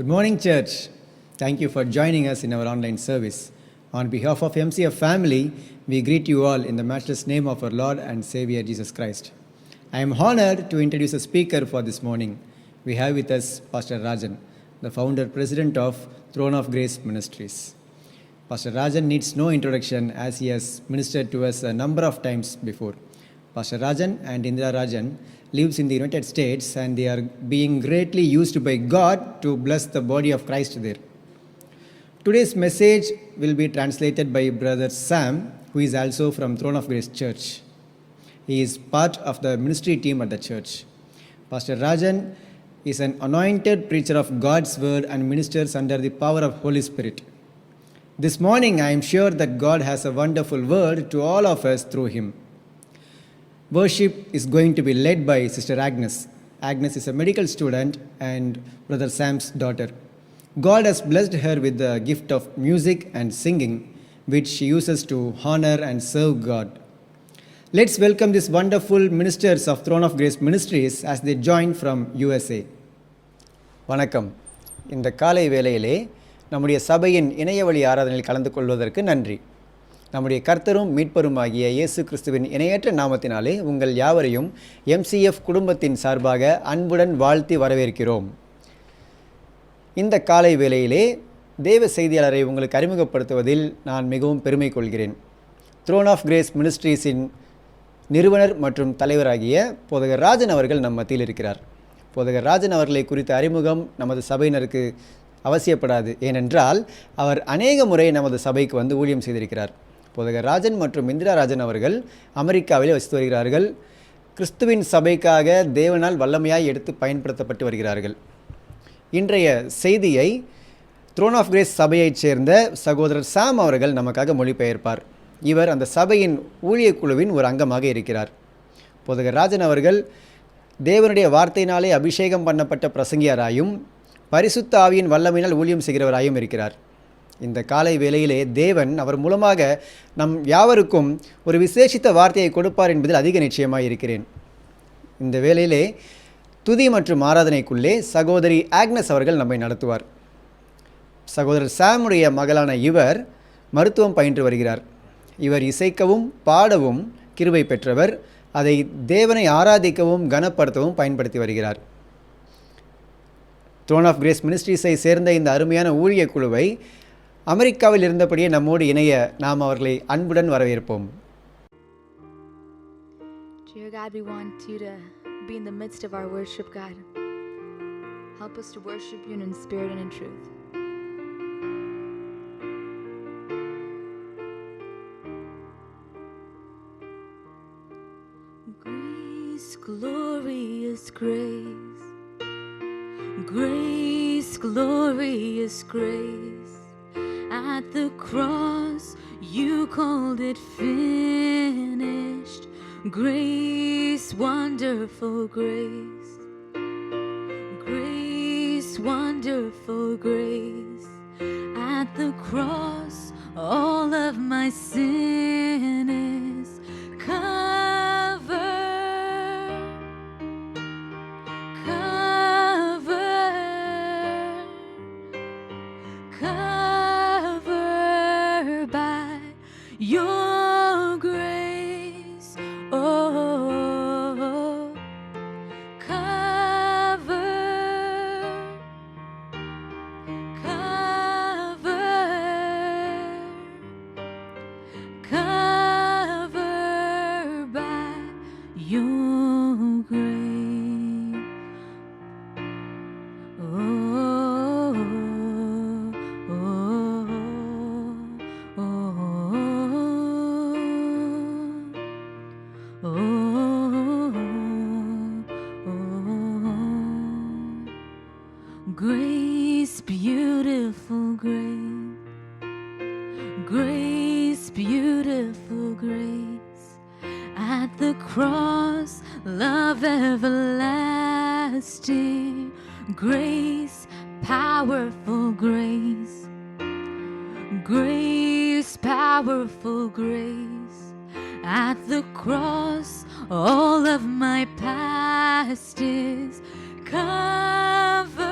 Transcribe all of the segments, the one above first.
Good morning, church. Thank you for joining us in our online service. On behalf of MCF family, we greet you all in the matchless name of our Lord and Savior Jesus Christ. I am honored to introduce a speaker for this morning. We have with us Pastor Rajan, the founder president of Throne of Grace Ministries. Pastor Rajan needs no introduction as he has ministered to us a number of times before. Pastor Rajan and Indira Rajan lives in the United States and they are being greatly used by God to bless the body of Christ there. Today's message will be translated by Brother Sam, who is also from Throne of Grace Church. He is part of the ministry team at the church. Pastor Rajan is an anointed preacher of God's word and ministers under the power of Holy Spirit. This morning, I am sure that God has a wonderful word to all of us through him. Worship is going to be led by Sister Agnes. Agnes is a medical student and Brother Sam's daughter. God has blessed her with the gift of music and singing, which she uses to honor and serve God. Let's welcome these wonderful ministers of Throne of Grace Ministries as they join from USA. வணக்கம். இந்த காலை வேளையிலே நம்முடைய சபையின் இணையவழி ஆராதனையில் கலந்து கொள்வதற்கு நன்றி. நம்முடைய கர்த்தரும் மீட்பருமாகிய இயேசு கிறிஸ்துவின் இணையற்ற நாமத்தினாலே உங்கள் யாவரையும் MCF குடும்பத்தின் சார்பாக அன்புடன் வாழ்த்தி வரவேற்கிறோம். இந்த காலை வேளையிலே தேவ செய்தியாளரை உங்களுக்கு அறிமுகப்படுத்துவதில் நான் மிகவும் பெருமை கொள்கிறேன். த்ரோன் ஆஃப் கிரேஸ் மினிஸ்ட்ரீஸின் நிறுவனர் மற்றும் தலைவராகிய போதகர் ராஜன் அவர்கள் நம் மத்தியில் இருக்கிறார். போதகர் ராஜன் அவர்களை குறித்த அறிமுகம் நமது சபையினருக்கு அவசியப்படாது. ஏனென்றால் அவர் அநேக முறை நமது சபைக்கு வந்து ஊழியம் செய்திருக்கிறார். போதகர் ராஜன் மற்றும் இந்திரா ராஜன் அவர்கள் அமெரிக்காவில் வசித்து வருகிறார்கள். கிறிஸ்துவின் சபைக்காக தேவனால் வல்லமையாய் எடுத்து பயன்படுத்தப்பட்டு வருகிறார்கள். இன்றைய செய்தியை த்ரோன் ஆஃப் கிரேஸ் சபையைச் சேர்ந்த சகோதரர் சாம் அவர்கள் நமக்காக மொழிபெயர்ப்பார். இவர் அந்த சபையின் ஊழியக் குழுவின் ஒரு அங்கமாக இருக்கிறார். போதகர் ராஜன் அவர்கள் தேவனுடைய வார்த்தையினாலே அபிஷேகம் பண்ணப்பட்ட பிரசங்கியாராயும் பரிசுத்த ஆவியின் வல்லமையினால் ஊழியம் செய்கிறவராயும் இருக்கிறார். இந்த காலை வேளையிலே தேவன் அவர் மூலமாக நம் யாவருக்கும் ஒரு விசேஷித்த வார்த்தையை கொடுப்பார் என்பதில் அதிக நிச்சயமாக இருக்கிறேன். இந்த வேளையிலே துதி மற்றும் ஆராதனைக்குள்ளே சகோதரி ஆக்னஸ் அவர்கள் நம்மை நடத்துவார். சகோதரர் சாமுடைய மகளான இவர் மருத்துவம் பயின்று வருகிறார். இவர் இசைக்கவும் பாடவும் கிருபை பெற்றவர். அதை தேவனை ஆராதிக்கவும் கனப்படுத்தவும் பயன்படுத்தி வருகிறார். த்ரோன் ஆஃப் கிரேஸ் மினிஸ்ட்ரீஸை சேர்ந்த இந்த அருமையான ஊழிய குழுவை அமெரிக்காவில் இருந்தபடியே நம்மோடு இணைய நாம் அவர்களை அன்புடன் வரவேற்போம். Dear God, we want you to be in the midst of our worship, God. Help us to worship you in spirit and in truth. Grace, glorious grace. Grace, glorious grace. At the cross, you called it finished. Grace, wonderful grace. Grace, wonderful grace. At the cross, all of my sin is covered. Your grace, oh, cover, by your grace, oh, oh, oh, grace, beautiful grace, grace, beautiful grace. At the cross, love everlasting, grace, powerful grace, grace, powerful grace. At the cross, all of my past is covered.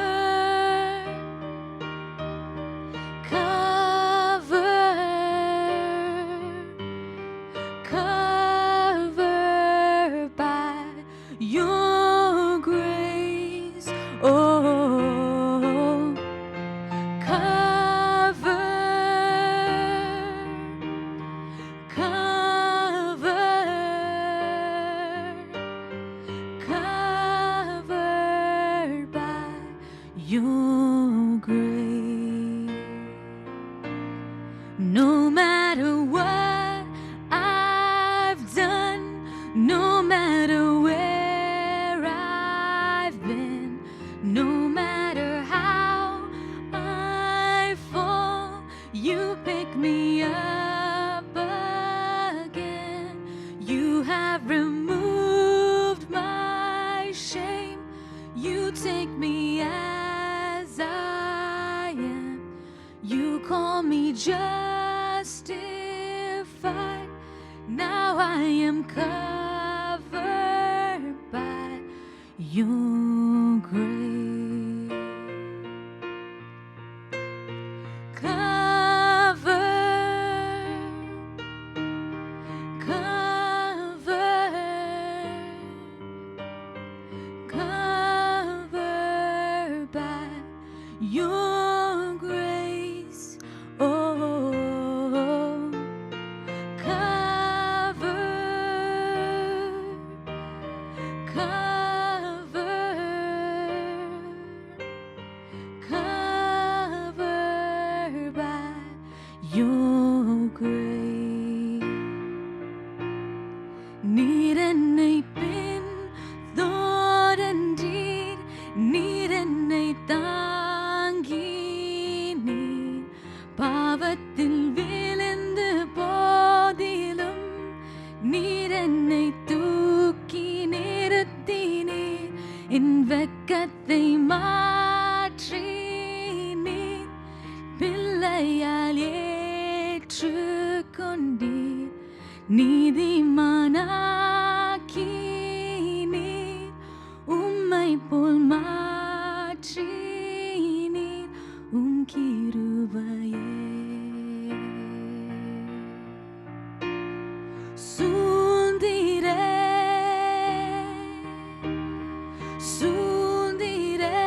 covered by your grace. Covered by your grace. Oh, covered by your grace. நீர் என்னை பின் தோரன்றீர், நீர் என்னை தாங்கி நீர் பாவத்தில் விழுந்து போதிலும் நீர் என்னை தூக்கி நிறுத்தினீர், என் வெட்கத்தை மாற்றி நீர் பிள்ளையால் ஏற்றுக்கொண்டீர், நீதிமானாக்கி நீர் உம்மை போல் மாற்றி நீர் உம் கிருபையே. சூழ்ந்திரே சூழ்ந்திரே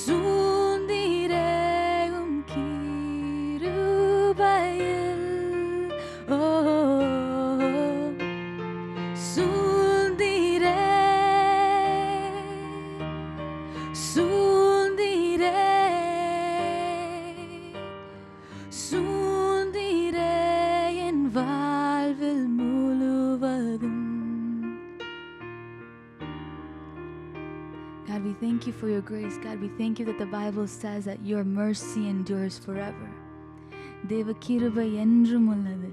சூழ்ந்திரே உம் கிருபையில். ஓ சூழ்ந்திரே சூழ்ந்திரே சூழ்ந்திரே என் வாழ்வில் முழுவதும். God, we thank you for your grace. God, we thank you that the Bible says that your mercy endures forever. தேவ கிருபை என்றும் உள்ளது.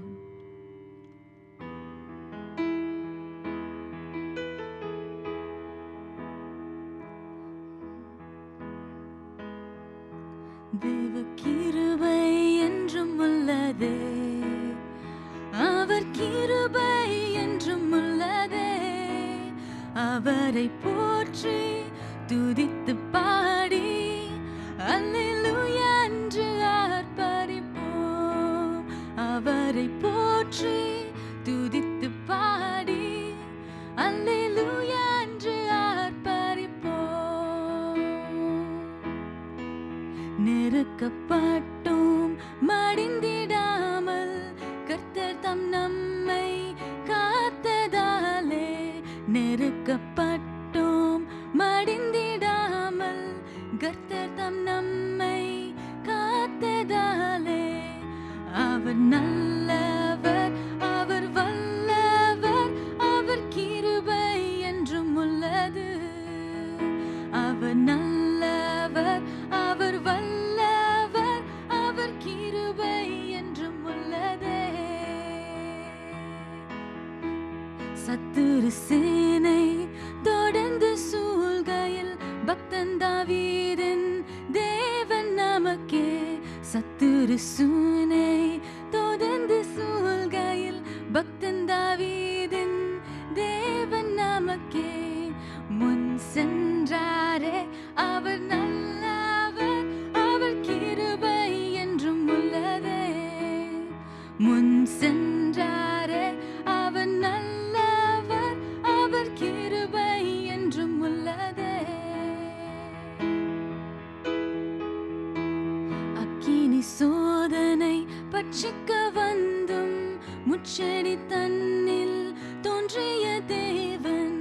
தேவ கிருபை என்றும் உள்ளதே, அவர் கிருபை என்றும் உள்ளதே, அவரை போற்றி துதித்து பாடி அல்லேலூயா என்று ஆர்ப்பரிப்போம். அவரை போற்றி துதித்து பாடி அல்லேலூயா என்று ஆர்ப்பரிப்போம். நெருக்கப்பட்டோம் மடிந்திடாமல் கர்த்தர் தம் நம்மை காத்ததாலே, நெருக்கப்பட்டோம் மடிந்திடாமல் கர்த்தர் தம் நம்மை காத்ததாலே, அவர் நல்லவர், அவர் வல்லவர், அவர் கிருபை என்றும் உள்ளது. அவர் நல்லவர், அவர் வல்லவர், அவர் கிருபை என்றும் உள்ளதே. சத்துரு சேனை தொடர்ந்து சூழ்கையில் பக்தன் தாவீதின் தேவன் நமக்கே. சத்துரு சேனை தொடர்ந்து சூழ்கையில் பக்தன் தாவீதின் தேவன் நமக்கே. முன் சென்றாரே அவர் நல்லவர், அவர் கிருபை என்றும் உள்ளதே. முன் சென்றாரே அவர் நல்லவர், அவர் கிருபை என்றும் உள்ளதே. அக்கினி சோதனை பட்சிக்க வந்தும் முச்செடி தன்னில் தோன்றிய தேவன்.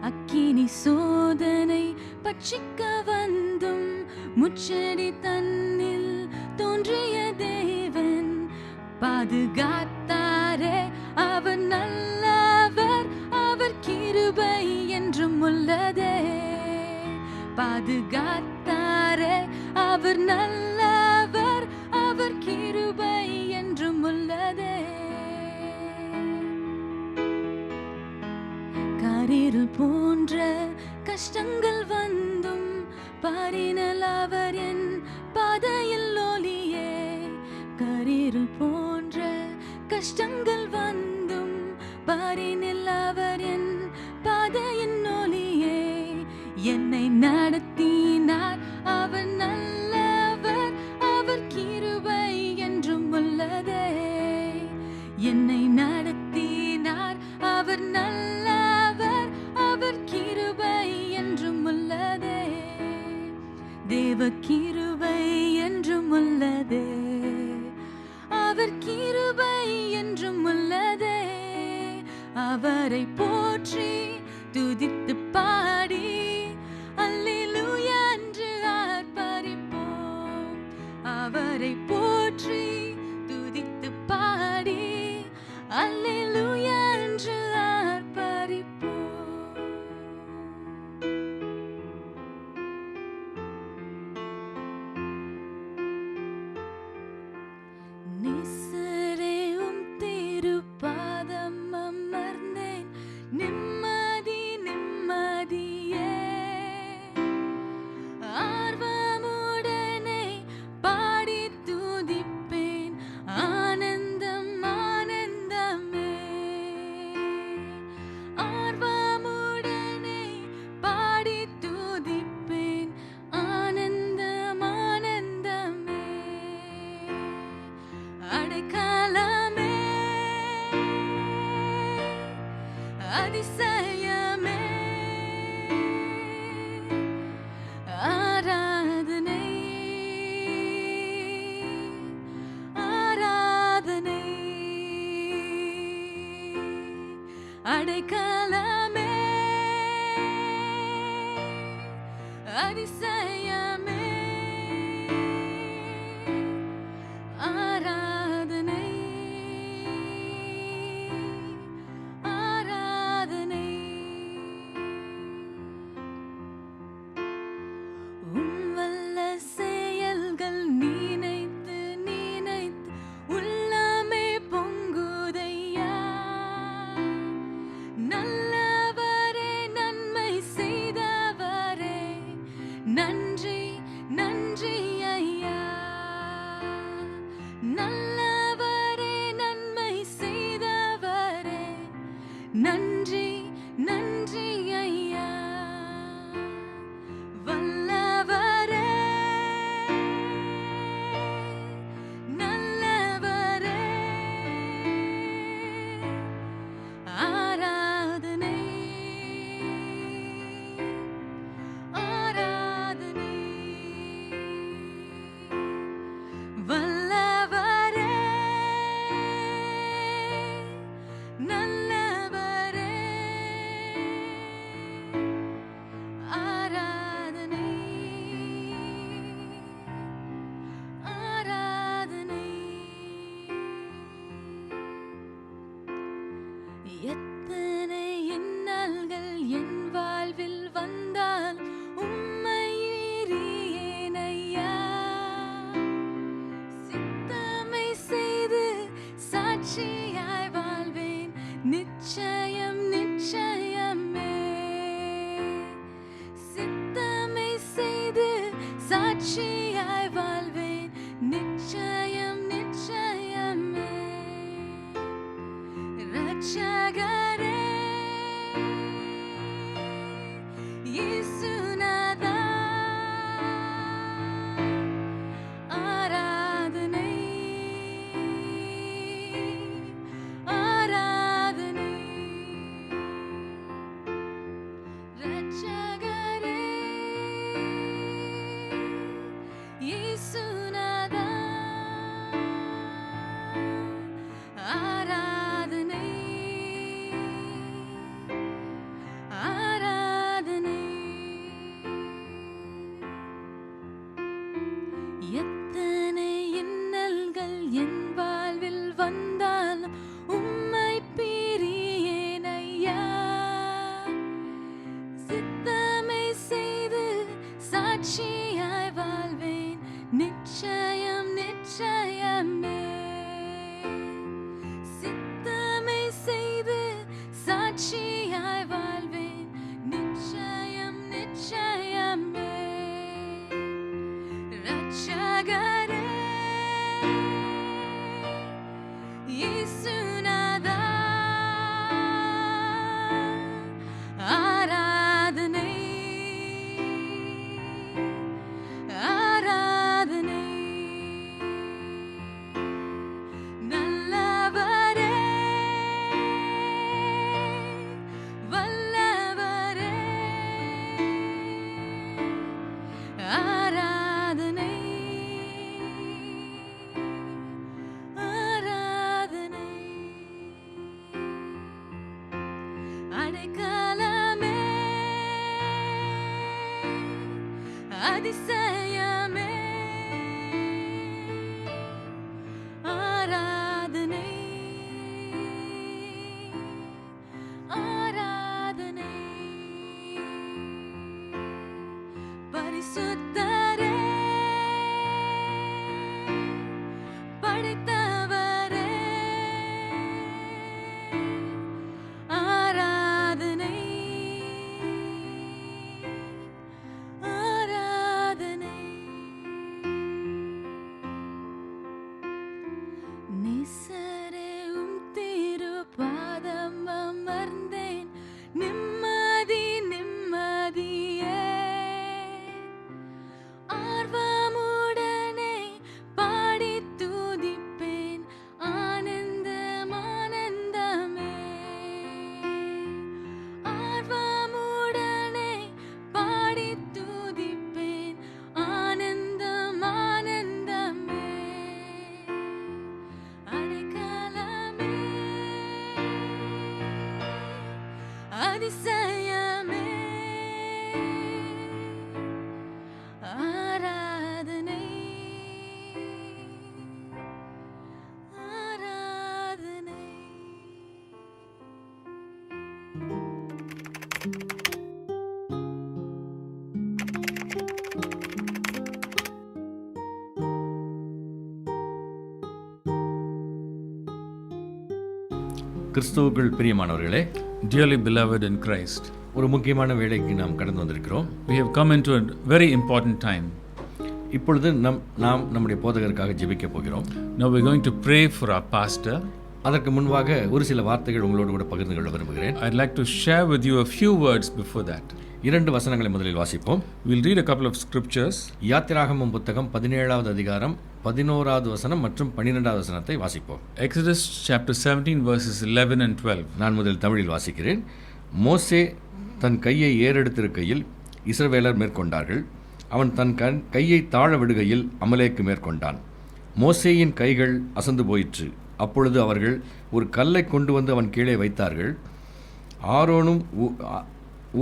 அக்கினி சோதனை பட்சிக்க வந்தும் முச்செடி தன்னில் தோன்றிய தேவன். பாதுகாத்தாரே அவர் நல்லவர், அவர் கிருபை என்றும் உள்ளதே. பாதுகாத்தாரே அவர் நல்லவர், அவர் கிருபை என்றும் உள்ளதே. காரிருள் போன்ற கஷ்டங்கள் வந்தும் பாரினல் அவர் என் பாதையில் ஒளியே. காரிருள் போன்ற கஷ்டங்கள் வந்தும் பாரினில் அவர் என் பாதையின் ஒளியே. என்னை நடத்தினார், அவர் நல்லவர், அவர் கிருபை என்றும் உள்ளதே. என்னை நடத்தினார், அவர் நல்லவர், அவர் கிருபை என்றும் உள்ளதே. தேவ கிருபை என்றும் உள்ளதே, அவர் கிருபை என்றும் உள்ளதே. அவரை போற்றி துதித்து பாடி அல்லேலூயா என்று ஆர்ப்பரிப்போம். அவரை போற்றி துதித்து பாடி அல்லேலூயா என்று ஆர்ப்பரிப்போம். நேசரே உம் திருப்பாதம் அமர்ந்தேன், நிம்மதி நிம்மதியே. ஆர்வமுடனே பாடி துதிப்பேன், ஆனந்தம் ஆனந்தமே. ஆர்வமுடனே பாடி துதிப்பேன், ஆனந்தம் ஆனந்தமே. அடைக்கலமே, அதிசயமே, ஆராதனை ஆராதனை. அடைக்கலமே, அதிசயமே, ஆராதனை ஆராதனை. உம் வல்ல செயல்கள் நினைத்து நினைத்து உள்ளமே பொங்குதையா. நல்லவரே, நன்மை செய்தவரே, நன்றி நன்றி ஐயா. நல்லவரே, நன்மை செய்தவரே, நன்றி நன்றி ஐயா. வல்லவரே, நல்லவரே, ஆராதனை ஆராதனை. வல்லவரே, நல்லவரே, ஆராதனை ஆராதனை. எத்தனை இன்னல்கள் என் வாழ்வில் வந்தால் உம்மை எறியேனையா. சித்தமை செய்து சாட்சியாய் வாழ்வேன், நிச்சயம் நிச்சயமே. சித்தமை செய்து சாட்சியாய் வாழ்வேன், நிச்சயம் நிச்சயமே. ரட்சகரே, இயேசுநாதா, ஆராதனை ஆராதனை. ரட்சகரே, இயேசுநாதா, ஆராதனை அதிசயமே ஆராதனை ஆராதனை பரிசுத்தரே படைத்தவரே ஆராதனை ஆராதனை நேசரே உம் திருப்பாதம் அமர்ந்தேன் நிம்மதி நிம்மதியே ஆர்வமுடனே பாடி துதிப்பேன் ஆனந்தம் ஆனந்தமே ஆர்வமுடனே பாடி துதிப்பேன் ஆனந்தம் ஆனந்தமே அடைக்கலமே அதிசயமே ஆராதனை ஆராதனை கிறிஸ்துவுக்குள் பிரியமானவர்களே, Dearly beloved in Christ, ஒரு முக்கியமான வேளைக்கு நாம் கடந்து வந்திருக்கிறோம். we have come into a very important time. இப்பொழுது நாம் நம்முடைய போதகருக்காக ஜெபிக்க போகிறோம். Now we're going to pray for our pastor. அதற்கு முன்பாக ஒரு சில வார்த்தைகள் உங்களோடு கூட பகிர்ந்து கொள்ள விரும்புகிறேன். I'd like to share with you a few words before that. 2 வசனங்களை முதலில் வாசிப்போம். We'll read a couple of scriptures. யாத்திராகமம் புத்தகம் 17வது அதிகாரம் 11வது வசனம் மற்றும் 12வது வசனத்தை வாசிப்போம். Exodus chapter 17 verses 11 and 12. நான் முதல் தமிழில் வாசிக்கிறேன். மோசே தன் கையை ஏறெடுத்திருக்கையில் இஸ்ரவேலர் மேற்கொண்டார்கள். அவன் தன் கையை தாழ விடுகையில் அமலேக்கு மேற்கொண்டான். மோசேயின் கைகள் அசந்து போயிற்று. அப்பொழுது அவர்கள் ஒரு கல்லை கொண்டு வந்து அவன் கீழே வைத்தார்கள். ஆரோனும்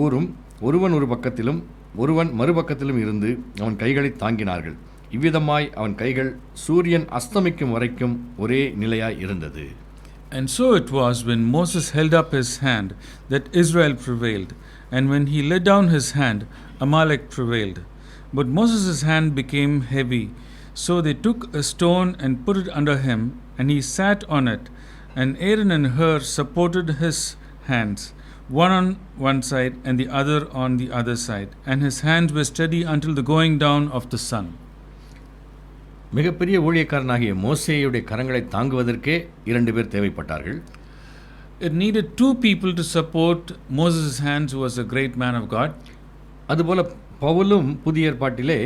ஊரும் ஒருவன் ஒரு பக்கத்திலும் ஒருவன் மறுபக்கத்திலும் இருந்து அவன் கைகளை தாங்கினார்கள். இவ்விதமாய் அவன் கைகள் சூரியன் அஸ்தமிக்கும் வரைக்கும் ஒரே நிலையாய் இருந்தது. And so it was when Moses held up his hand that Israel prevailed, and when he let down his hand, Amalek prevailed. But Moses' hand became heavy, so they took a stone and put it under him, and he sat on it, and Aaron and Hur supported his hands, one on one side and the other on the other side, and his hands were steady until the going down of the sun. மிகப்பெரிய ஊழியக்காரனாகிய மோசேயுடைய கரங்களை தாங்குவதற்கே 2 பேர் தேவைப்பட்டார்கள். It needed 2 people to support Moses' hands, who was a great man of God. அதுபோல பவுலும் புதிய ஏற்பாட்டிலே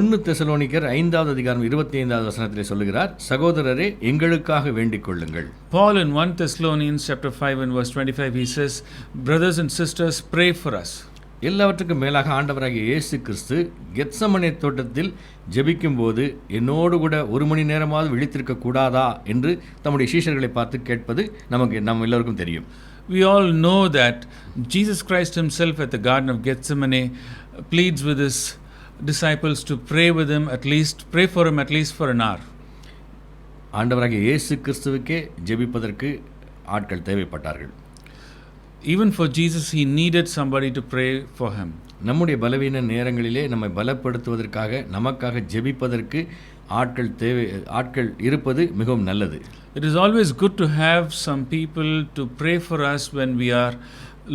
1 தெசலோனிக்கர் 5வது அதிகாரம் 25வது வசனத்திலே சொல்லுகிறார், சகோதரரே எங்களுக்காக வேண்டிக் கொள்ளுங்கள். Paul in 1 Thessalonians chapter 5 and verse 25, he says, brothers and sisters, pray for us. எல்லாவற்றுக்கும் மேலாக ஆண்டவராகிய இயேசு கிறிஸ்து கெத்சமனே தோட்டத்தில் ஜெபிக்கும் போது என்னோடு கூட 1 மணி நேரமாவது விழித்திருக்க கூடாதா என்று தம்முடைய சீஷர்களை பார்த்து கேட்பது நம்ம எல்லோருக்கும் தெரியும். We all know that Jesus Christ himself at the Garden of Gethsemane pleads with his disciples to pray with him, pray for him at least for an hour. ஆண்டவராகிய இயேசு கிறிஸ்துவுக்கே ஜெபிப்பதற்கு ஆட்கள் தேவைப்பட்டார்கள். Even for Jesus, he needed somebody to pray for him. நம்முடைய பலவீன நேரங்களிலே நம்மை பலப்படுத்துவதற்காக நமக்காக ஜெபிப்பதற்கு ஆட்கள் இருப்பது மிகவும் நல்லது. It is always good to have some people to pray for us when we are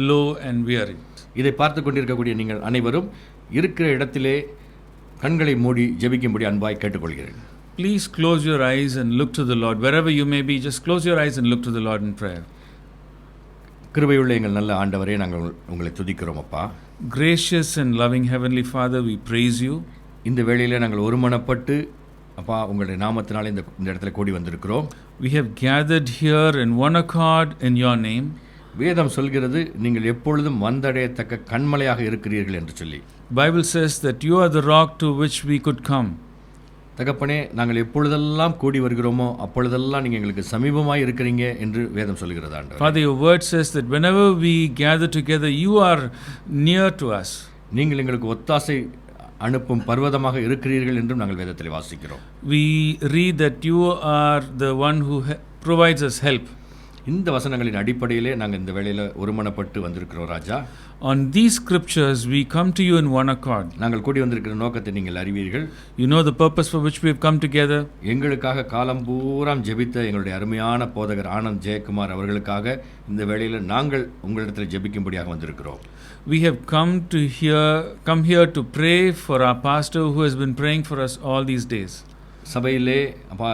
low and weary. இதை பார்த்து கொண்டிருக்கக்கூடிய நீங்கள் அனைவரும் இருக்கிற இடத்திலே கண்களை மூடி ஜெபிக்கும்படி அன்பாய் கேட்டுக்கொள்கிறேன். Please close your eyes and look to the Lord. Wherever you may be, just close your eyes and look to the Lord in prayer. கிருபையுள்ள எங்கள் நல்ல ஆண்டவரே, நாங்கள் உங்களை துதிக்கிறோம் அப்பா. Gracious and loving Heavenly Father, we praise you. இந்த வேளையிலே நாங்கள் ஒருமனப்பட்டு அப்பா உங்களுடைய நாமத்தினாலே இந்த இடத்துல கூடி வந்திருக்கிறோம். We have gathered here in one accord in your name. வேதம் சொல்கிறது நீங்கள் எப்பொழுதும் வந்தடையத்தக்க கண்மலையாக இருக்கிறீர்கள் என்று சொல்லி. Bible says that you are the rock to which we could come. தகப்பனே, நாங்கள் எப்பொழுதெல்லாம் கூடி வருகிறோமோ அப்பொழுதெல்லாம் நீங்கள் எங்களுக்கு சமீபமாய் இருக்கிறீங்க என்று வேதம் சொல்கிறது ஆண்டவரே. Father, your word says that whenever we gather together, you are near to us. நீங்கள் எங்களுக்கு ஒத்தாசை அனுப்பும் பர்வதமாக இருக்கிறீர்கள் என்றும் நாங்கள் வேதத்தில் வாசிக்கிறோம். We read that you are the one who provides us help. இந்த வசனங்களின் அடிப்படையிலே நாங்கள் இந்த வேளையில் ஒருமனப்பட்டு வந்திருக்கிறோம் ராஜா. On these scriptures we come to you in one accord. நாங்கள் கூடி வந்திருக்கிற நோக்கத்தை நீங்கள் அறிவீர்கள். You know the purpose for which we have come together. எங்களுக்காக காலம் பூராம் ஜெபித்த எங்களுடைய அருமையான போதகர் ஆனந்த் ஜெயக்குமார் அவர்களுக்காக இந்த வேளையில் நாங்கள் உங்களிடத்தில் ஜெபிக்கும்படியாக வந்திருக்கிறோம். We have come here to pray for our pastor who has been praying for us all these days. சபையிலே அப்பா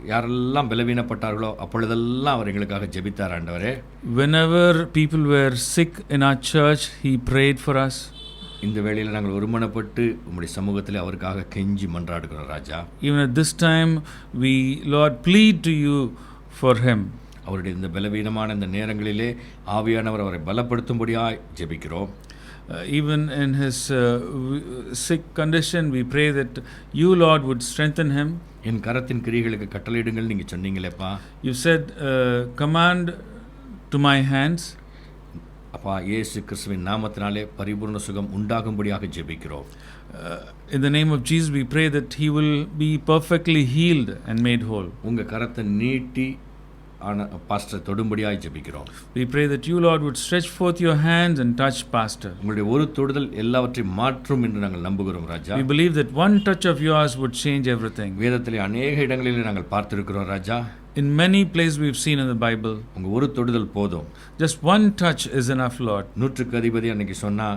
யாரெல்லாம் பலவீனப்பட்டார்களோ அப்பொழுதெல்லாம் அவர் எங்களுக்காக ஜெபித்தார் ஆண்டவரே. Whenever people were sick in our church, he prayed for us. இந்த வேளையில் நாங்கள் ஒருமனப்பட்டு உம்முடைய சமூகத்தில் அவருக்காக கெஞ்சி மன்றாடுகிறோம் ராஜா. Even at this time, we, Lord, plead to you for him. அவருடைய இந்த பலவீனமான இந்த நேரங்களிலே ஆவியானவர் அவரை பலப்படுத்தும்படியாய் ஜெபிக்கிறோம். Even in his sick condition, we pray that you, Lord, would strengthen him. என் கரத்தின் கிரியைகளுக்கு கட்டளையிடுங்கள் நீங்கள் சொன்னீங்களேப்பா. You said, command to my hands. அப்பா இயேசு கிறிஸ்துவின் நாமத்தினாலே பரிபூர்ண சுகம் உண்டாகும்படியாக ஜெபிக்கிறோம். In the name of Jesus, we pray that he will be perfectly healed and made whole. உங்கள் கரத்தை நீட்டி பாஸ்டர் தொடும்படியாய் ஜெபிக்கிறோம். We pray that you, Lord, would stretch forth your hands and touch pastor. உங்களுடைய ஒரு தொடுதல் எல்லாவற்றையும் மாற்றும் என்று நாங்கள் நம்புகிறோம் ராஜா. We believe that one touch of yours would change everything. வேதத்திலே அநேக இடங்களிலே நாங்கள் பார்த்திருக்கிறோம் ராஜா. In many places we've seen in the Bible, உங்க ஒரு தொடுதல் போதும். just one touch is enough, Lord. நூற்றுக்கு அதிபதி அன்னைக்கு சொன்னா,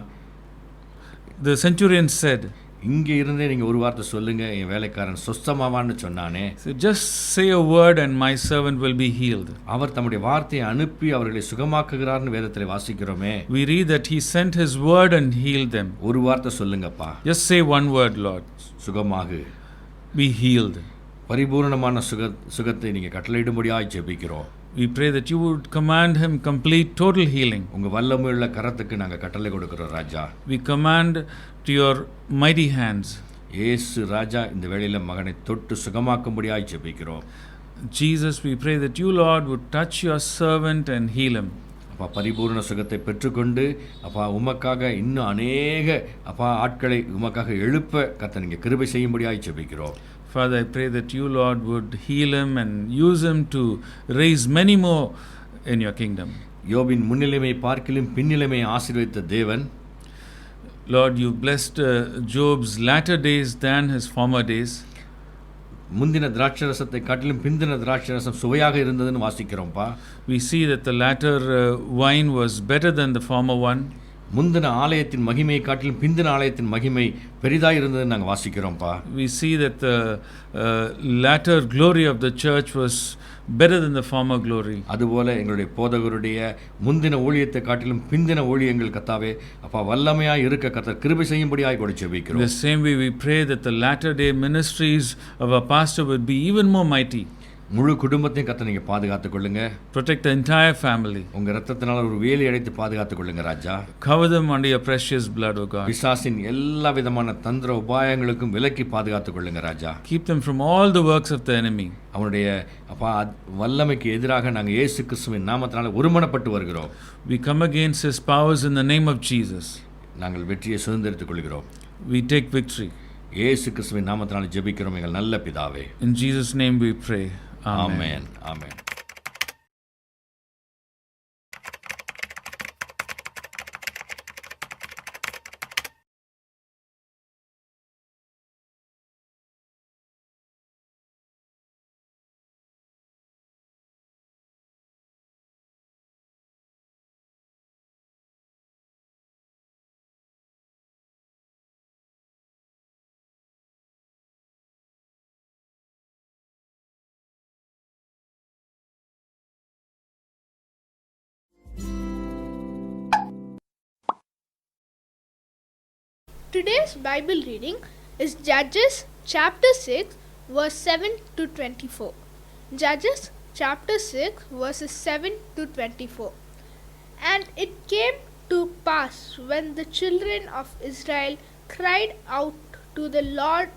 The centurion said, இங்கே இருந்தே நீங்க ஒரு வார்த்தை சொல்லுங்க என் வேலைக்காரன் சொஸ்தமாவான்னு சொன்னானே. so just say a word and my servant will be healed. அவர் தம்முடைய வார்த்தையை அனுப்பி அவர்களை சுகமாக்குகிறார்னு வேதத்திலே வாசிக்கிறோமே. We read that he sent his word and healed them. ஒரு வார்த்தை சொல்லுங்கப்பா. Just say one word, Lord. சுகமாகு. Be healed. பரிபூர்ணமான சுகத்தை நீங்க கட்டளையிடும்படியாய் ஜெபிக்கிறோம். We pray that you would command him complete total healing. உங்க வல்லமையுள்ள கரத்துக்கு நாங்க கட்டளை கொடுக்கிறோம் ராஜா. We command to your mighty hands. இயேசு ராஜா இந்த வேளையில மகனை தொட்டு சுகமாக்கும்படியாய் ஜெபிக்கிறோம். Jesus, we pray that you, Lord, would touch your servant and heal him. அப்பா பரிபூர்ண சுகத்தை பெற்றுக்கொண்டு அப்பா உமக்காக இன்னும் அநேக அப்பா ஆட்களை உமக்காக எழுப்ப கர்த்தர் நீங்க கிருபை செய்யும்படியாய் ஜெபிக்கிறோம். Father, I pray that you, Lord, would heal him and use him to raise many more in your kingdom. யோபின் முன்னிலைமை பார்க்கிலும் பின்னிலைமை ஆசீர்வதித்த தேவன். Lord, you blessed Job's latter days than his former days. முந்தின திராட்சரசத்தை காட்டிலும் பிந்தின திராட்சரசம் சுவையாக இருந்ததுன்னு வாசிக்கிறோம்ப்பா. We see that the latter wine was better than the former one. முந்தின ஆலயத்தின் மகிமையை காட்டிலும் பிந்தின ஆலயத்தின் மகிமை பெரிதாக இருந்ததுன்னு நாங்கள் வாசிக்கிறோம்ப்பா. We see that the latter glory of the church was better than the former glory. அதுபோல எங்களுடைய போதகருடைய முந்தின ஊழியத்தை காட்டிலும் பிந்தின ஊழியங்கள் கர்த்தாவே அப்பா வல்லமையாய் இருக்க கர்த்தர் கிருபை செய்யும்படியாய் கூட ஜெபிக்கிறோம். The same way we pray that the latter day ministries of our pastor would be even more mighty. முழு குடும்பத்தையும் கர்த்தர் நீங்க பாதுகாத்துக் கொள்ளுங்க. Protect the entire family. உங்க இரத்தத்தினால ஒரு வேலி அடைத்து பாதுகாத்துக் கொள்ளுங்க ராஜா. Cover them under your precious blood, O God. பிசாசின் எல்லா விதமான தந்திர உபாயங்களுக்கும் விலக்கி பாதுகாத்துக் கொள்ளுங்க ராஜா. Keep them from all the works of the enemy. அவனுடைய அப்பா வல்லமைக்கு எதிராக நாங்கள் இயேசு கிறிஸ்துவின் நாமத்தினால ஒருமனப்பட்டு வருகிறோம். We come against his powers in the name of Jesus. நாங்கள் வெற்றியை சுதந்திரித்துக் கொள்கிறோம். We take victory. இயேசு கிறிஸ்துவின் நாமத்தினால ஜெபிக்கிறோம் எங்கள் நல்ல பிதாவே. In Jesus' name we pray. Amen. Amen. Amen. Today's Bible reading is Judges chapter 6 verse 7 to 24. Judges chapter 6 verses 7 to 24. And it came to pass when the children of Israel cried out to the Lord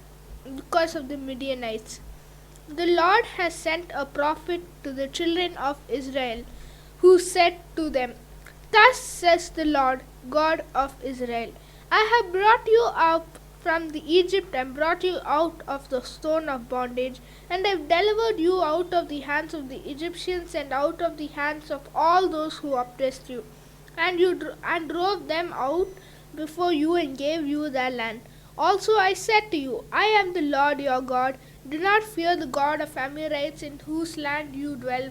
because of the Midianites, the Lord has sent a prophet to the children of Israel, who said to them, Thus says the Lord God of Israel, I have brought you up from the Egypt and brought you out of the stone of bondage, and I have delivered you out of the hands of the Egyptians and out of the hands of all those who oppressed you, and drove them out before you and gave you their land. Also I said to you, I am the Lord your God. Do not fear the God of Amorites in whose land you dwell,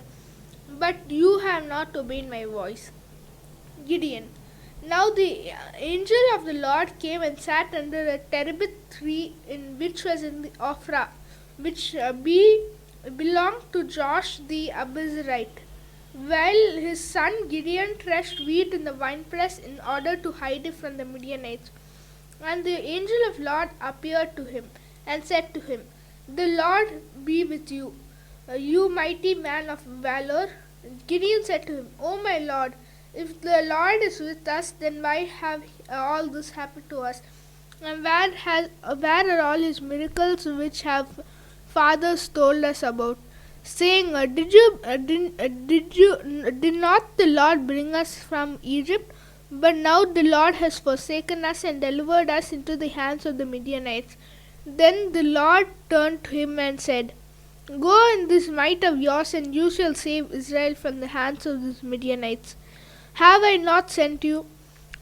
but you have not obeyed my voice. Gideon. Now the angel of the Lord came and sat under a terebinth tree which was in the Ophrah, which belonged to Joash the Abiezrite, while his son Gideon threshed wheat in the winepress in order to hide it from the Midianites. And the angel of the Lord appeared to him and said to him, The Lord be with you, you mighty man of valor. Gideon said to him, O my Lord, if the Lord is with us, then why have all this happened to us? And where are all his miracles which have fathers told us about, saying, Did not the Lord bring us from Egypt? But now the Lord has forsaken us and delivered us into the hands of the Midianites. Then the Lord turned to him and said, Go in this might of yours, and you shall save Israel from the hands of the Midianites. Have I not sent you?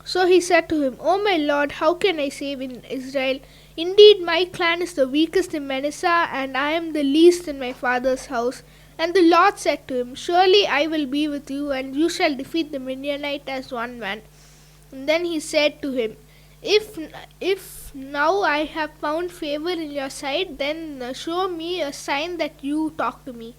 So he said to him, O my Lord, how can I save in Israel? Indeed, my clan is the weakest in Manasseh, and I am the least in my father's house. And the Lord said to him, Surely I will be with you, and you shall defeat the Midianite as one man. And then he said to him, If now I have found favor in your sight, then show me a sign that you talk to me.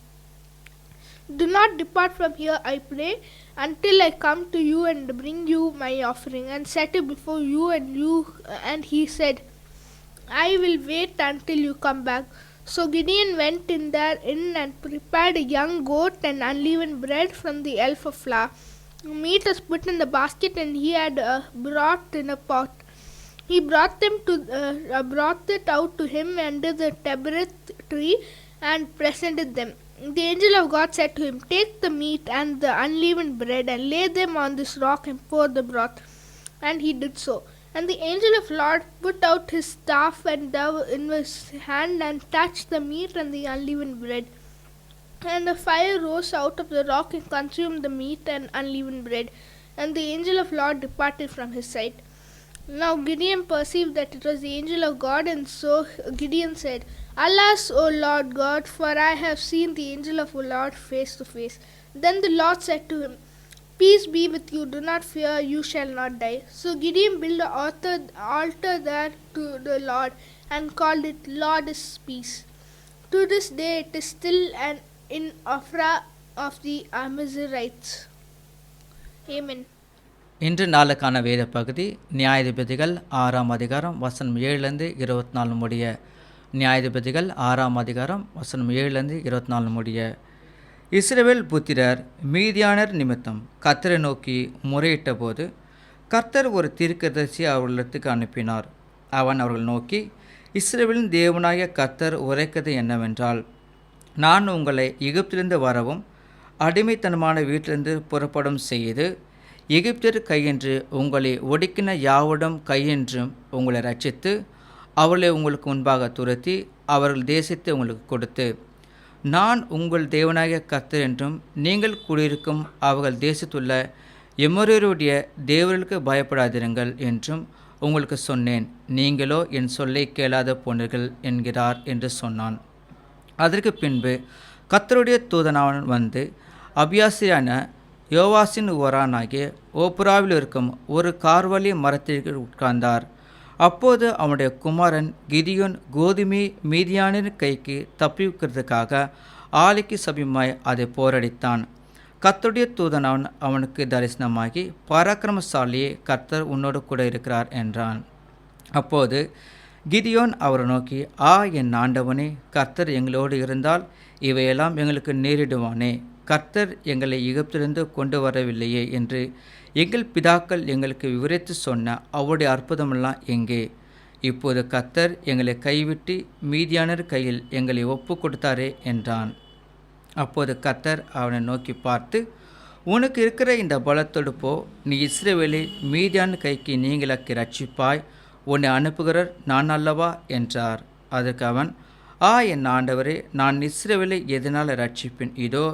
Do not depart from here, I pray, until I come to you and bring you my offering and set it before you. And he said, I will wait until you come back. So Gideon went in and prepared a young goat and unleavened bread from the ephah of flour. Meat was put in the basket, and he had brought in a pot. He brought it out to him under the terebinth tree and presented them. The angel of God said to him, Take the meat and the unleavened bread and lay them on this rock and pour the broth. And he did so. And the angel of the Lord put out his staff and in his hand and touched the meat and the unleavened bread. And the fire rose out of the rock and consumed the meat and unleavened bread. And the angel of the Lord departed from his sight. Now Gideon perceived that it was the angel of God, and so Gideon said, Alas, O Lord God, for I have seen the angel of the Lord face to face. Then the Lord said to him, Peace be with you, do not fear, you shall not die. So Gideon built an altar there to the Lord and called it Lord is Peace. To this day it is still in Ophrah of the Abiezrites. Amen. இன்று நாளுக்கான வேத பகுதி நியாயாதிபதிகள் 6ஆம் அதிகாரம் வசனம் 7 24 முடிய. நியாயாதிபதிகள் 6ஆம் அதிகாரம் வசனம் 7 24 முடிய. இஸ்ரவேல் புத்திரர் மீதியானர் நிமித்தம் கர்த்தரை நோக்கி முறையிட்ட போது கர்த்தர் ஒரு தீர்க்கதரிசி அவர்களிடத்துக்கு அனுப்பினார். அவன் அவர்கள் நோக்கி, இஸ்ரவேலின் தேவனாகிய கர்த்தர் உரைக்கிறது என்னவென்றால், நான் உங்களை எகிப்திலிருந்து வரவும் அடிமைத்தனமான வீட்டிலிருந்து புறப்படும் செய்து எகிப்தியர் கையென்று உங்களை ஒடுக்கின யாவிடம் கையென்றும் உங்களை ரட்சித்து அவர்களை உங்களுக்கு முன்பாக துரத்தி அவர்கள் தேசத்தை உங்களுக்கு கொடுத்து, நான் உங்கள் தேவனாகிய கர்த்தர் என்றும் நீங்கள் குடியிருக்கும் அவர்கள் தேசத்துள்ள எமோரியருடைய தேவர்களுக்கு பயப்படாதிருங்கள் என்றும் உங்களுக்கு சொன்னேன். நீங்களோ என் சொல்லை கேளாத போனீர்கள் என்கிறார் என்று சொன்னான். அதற்கு பின்பு கர்த்தருடைய தூதனாவன் வந்து அபியாசியான யோவாசின் ஓரானாகிய ஓப்ராவில் இருக்கும் ஒரு கார்வலி மரத்திற்கு உட்கார்ந்தார். அப்போது அவனுடைய குமாரன் கிதியோன் கோதுமை மீதியானின் கைக்கு தப்பிக்கிறதுக்காக ஆலைக்கு சமீபமாய் அதை போரடித்தான். கர்த்தருடைய தூதனாவன் அவனுக்கு தரிசனமாகி, பராக்கிரமசாலியே, கர்த்தர் உன்னோடு கூட இருக்கிறார் என்றான். அப்போது கிதியோன் அவரை நோக்கி, என் ஆண்டவனே, கர்த்தர் எங்களோடு இருந்தால் இவையெல்லாம் எங்களுக்கு நேரிடுவானே. கர்த்தர் எங்களை எகிப்திலிருந்து கொண்டு வரவில்லையே என்று எங்கள் பிதாக்கள் எங்களுக்கு விவரித்து சொன்ன அவருடைய அற்புதமெல்லாம் எங்கே? இப்போது கர்த்தர் எங்களை கைவிட்டு மீதியானர் கையில் எங்களை ஒப்பு கொடுத்தாரே என்றான். அப்போது கர்த்தர் அவனை நோக்கி பார்த்து, உனக்கு இருக்கிற இந்த பலத்தோடு போ, நீ இஸ்ரவேலை மீதியான கைக்கு நீங்களாக்கி ரட்சிப்பாய், உன்னை அனுப்புகிறவர் நான் அல்லவா என்றார். அதற்கு அவன், என் ஆண்டவரே, நான் இஸ்ரவேலை எதனால் ரட்சிப்பேன்? இதோ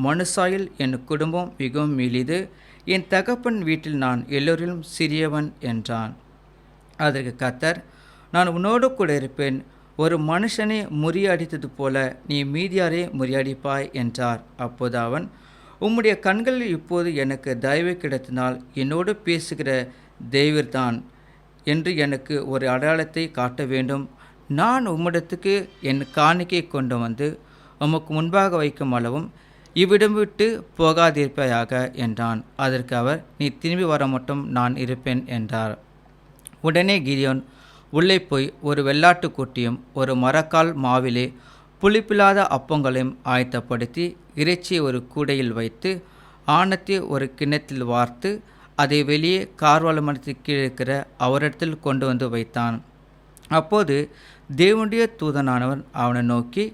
மனுசாயில் என் குடும்பம் மிகவும் எளிது, என் தகப்பன் வீட்டில் நான் எல்லோரிலும் சிறியவன் என்றான். அதற்கு கர்த்தர், நான் உன்னோடு கூட இருப்பேன், ஒரு மனுஷனை முறியடித்தது போல நீ மீதியாரை முறியடிப்பாய் என்றார். அப்போது அவன், உம்முடைய கண்களில் இப்போது எனக்கு தயவு கிடைத்தினால் என்னோடு பேசுகிற தெய்வர்தான் என்று எனக்கு ஒரு அடையாளத்தை காட்ட வேண்டும். நான் உம்மிடத்துக்கு என் காணிக்கை கொண்டு வந்து உமக்கு முன்பாக வைக்கும் அளவும் இவ்விடம் விட்டு போகாதிருப்பாயாக என்றான். அதற்கு அவர், நீ திரும்பி வர மட்டும் நான் இருப்பேன் என்றார். உடனே கிதியோன் உள்ளே போய் ஒரு வெள்ளாட்டுக்குட்டியும் ஒரு மரக்கால் மாவிலே புளிப்பில்லாத அப்பங்களையும் ஆயத்தப்படுத்தி இறைச்சியை ஒரு கூடையில் வைத்து ஆணத்தை ஒரு கிண்ணத்தில் வார்த்து அதை வெளியே கார்வால மரத்துக்கு கீழே இருக்கிற அவரிடத்தில் கொண்டு வந்து வைத்தான். அப்போது தேவனுடைய தூதனானவன் அவனை நோக்கி,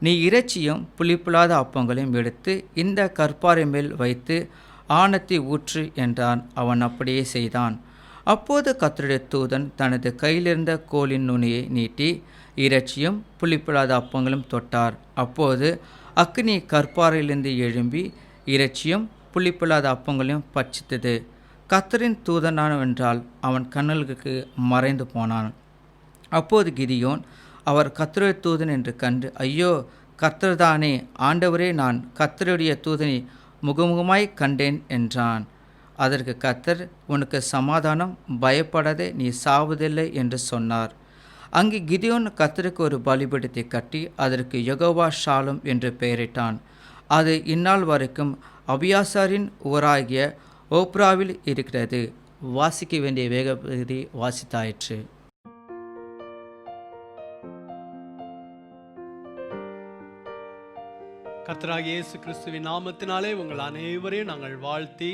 நீ இறைச்சியும் புளிப்பில்லாத அப்பங்களையும் எடுத்து இந்த கற்பாறை மேல் வைத்து ஆணத்தை ஊற்று என்றான். அவன் அப்படியே செய்தான். அப்போது கர்த்தருடைய தூதன் தனது கையிலிருந்த கோலின் நுனியை நீட்டி இறைச்சியும் புளிப்பில்லாத அப்பங்களும் தொட்டார். அப்போது அக்கினி கற்பாறையிலிருந்து எழும்பி இறைச்சியும் புளிப்பில்லாத அப்பங்களையும் பட்சித்தது. கர்த்தரின் தூதனானவென்றால் அவன் கண்களுக்கு மறைந்து போனான். அப்போது கிதியோன் அவர் கர்த்தருடைய தூதன் என்று கண்டு, ஐயோ கர்த்தர்தானே, ஆண்டவரே, நான் கர்த்தருடைய தூதனை முகமுகமாய் கண்டேன் என்றான். அதற்கு கர்த்தர், உனக்கு சமாதானம், பயப்படாதே, நீ சாவதில்லை என்று சொன்னார். அங்கே கிதியோன் கர்த்தருக்கு ஒரு பலிபீடத்தை கட்டி அதற்கு யெகோவா ஷாலும் என்று பெயரிட்டான். அது இந்நாள் வரைக்கும் அபியாசாரின் ஊராகிய ஓப்ராவில் இருக்கிறது. வாசிக்க வேண்டிய வேகப்பகுதி வாசித்தாயிற்று. கர்த்தராகிய இயேசு கிறிஸ்துவின் நாமத்தினாலே உங்கள் அனைவரையும் நாங்கள் வாழ்த்தி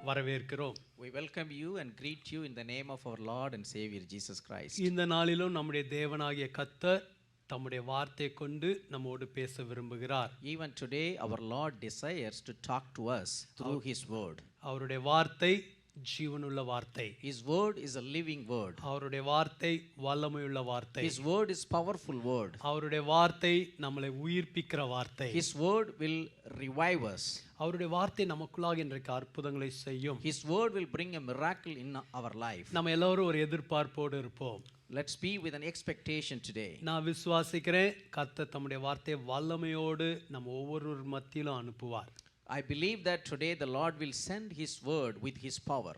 வரவேற்கிறோம். We welcome you and greet you in the name of our Lord and Savior Jesus Christ. இந்த நாளிலும் நம்முடைய தேவனாகிய கர்த்தர் தம்முடைய வார்த்தை கொண்டு நம்மோடு பேச விரும்புகிறார். Even today our Lord desires to talk to us through his word. அவருடைய வார்த்தை ஜீவனுள்ள வார்த்தை. His word is a living word. அவருடைய வார்த்தை வல்லமையுள்ள வார்த்தை. His word is powerful word. அவருடைய வார்த்தை நம்மளை உயிர்ப்பிக்கிற வார்த்தை. His word will revive us. அவருடைய வார்த்தை நமக்குள்ளாக இன்றைக்கு அற்புதங்களை செய்யும். His word will bring a miracle in our life. நம்ம எல்லாரும் ஒரு எதிர்பார்ப்போடு இருப்போம். Let's be with an expectation today. நான் விசுவாசிக்கிறேன் கர்த்தர் தம்முடைய வார்த்தை வல்லமையோடு நம்ம ஒவ்வொரு மத்தியிலும் அனுப்புவார். I believe that today the Lord will send his word with his power.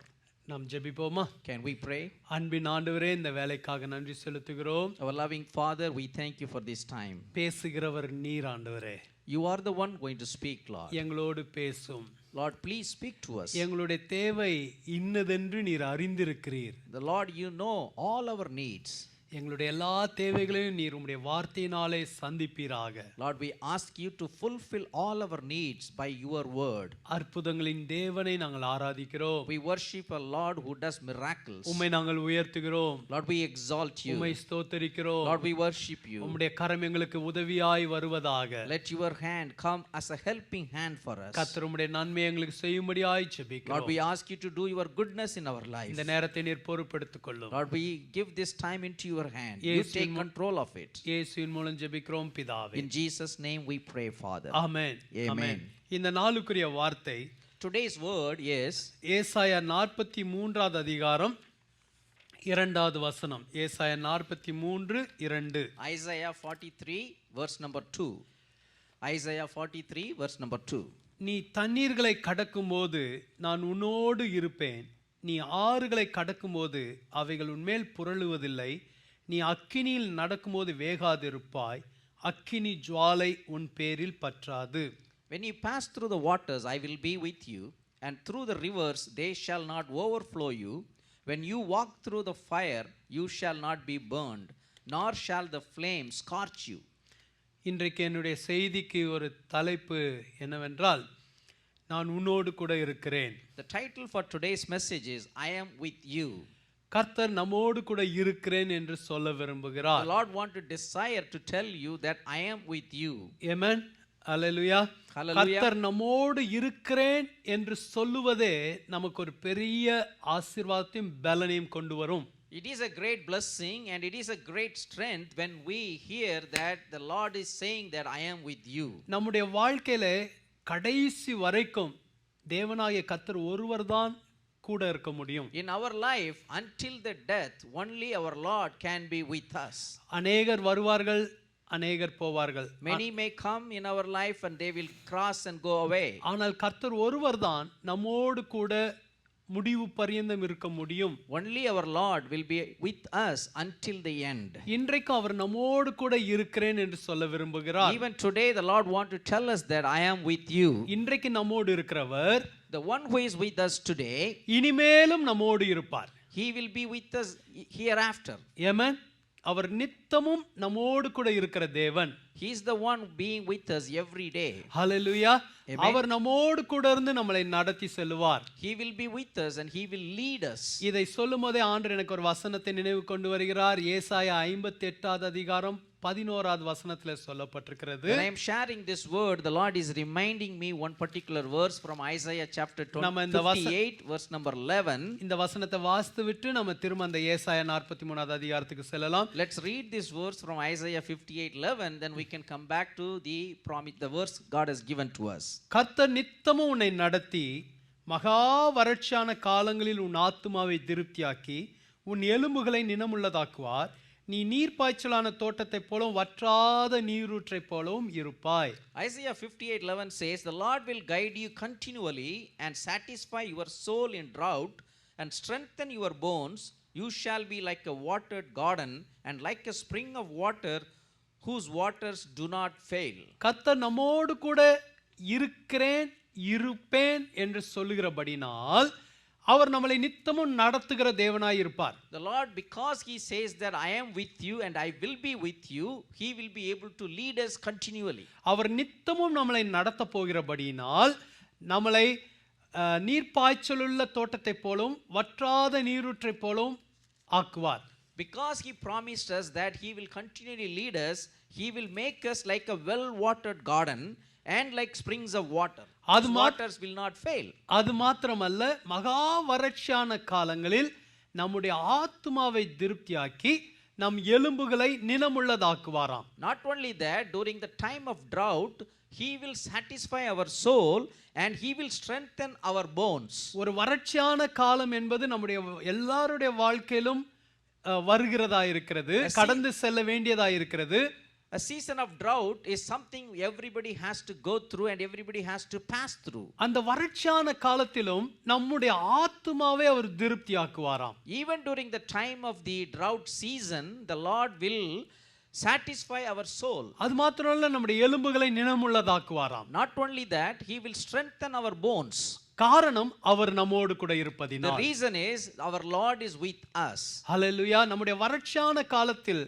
நாம் ஜெபிப்போமா? Can we pray? அன்பின் ஆண்டவரே, இந்த வேலைக்காக நன்றி செலுத்துகிறோம். Our loving Father, we thank you for this time. பேசுகிறவர் நீர் ஆண்டவரே. You are the one going to speak, Lord. எங்களோடு பேசும். Lord, please speak to us. எங்களுடைய தேவை இன்னதென்று நீர் அறிந்திருக்கிறீர். The Lord, you know all our needs. எங்களுடைய எல்லா தேவைகளையும் நீர் உம்முடைய வார்த்தையினாலே சந்திப்பீராக. Lord, we ask you to fulfill all our needs by your word. அற்புதங்களின் தேவனை நாங்கள் ஆராதிக்கிறோம். We worship a Lord who does miracles. உம்மை நாங்கள் உயர்த்துகிறோம். Lord, we exalt you. உம்மை ஸ்தோத்திரிக்கிறோம். Lord, we worship you. உம்முடைய கரம் எங்களுக்கு உதவியாய் வருவதாக. Let your hand come as a helping hand for us. கர்த்தர் உம்முடைய நன்மை எங்களுக்கு செய்யும்படியாய் ஜெபிக்கிறோம். Lord, we ask you to do your goodness in our life. இந்த நேரத்தை நீர் பொறுப்பெடுத்துக் கொள்ளும். Lord, we give this time into your hand. You take control of it. இயேசுவின் மூலம் ஜெபிக்கிறோம் பிதாவே. In Jesus name we pray, Father. Amen. Amen. இந்த நாளுக்குரிய வார்த்தை Today's word is ஏசாயா 43வது அதிகாரம் 2வது வசனம். ஏசாயா 43:2. Isaiah 43 verse number 2. Isaiah 43 verse number 2. நீ தண்ணீர்களை கடக்கும்போது நான் உன்னோடு இருப்பேன், நீ ஆறுகளை கடக்கும்போது அவைகள் உன்மேல் புரளுவதில்லை, நீ அக்கினியில் நடக்கும்போது வேகாதிருப்பாய், அக்கினி ஜுவாலை உன் பேரில் பற்றாது. When you pass through the waters, I will be with you, and through the rivers they shall not overflow you. When you walk through the fire, you shall not be burned, nor shall the flame scorch you. இன்றைக்கு என்னுடைய செய்திக்கு ஒரு தலைப்பு என்னவென்றால், நான் உன்னோடு கூட இருக்கிறேன். The title for today's message is I am with you. கர்த்தர் நம்மோடு கூட இருக்கிறேன் என்று சொல்ல விரும்புகிறார். The Lord want to desire to tell you that I am with you. Amen. Hallelujah. கர்த்தர் நம்மோடு இருக்கிறேன் என்று சொல்லுவதே நமக்கு ஒரு பெரிய ஆசீர்வாதத்தையும் பலனையும் கொண்டு வரும். It is a great blessing and it is a great strength when we hear that the Lord is saying that I am with you. நம்முடைய வாழ்க்கையில கடைசி வரைக்கும் தேவனாகிய கர்த்தர் ஒருவர்தான் கூட இருக்க முடியும். In our life, until the death, only our Lord can be with us. அநேகர் வருவார்கள், அநேகர் போவார்கள். Many may come in our life and they will cross and go away. ஆனால் கர்த்தர் ஒருவர்தான் நம்மோடு கூட முடிவு பரியந்தம் இருக்க முடியும். Only our Lord will be with us until the end. இன்றைக்கு அவர் நம்மோடு கூட இருக்கிறேன் என்று சொல்ல விரும்புகிறார். Even today the Lord want to tell us that I am with you. இன்றைக்கு நம்மோடு இருக்கிறவர் The one who is with us today, இனிமேலும் நம்மோடு இருப்பார். he will be with us hereafter. ஆமென். அவர் நித்தமும் நம்மோடு கூட இருக்கிற தேவன். He is the one being with us every day. Hallelujah. Amen. அவர் நம்மோடு கூட இருந்து நம்மளை நடத்தி செல்வார். He will be with us and he will lead us. இதை சொல்லும்போதே ஆண்டவர் எனக்கு ஒரு வசனத்தை நினைவு கொண்டு வருகிறார். ஏசாயா 58வது அதிகாரம் 11வது வசனத்திலே சொல்லப்பட்டிருக்கிறது. When I am sharing this word, the Lord is reminding me one particular verse from Isaiah chapter 58 verse number 11. இந்த வசனத்தை வாசித்து விட்டு நம்ம திரும்ப அந்த ஏசாயா 43வது அதிகாரத்துக்கு செல்லலாம். Let's read this verse from Isaiah 58:11, then we can come back to the promise, the verse God has given to us. கர்த்தர் நித்தமும் உன்னை நடத்தி மகா வறட்சியான காலங்களில் உன் ஆத்துமாவை திருப்தியாக்கி உன் எலும்புகளை நினமுள்ளதாக்குவார். நீ நீர்ப்பாய்ச்சலான தோட்டத்தைப் போலவும் வற்றாத நீரூற்றைப் போலவும் இருப்பாய். Isaiah 58:11 says, the Lord will guide you continually and satisfy your soul in drought and strengthen your bones. You shall be like a watered garden and like a spring of water whose waters do not fail. கர்த்தர் நம்மோடு கூட இருக்கிறேன் இருப்பேன் என்று சொல்லுகிறபடினால் அவர் நம்மளை நித்தமும் நடத்துகிற தேவனாய் இருப்பார். The Lord, because he says that I am with you and I will be with you, he will be able to lead us continually. அவர் நித்தமும் நம்மளை நடத்த போகிறபடினால் நம்மளை நீர்ப்பாய்ச்சலுள்ள தோட்டத்தைப் போலவும் வற்றாத நீரூற்றைப் போலவும் ஆக்குவார். Because he promised us that he will continually lead us, he will make us like a well-watered garden and like springs of water. Whose waters will not fail. அது மாத்திரமல்ல, மகா வறட்சியான காலங்களில் நம்முடைய ஆத்துமாவை திருப்தியாக்கி நம் எலும்புகளை நினமுள்ளதாக்குவாராம். Not only that, during the time of drought, he will satisfy our soul and he will strengthen our bones. ஒரு வறட்சியான காலம் என்பது நம்முடைய எல்லாருடைய வாழ்க்கையிலும் வருகிறதா இருக்கிறது, கடந்து செல்ல வேண்டியதா இருக்கிறது. A season of drought is something everybody has to go through and everybody has to pass through. அந்த வறட்சியான காலத்திலும் நம்முடைய ஆத்துமாவை அவர் திருப்தியாக்குவாராம். Even during the time of the drought season, the Lord will satisfy our soul. அது மாத்திரமல்ல, நம்முடைய எலும்புகளை நினமுள்ளதாக்குவாராம். Not only that, he will strengthen our bones. காரணம் அவர் நம்மோடு கூட The இருப்பதினால். reason is our Lord is with us. ஹல்லேலூயா. நம்முடைய வறட்சியான காலத்தில்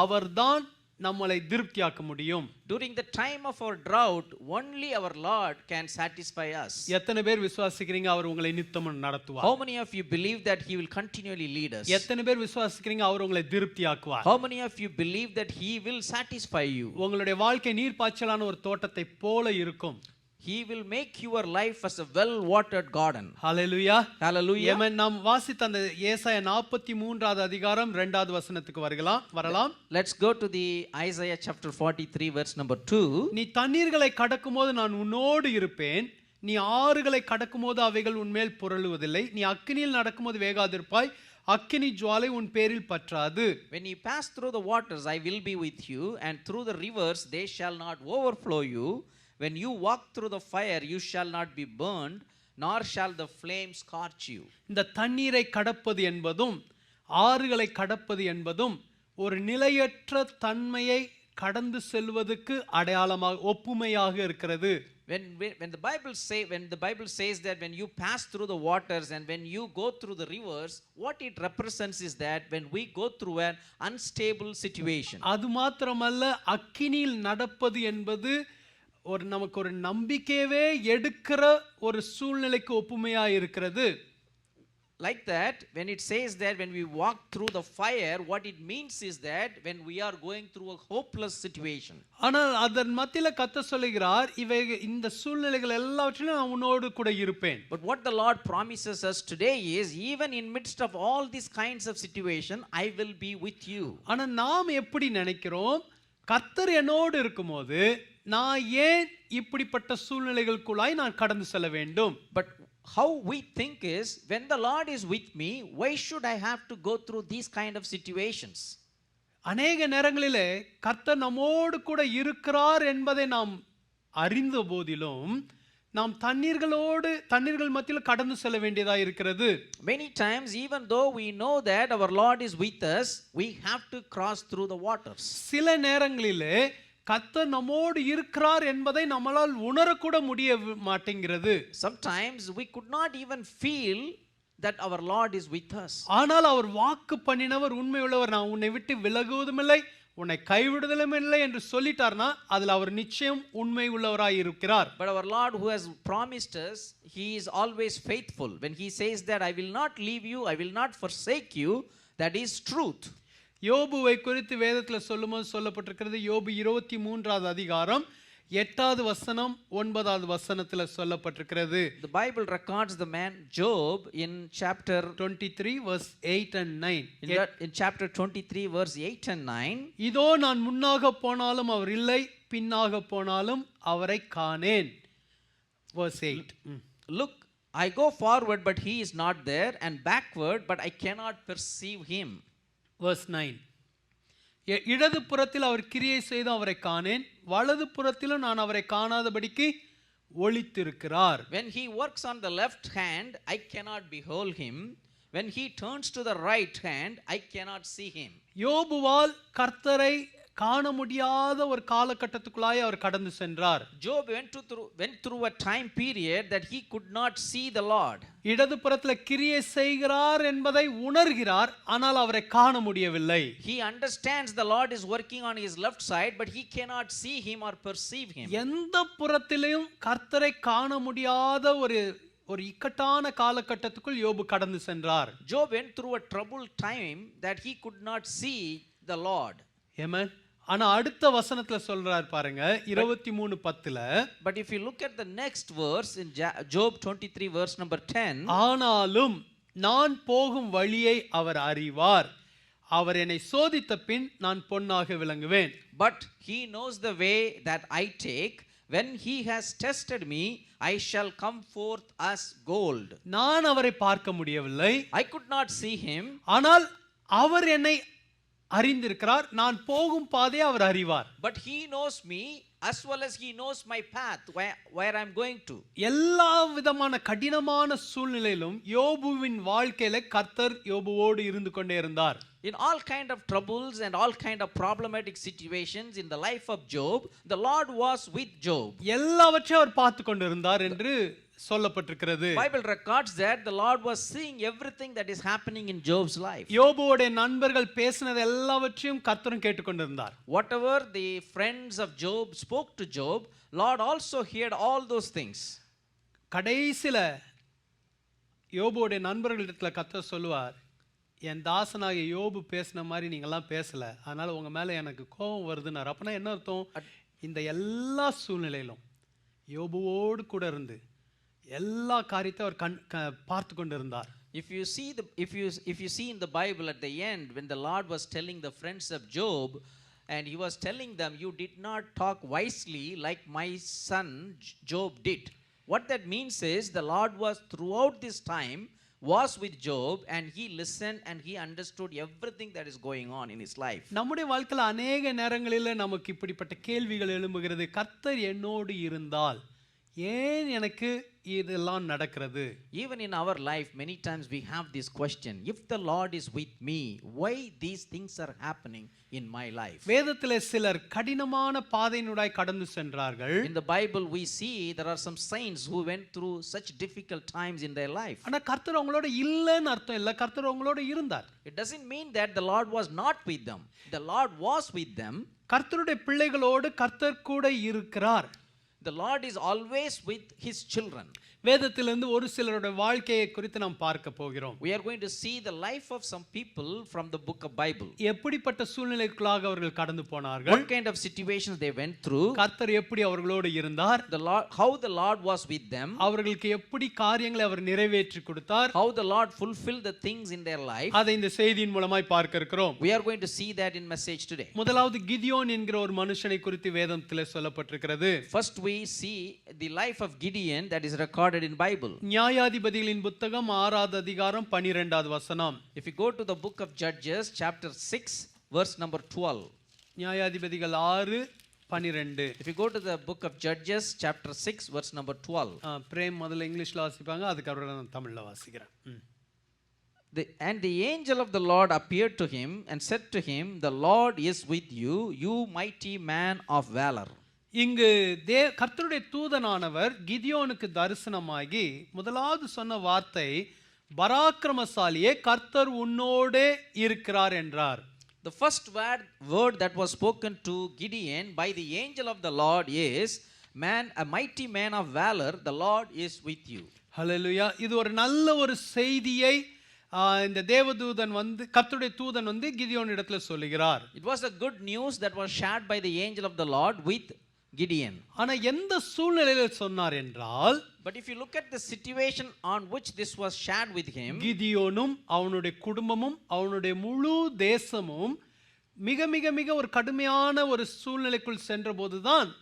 அவர்தான் நம்மளை திருப்தியாக்க முடியும். During the time of our drought, only our Lord can satisfy us. எத்தனை பேர் விசுவாசிக்கிறீங்க அவர் உங்களை நித்தமும் நடத்துவார்? How many of you believe that he will continually lead us? எத்தனை பேர் விசுவாசிக்கிறீங்க அவர் உங்களை திருப்தியாக்குவார்? How many of you believe that he will satisfy you? உங்களுடைய வாழ்க்கை நீர்ப்பாய்ச்சலான ஒரு தோட்டத்தை போல இருக்கும். He will make your life as a well-watered garden. Hallelujah. Hallelujah. ஆமென். நாம் வாசித்த அந்த ஏசாயா 43வது அதிகாரம் 2வது வசனத்துக்கு வரலாம். Let's go to the Isaiah chapter 43 verse number 2. நீ தண்ணீர்களை கடக்கும்போது நான் உன்னோடு இருப்பேன், நீ ஆறுகளை கடக்கும்போது அவைகள் உன்மேல் புரளுவதில்லை, நீ அக்கினியில் நடக்கும்போது வேகாதிருப்பாய், அக்கினி ஜுவாலை உன் பேரில் பற்றாது. When you pass through the waters, I will be with you, and through the rivers, they shall not overflow you. When you walk through the fire, you shall not be burned, nor shall the flame scorch you. இந்த தண்ணீரை கடப்பது என்பதும் ஆறுகளை கடப்பது என்பதும் ஒரு நிலையற்ற தன்மையை கடந்து செல்வதற்கு அடையாளமாக ஒப்புமையாக இருக்கிறது. When the Bible says that when you pass through the waters and when you go through the rivers, what it represents is that when we go through an unstable situation. அது மாத்திரமல்ல, அக்கினியில் நடப்பது என்பது நமக்கு ஒரு நம்பிக்கையவே எடுக்கிற ஒரு சூழ்நிலைக்கு ஒப்புமையா இருக்கிறது. like that, when it says that when we walk through the fire, what it means is that when we are going through a hopeless situation. ஆனால் அதன் மத்தியில கர்த்தர் சொல்லுகிறார், இந்த சூழ்நிலைகள் எல்லாவற்றிலும் நான் உன்னோடு கூட இருப்பேன். But what the Lord promises us today is, even in midst of all these kinds of situation, I will be with you. ஆனா நாம் எப்படி நினைக்கிறோம், கர்த்தர் என்னோடு இருக்கும்போது நான் ஏன் இப்படிப்பட்ட சூழ்நிலைகளுக்குள்ளாய் நான் கடந்து செல்ல வேண்டும்? But how we think is, when the Lord is with me, why should I have to go through these kind of situations? அநேக நேரங்களிலே கர்த்தர் நம்மோடு கூட இருக்கிறார் என்பதை நாம் அறிந்த போதிலும் நாம் தண்ணீர்கள் மத்தியில் கடந்து செல்ல வேண்டியதா இருக்கிறது. Many times, even though we know that our Lord is with us, we have to cross through the waters. சில நேரங்களிலே கர்த்தர் நம்மோடு இருக்கிறார் என்பதை நம்மால் உணரக்கூட முடிய மாட்டேங்கிறது. Sometimes we could not even feel that our Lord is with us. ஆனால் அவர் வாக்கு பண்ணினவர் உண்மையுள்ளவர், நான் உன்னை விட்டு விலகுவதுமில்லை, உன்னை கைவிடுதலும் இல்லை என்று சொல்லிட்டார்னா அதில் அவர் நிச்சயம் உண்மை உள்ளவராய் இருக்கிறார். But our Lord, who has promised us, he is always faithful. When he says that I will not leave you, I will not forsake you, that is truth. யோபுவை குறித்து வேதத்தில் சொல்லும்போது சொல்லப்பட்டிருக்கிறது. யோபு 23வது அதிகாரம் 8வது வசனம் 9வது வசனத்தில் சொல்லப்பட்டிருக்கிறது. The Bible records the man Job in chapter 23 verse 8 and 9. in chapter 23 verse 8 and 9. இதோ நான் முன்னாக போனாலும் அவர் இல்லை, பின்னாக போனாலும் அவரை காணேன். verse 8. Look, I go forward but he is not there, and backward but I cannot perceive him. verse 9. இடது புறத்தில் அவர் கிரியை செய்து அவரை காணேன், வலது புறத்திலும் நான் அவரை காணாதபடிக்கு ஒளித்திருக்கிறார். When he works on the left hand, I cannot behold him. When he turns to the right hand, I cannot see him. யோபுவால் கர்த்தரை காண முடியாத ஒரு காலகட்டத்துக்குள்ளாய் அவர் கடந்து சென்றார். Job went through a time period that he could not see the Lord. இடது புறத்தில் கிரியை செய்கிறார் என்பதை உணர்கிறார், ஆனால் அவரை காண முடியவில்லை. He understands the Lord is working on his left side, but he cannot see him or perceive him. எந்த புறத்திலும் கர்த்தரை காண முடியாத ஒரு இக்கட்டான காலகட்டத்துக்குள் யோபு கடந்து சென்றார். Job went through a troubled time that he could not see the Lord. Amen. ஆனா அடுத்த வசனத்துல சொல்றார் பாருங்க 23:10. But if you look at the next verse in Job 23 verse number 10. ஆனாலும் நான் போகும் வழியை அவர் அறிவார், அவர் என்னை சோதித்த பின் நான் பொன்னாக விளங்குவேன். But he knows the way that I take. When he has tested me, I shall come forth as gold. நான் அவரை பார்க்க முடியவில்லை, I could not see him. ஆனால் அவர் என்னை அறிந்திருக்கிறார், நான் போகும் பாதையை அவர் அறிவார். But he knows me as well as he knows my path, where I am going to. எல்லா விதமான கடினமான சூழ்நிலையிலும் யோபுவின் வாழ்க்கையில கர்த்தர் யோபுவோடு இருந்து கொண்டே இருந்தார். In all kind of troubles and all kind of problematic situations in the life of Job, the Lord was with Job. எல்லாவற்றையும் அவர் பார்த்து கொண்டிருந்தார் என்று சொல்லப்பட்டிருக்கிறது. Bible records that the Lord was seeing everything that is happening in Job's life. யோபுவோட நண்பர்கள் பேசினது எல்லாவற்றையும் கர்த்தரும் கேட்டுக்கொண்டிருந்தார். Whatever the friends of Job spoke to Job, Lord also heard all those things. கடைசில யோபுவோட நண்பர்களிடத்துல கர்த்தர் சொல்லுவார், என் தாசனாகிய யோபு பேசின மாதிரி நீங்கள்லாம் பேசல, அதனால உங்க மேல எனக்கு கோபம் வருதுன்னார். அப்பனா என்ன அர்த்தம்? இந்த எல்லா சூழ்நிலையிலும் யோபுவோடு கூட இருந்து எல்லா காரியத்தை அவர் பார்த்து கொண்டிருந்தார். If you see in the Bible at the end, when the Lord was telling the friends of Job, and he was telling them, you did not talk wisely like my son Job did. What that means is the Lord was throughout this time was with Job, and he listened and he understood everything that is going on in his life. நம்முடைய வாழ்க்கையில் அநேக நேரங்களில் நமக்கு இப்படிப்பட்ட கேள்விகள் எழும்புகிறது. கர்த்தர் என்னோடு இருந்தால் ஏன் எனக்கு இதெல்லாம் நடக்கிறது? Even in our life, many times we have this question, if the Lord is with me, why these things are happening in my life? வேதத்திலே சிலர் கடினமான பாதையினூடாய் கடந்து சென்றார்கள். In the Bible we see there are some saints who went through such difficult times in their life. ஆனா கர்த்தர் அவங்களோட இல்லைன்னு அர்த்தம் இல்லை, கர்த்தர் அவங்களோட இருந்தார். It doesn't mean that the Lord was not with them. The Lord was with them. கர்த்தருடைய பிள்ளைகளோடு கர்த்தர் கூட இருக்கிறார். The Lord is always with his children. வேதத்திலிருந்து ஒரு சிலருடைய வாழ்க்கையை குறித்து நாம் பார்க்க போகிறோம். We are going to see the life of some people from the book of Bible. எப்படிப்பட்ட சூழ்நிலைக்குள்ளாக அவர்கள் கடந்து போனார்கள், What kind of situations they went through, கர்த்தர் எப்படி அவர்களோடு இருந்தார், the Lord, how the Lord was with them, அவர்களுக்கு எப்படி காரியங்களை அவர் நிறைவேற்றி கொடுத்தார், how the Lord fulfilled the things in their life. அதை இந்த செய்தியின் மூலமாய் பார்க்க இருக்கிறோம். We are going to see that in message today. முதலாவது கிதியோன் என்கிற ஒரு மனுஷனை குறித்து வேதத்திலே சொல்லப்பட்டிருக்கிறது. First we see the life of Gideon that is recorded in Bible. நியாயாதிபதிகளின் புத்தகம் 6வது அதிகாரம் 12வது வசனம். If you go to the book of Judges chapter 6 verse number 12. நியாயாதிபதிகள் 6:12. If you go to the book of Judges chapter 6 verse number 12. Frame முதல்ல இங்கிலீஷ்ல வாசிப்பாங்க, அதுக்கு அப்புறம் நான் தமிழ்ல வாசிக்கிறேன். And the angel of the Lord appeared to him and said to him, the Lord is with you, you mighty man of valor. இங்கு கர்த்தருடைய தூதனானவர் கிதியோனுக்கு தரிசனமாகி முதலாவது சொன்ன வார்த்தை, பராக்கிரமசாலியே கர்த்தர் உன்னோடே இருக்கிறார் என்றார். The first word that was spoken to Gideon by the angel of the Lord is, a mighty man of valor, the Lord is with you. ஹல்லேலூயா. இது ஒரு நல்ல ஒரு செய்தியை இந்த தேவதூதன் கர்த்தருடைய தூதன் கிதியோன் இடத்துல சொல்லுகிறார். It was a good news that was shared by the angel of the Lord with Gideon. ஆனா எந்த சூழ்நிலையில சொன்னார் என்றால், but if you look at the situation on which this was shared with him, கிதியோனும் அவனுடைய குடும்பமும் அவனுடைய முழு தேசமும் மிக மிக மிக ஒரு கடுமையான ஒரு சூழ்நிலைக்குள் சென்றபோதுதான்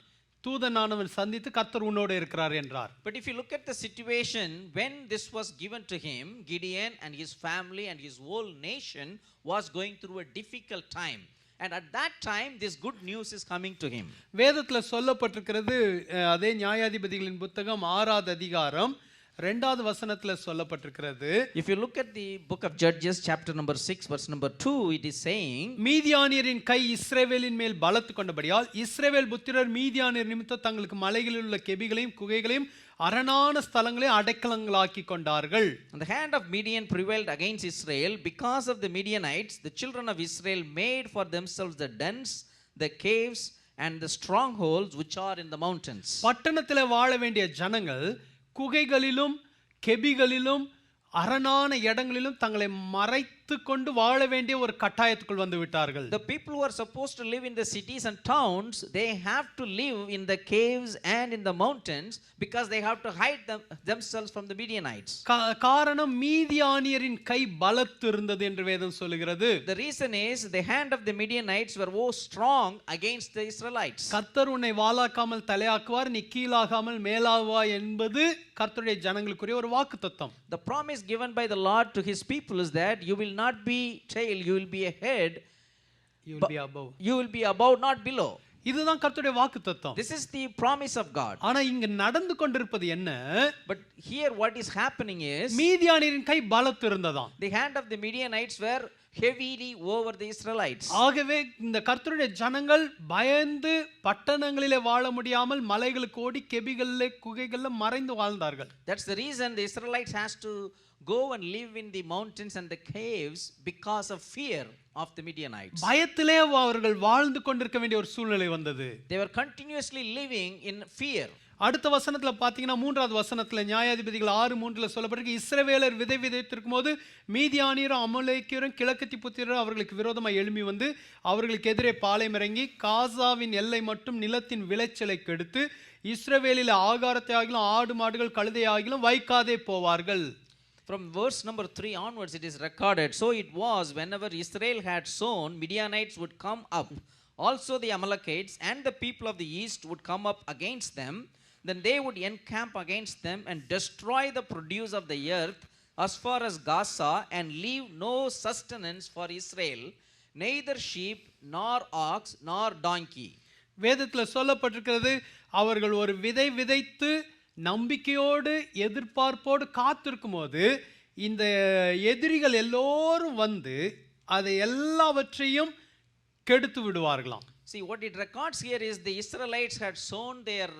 தூதனானவன் சந்தித்து கர்த்தர் உன்னோடு இருக்கிறார் என்றார். But if you look at the situation when this was given to him, Gideon and his family and his whole nation was going through a difficult time. And at that time this good news is coming to him. வேதத்துல சொல்லப்பட்டிருக்கிறது, அதே நியாயாதிபதிகளின் புத்தகம் 6வது அதிகாரம் 2வது வசனத்துல சொல்லப்பட்டிருக்கிறது. If you look at the book of Judges chapter number 6 verse number 2, it is saying, மீதியானியரின் கை இஸ்ரவேலின் மேல் பலத்து கொண்டபடியால் இஸ்ரவேல் புத்திரர் மீதியானியர் நிமித்தம் தங்களுக்கு மலைகளில் உள்ள கெபிகளையும் குகைகளையும் அரணான ஸ்தலங்களை அடைக்கலங்களாக்கி கொண்டார்கள். And the hand of Midian prevailed against Israel. Because of the Midianites, the children of Israel made for themselves the dens, the caves and the strongholds which are in the mountains. பட்டணத்திலே வாழ வேண்டிய ஜனங்கள் குகைகளிலும் கெபிகளிலும் அரணான இடங்களிலும் தங்களை மறைத்து கொண்டு வாழ வேண்டிய ஒரு கட்டாயத்துக்குள் வந்து விட்டார்கள். The people who are supposed to live in the cities and towns, they have to live in the caves and in the mountains because they have to hide themselves from the Midianites. காரணம் மீதியானியரின் கை பலத்து இருந்தது என்று வேதம் சொல்லுகிறது. The reason is the hand of the Midianites were so strong against the Israelites. கர்த்தர் உன்னை வாளாக்காமல் தலையாக்குவார், நீ கீழாகாமல் மேலாவாய் என்பது கர்த்தருடைய ஜனங்களுக்குரிய ஒரு வாக்குத்தத்தம். The promise given by the Lord to his people is that you will not be tail, you will be a head, you will be above. You will be above, not below. இதுதான் கர்த்தருடைய வாக்குத்தத்தம். This is the promise of God. ஆனா இங்க நடந்து கொண்டிருப்பது என்ன? But here what is happening is, மீதியானியரின் கை பலத்து இருந்ததாம். the hand of the Midianites were heavily over the Israelites. ஆகவே இந்த கர்த்தருடைய ஜனங்கள் பயந்து பட்டணங்களிலே வாழ முடியாமல் மலைகளுக்கு ஓடி கெபிகளிலே குகைகளில் மறைந்து வாழ்ந்தார்கள். That's the reason the Israelites has to go and live in the mountains and the caves because of fear of the Midianites. பயத்திலே அவர்கள் வாழ்ந்து கொண்டிருக்க வேண்டிய ஒரு சூழ்நிலை வந்தது. They were continuously living in fear. அடுத்த வசனத்துல பாத்தீங்கன்னா 3வது வசனத்துல நியாயாதிபதிகள் 6:3 சொல்லப்பட்டிருக்கு, இஸ்ரவேலர் விதை விதைத்திருக்கும் போது மீதியானியரும் அமலேக்கியரும் கிழக்கத்தி புத்திரரும் அவர்களுக்கு விரோதமாக எழும்பி வந்து அவர்களுக்கு எதிரே பாளையம் இறங்கி காசாவின் எல்லை மட்டும் நிலத்தின் விளைச்சலை கெடுத்து இஸ்ரவேலில் ஆகாரத்தை ஆகிலும் ஆடு மாடுகள் கழுதை ஆகிலும் வைக்காதே போவார்கள். From verse number 3 onwards it is recorded, so it was whenever Israel had sown, Midianites would come up. Also the Amalekites and the people of the east would come up against them. Then they would encamp against them and destroy the produce of the earth as far as Gaza, and leave no sustenance for Israel, neither sheep nor ox nor donkey. வேதத்தில் சொல்லப்பட்டிருக்கிறது, அவர்கள் ஒரு விதை விதைத்து நம்பிக்கையோடு எதிர்பார்ப்போடு காத்திருக்கும் போது இந்த எதிரிகள் எல்லோரும் வந்து அதை எல்லாவற்றையும் கெடுத்து விடுவார்களாம். See, what it records here is the Israelites had sown their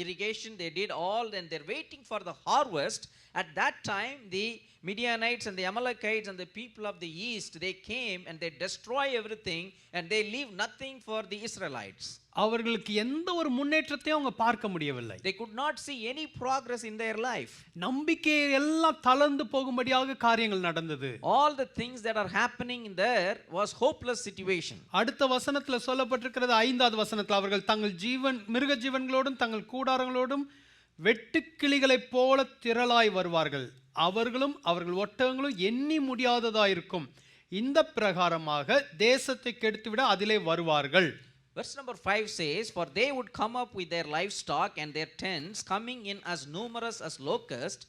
irrigation, they did all, and they're waiting for the harvest. At that time, the Midianites and the Amalekites and the people of the east, they came and they destroy everything and they leave nothing for the Israelites. அவர்களுக்கு எந்த ஒரு முன்னேற்றத்தையும் அவங்க பார்க்க முடியவில்லை. They could not see any progress in their life. நம்பிக்கை எல்லாம் தளர்ந்து போகும்படியாக காரியங்கள் நடந்தது. All the things that are happening there was hopeless situation. அடுத்த வசனத்துல சொல்லப்பட்டிருக்கிறது 5வது வசனத்துல அவர்கள் தங்கள் மிருக ஜீவன்களோடும் தங்கள் கூடாரங்களோடும் வெட்டுக்கிளிகளைப் போல திரளாய் வருவார்கள். அவர்களும் அவர்கள் ஒட்டகங்களும் எண்ணி முடியாததாயிருக்கும். இந்த பிரகாரமாக தேசத்தை கெடுத்துவிட அதிலே வருவார்கள். Verse number 5 says, for they would come up with their livestock and their tents, coming in as numerous as locusts.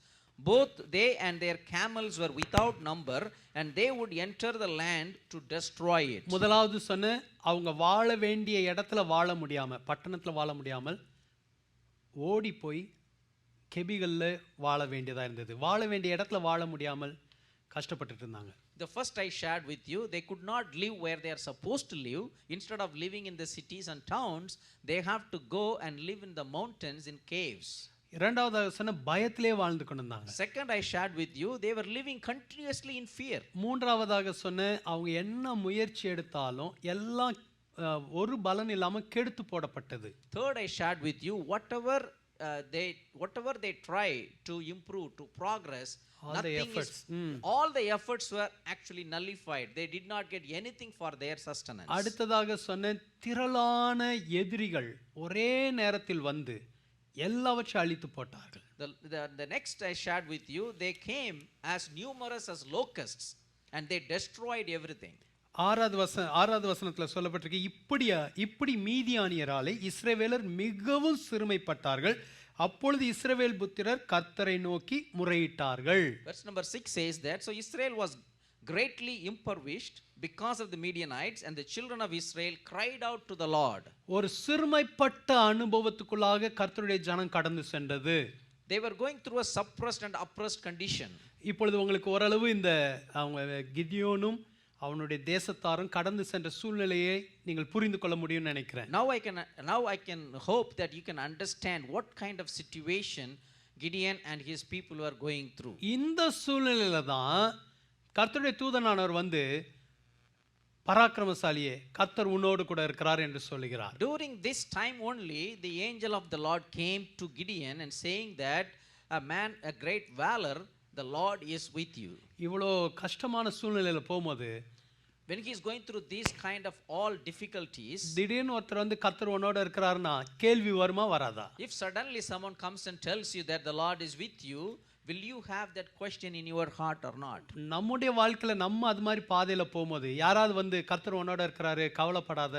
Both they and their camels were without number, and they would enter the land to destroy it. முதலாவது சொன்ன அவங்க வாழ வேண்டிய இடத்துல வாழ முடியாம, பட்டணத்துல வாழ முடியாமல் ஓடி போய் கெபிகள்ல வாழ வேண்டியதா இருந்தது. வாழ வேண்டிய இடத்துல வாழ முடியாமல் கஷ்டப்பட்டுட்டு இருந்தாங்க. The first I shared with you, they could not live where they are supposed to live. Instead of living in the cities and towns, they have to go and live in the mountains in caves. இரண்டாவதாக சொன்ன பயத்திலே வாழ்ந்து கொண்டிருந்தாங்க. Second I shared with you, they were living continuously in fear. மூன்றாவதாக சொன்ன அவங்க என்ன முயற்சி எடுத்தாலும் எல்லாம் ஒரு பலன் இல்லாம கெடுத்து போடப்பட்டது. Third I shared with you, whatever they try to improve, to progress, all the efforts were actually nullified. They did not get anything for their sustenance. அடுத்ததாக சொன்ன திரளான எதிரிகள் ஒரே நேரத்தில் வந்து எல்லாவற்றையும் அழித்து போட்டார்கள். The next I shared with you, they came as numerous as locusts and they destroyed everything. 6வது வசனத்தில் சொல்லப்பட்டிருக்கு, இப்படி மீதியானியராலே இஸ்ரவேலர் மிகவும் சிறுமைப்பட்டார்கள். அப்பொழுது இஸ்ரவேல் புத்திரர் கர்த்தரை நோக்கி முறையிட்டார்கள். Verse number 6 says that, so Israel was greatly impoverished because of the Midianites, and the children of Israel cried out to the Lord. ஒரு சிறுமைப்பட்ட அனுபவத்துக்குள்ளாக கர்த்தருடைய ஜனம் கடந்து சென்றது. They were going through a suppressed and oppressed condition. இப்பொழுது உங்களுக்கு ஓரளவு இந்த அவங்க கிதியோனும் அவனுடைய தேசத்தாரும் கடந்து சென்ற சூழ்நிலையை நீங்கள் புரிந்து கொள்ள முடியும்னு நினைக்கிறேன். Now I can hope that you can understand what kind of situation Gideon and his people were going through. இந்த சூழ்நிலையில தான் கர்த்தருடைய தூதனானவர் வந்து பராக்கிரமசாலியே கர்த்தர் உன்னோடு கூட இருக்கிறார் என்று சொல்கிறார். During this time only the angel of the Lord came to Gideon and saying that a great valor, the Lord is with you. இவ்வளோ கஷ்டமான சூழ்நிலையில போகும்போது when he is going through these kind of all difficulties, திடீர்னு ஒருத்தர் வந்து கர்த்தர் உன்னோட இருக்கிறார்னா கேள்வி வருமா வராதா? if suddenly someone comes and tells you that the Lord is with you, will you have that question in your heart or not? நம்முடைய வாழ்க்கையில நம்ம அது மாதிரி பாதையில போகும்போது யாராவது வந்து கர்த்தர் உன்னோட இருக்கிறாரு கவலைப்படாத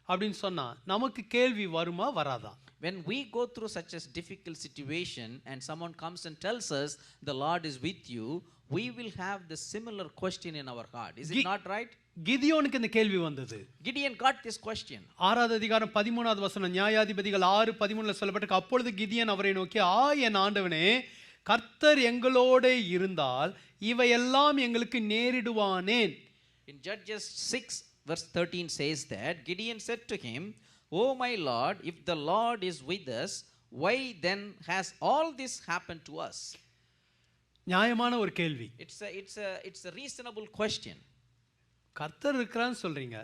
அப்படின்னு சொன்னா நமக்கு கேள்வி வருமா வராதா? When we go through such a difficult situation and someone comes and tells us the Lord is with you, we will have the similar question in our heart. Is it not right? கிதியோனுக்கு இந்த கேள்வி வந்தது. Gideon got this question. 6வது அதிகாரம் 13வது வசனம், நியாயாதிபதிகள் 6:13 சொல்லப்பட்டிருக்கு, அப்பொழுது கிதியோன் அவரை நோக்கி, என் ஆண்டவனே, கர்த்தர் எங்களோட இருந்தால் இவையெல்லாம் எங்களுக்கு நேரிடுவானேன். In Judges 6 verse 13 says that Gideon said to him, "O my Lord, if the Lord is with us, why then has all this happened to us?" நியாயமான ஒரு கேள்வி. It's a reasonable question. கர்த்தர் இருக்கிறான்னு சொல்றீங்க.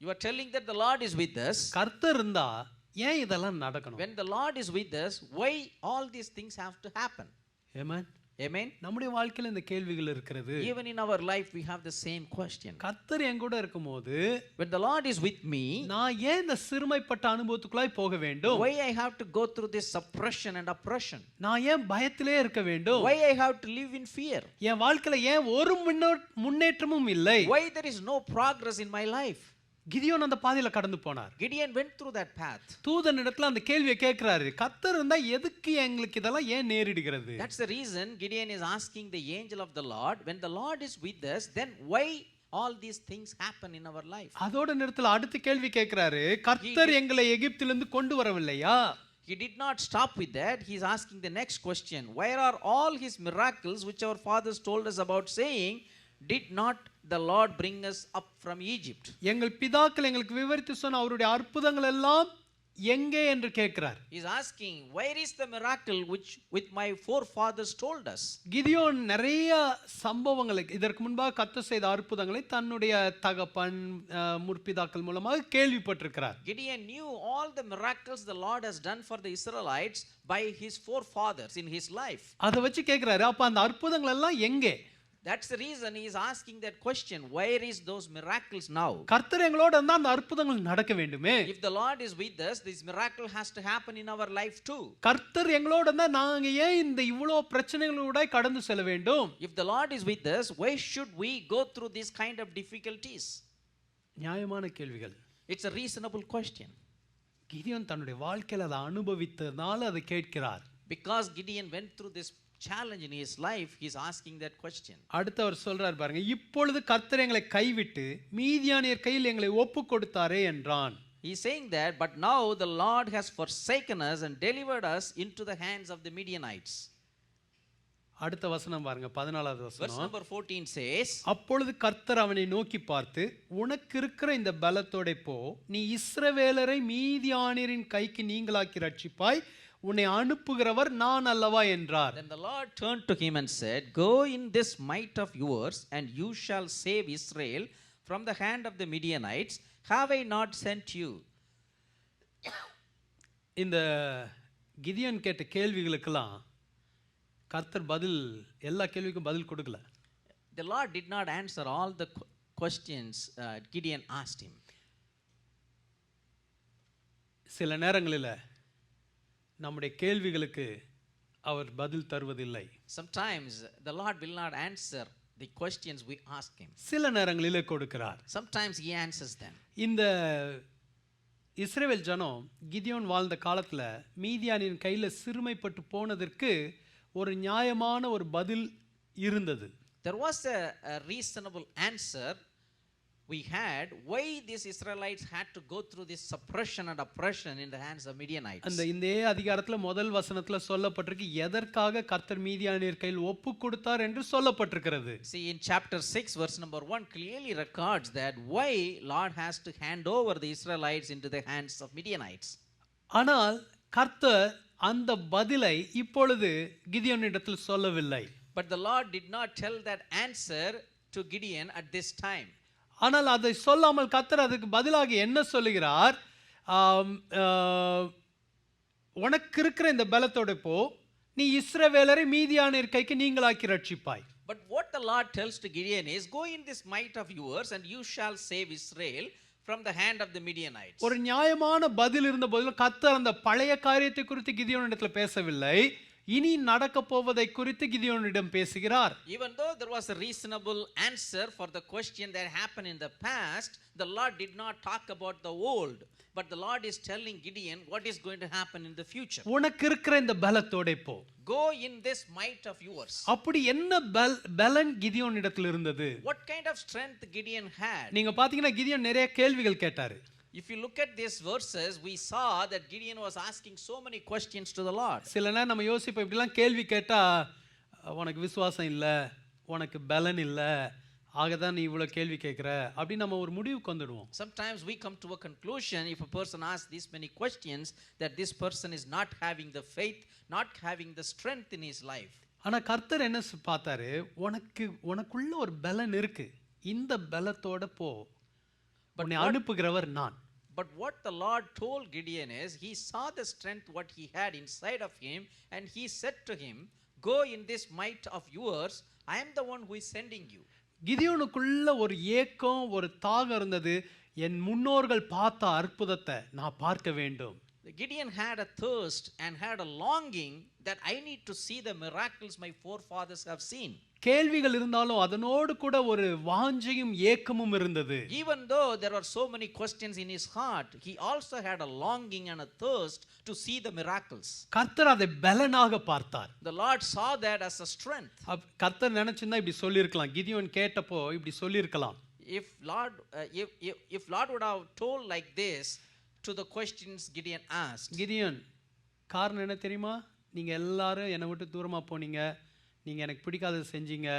You are telling that the Lord is with us. கர்த்தர் இருந்தா ஏன் இதெல்லாம் நடக்கணும்? When the Lord is with us, why all these things have to happen? Amen. Amen. நம்முடைய வாழ்க்கையில இந்த கேள்விகள் இருக்கிறது. Even in our life we have the same question. கர்த்தர் என் கூட இருக்கும்போது when the Lord is with me, நான் ஏன் இந்த சிறுமைப்பட்ட அனுபவத்துக்குள்ளாய் போக வேண்டும்? why I have to go through this suppression and oppression? நான் ஏன் பயத்திலே இருக்க வேண்டும்? why I have to live in fear? என் வாழ்க்கையில ஏன் ஒரு முன்னேற்றமும் இல்லை? why there is no progress in my life? Gideon அந்த பாதையில கடந்து போனார். Gideon went through that path. தூதன் இடத்துல அந்த கேள்வியை கேட்கிறாரு, கர்த்தர் இருந்தா எதுக்கு எங்களுக்கு இதெல்லாம் ஏன் நேரிடுகிறது? That's the reason Gideon is asking the angel of the Lord, when the Lord is with us, then why all these things happen in our life? அதோட நேரத்துல அடுத்த கேள்வி கேட்கிறாரு, கர்த்தர் எங்களை எகிப்திலிருந்து கொண்டு வரவில்லையா? He did not stop with that. He is asking the next question, where are all his miracles which our fathers told us about, saying, did not the Lord bring us up from Egypt? எங்கள் பிதாக்கள் எங்களுக்கு விவரித்து சொன்ன அவருடைய அற்புதங்கள் எல்லாம் எங்கே என்று கேட்கிறார். He's asking, where is the miracle which with my forefathers told us? Gideon நிறைய சம்பவங்களை இதற்கு முன்பாக கர்த்தர் செய்த அற்புதங்களை தன்னுடைய தகப்பன் முற்பிதாக்கள் மூலமாக கேள்விப்பட்டிருக்கிறார். Gideon knew all the miracles the Lord has done for the Israelites by his forefathers in his life. அதை வச்சு கேட்கிறாரு, அப்ப அந்த அற்புதங்கள் எல்லாம் எங்கே? That's the reason he is asking that question. Where is those miracles now? கர்த்தர் எங்களோட இருந்தா அந்த அற்புதங்கள் நடக்க வேண்டுமே. If the Lord is with us, this miracle has to happen in our life too. கர்த்தர் எங்களோட இருந்தா நாங்க ஏன் இந்த இவ்வளோ பிரச்சனைகளோட கடந்து செல்ல வேண்டும்? If the Lord is with us, why should we go through this kind of difficulties? நியாயமான கேள்விகள். It's a reasonable question. Gideon தன்னுடைய வாழ்க்கையில் அதை அனுபவித்ததுனால அதை கேட்கிறார். Because Gideon went through this challenge in his life, he is asking that question. அடுத்து அவர் சொல்றார் பாருங்க, இப்பொழுது கர்த்தர் எங்களை கைவிட்டு மீதியானியர் கையில் எங்களை ஒப்பு கொடுத்தாரே என்றான். He is saying that, but now the Lord has forsaken us and delivered us into the hands of the Midianites. அடுத்த வசனம் பாருங்க, 14வது Verse வசனம். number 14 says, அப்பொழுது கர்த்தர் அவனை நோக்கி பார்த்து, உனக்கு இருக்கிற இந்த பலத்தோட போ, நீ இஸ்ரவேலரை மீதியானியரின் கைக்கு நீங்களாக்கி ரட்சிப்பாய், உன்னை அனுப்புகிறவர் நான் அல்லவா என்றார். Then the Lord turned to him and said, go in this might of yours, and you shall save Israel from the hand of the Midianites. Have I not sent you? இந்த கிதியோன் கேட்ட கேள்விகளுக்கெல்லாம் கர்த்தர் பதில், எல்லா கேள்விக்கும் பதில் கொடுக்கல. The Lord did not answer all the questions Gideon asked him. சில நேரங்களில் நம்முடைய கேள்விகளுக்கு அவர் பதில் தருவதில்லை. Sometimes the Lord will not answer the questions we ask him. சில நேரங்களிலே கொடுக்கிறார். Sometimes he answers them. இந்த இஸ்ரவேல் ஜனம் கிதியோன் வாழ்ந்த காலத்தில் மீதியானின் கையில் சிறுமைப்பட்டு போனதற்கு ஒரு நியாயமான ஒரு பதில் இருந்தது. There was a reasonable answer we had why these Israelites had to go through this suppression and oppression in the hands of Midianites. அந்த இந்த அதிகாரத்தில் முதல் வசனத்தில் சொல்லப்பட்டிருக்கு எதற்காக கர்த்தர் மீதியானியர் கையில் ஒப்பு கொடுத்தார் என்று சொல்லப்பட்டிருக்கிறது. See, in chapter 6 verse number 1 clearly records that why Lord has to hand over the Israelites into the hands of Midianites. ஆனால் கர்த்தர் அந்த பதிலை இப்பொழுது கிதியோனிடத்தில் சொல்லவில்லை. But the Lord did not tell that answer to Gideon at this time. ஆனால் அதை சொல்லாமல் கர்த்தர் அதுக்கு பதிலாக என்ன சொல்லுகிறார்? உனக்கு இருக்கிற இந்த பலத்தோட போ, நீ இஸ்ரவேலரை மீதியானியர் கைக்கு நீங்களாக்கி ரட்சிப்பாய். But what the Lord tells to Gideon is, go in this might of yours and you shall save Israel from the hand of the Midianites. ஒரு நியாயமான பதில் இருந்த போதிலும் கர்த்தர் அந்த பழைய காரியத்தை குறித்து கிதியோனிடத்தில் பேசவில்லை. இனி நடக்க போவதை குறித்து கிதியோனிடம் பேசுகிறார். Even though there was a reasonable answer for the question that happened in the past, the Lord did not talk about the old, but the Lord is telling Gideon what is going to happen in the future. உனக்கு இருக்கிற இந்த பலத்தோட போ. Go in this might of yours. அப்படி என்ன பலன் கிதியோனிடத்தில் இருந்தது? What kind of strength Gideon had? நீங்க பாத்தீங்கன்னா கிதியோன் நிறைய கேள்விகள் கேட்டாரு. If you look at these verses, we saw that Gideon was asking so many questions to the Lord. சில நேரம் நம்ம யோசிப்போம், இப்படிலாம் கேள்வி கேட்டா உனக்கு விசுவாசம் இல்லை, உனக்கு பலன் இல்லை, ஆகதான் நீ இவ்வளோ கேள்வி கேட்குற அப்படி நம்ம ஒரு முடிவுக்கு வந்துடுவோம். Sometimes we come to a conclusion if a person asks these many questions that this person is not having the faith, not having the strength in his life. ஆனால் கர்த்தர் என்ன பார்த்தாரு, உனக்குள்ள ஒரு பலன் இருக்கு, இந்த பலத்தோட போ, உன்னை அனுப்புகிறவர் நான். But what the Lord told Gideon is, he saw the strength what he had inside of him, and he said to him, go in this might of yours, I am the one who is sending you. கிதியோனுக்குள்ள ஒரு ஏக்கம், ஒரு தாகம் இருந்தது, என் முன்னோர்கள் பார்த்த அற்புதத்தை நான் பார்க்க வேண்டும். Gideon had a thirst and had a longing that I need to see the miracles my forefathers have seen. கேள்விகள் இருந்தாலும் அதனோடு கூட ஒரு வாஞ்சையும் ஏக்கமும் இருந்தது. Even though there were so many questions in his heart, he also had a longing and a thirst to see the miracles. கர்த்தர் அதை பலனாக பார்த்தார். The Lord saw that as a strength. கர்த்தர் நினைச்சிருந்தா இப்படி சொல்லியிருக்கலாம், கிதியோன் கேட்டப்போ இப்படி சொல்லியிருக்கலாம். If Lord would have told like this to the questions Gideon asked. Gideon, காரணம் என்ன தெரியுமா? நீங்க எல்லாரும் என்னை விட்டு தூரமா போனீங்க, நீங்க எனக்கு பிடிக்காதது செஞ்சீங்க,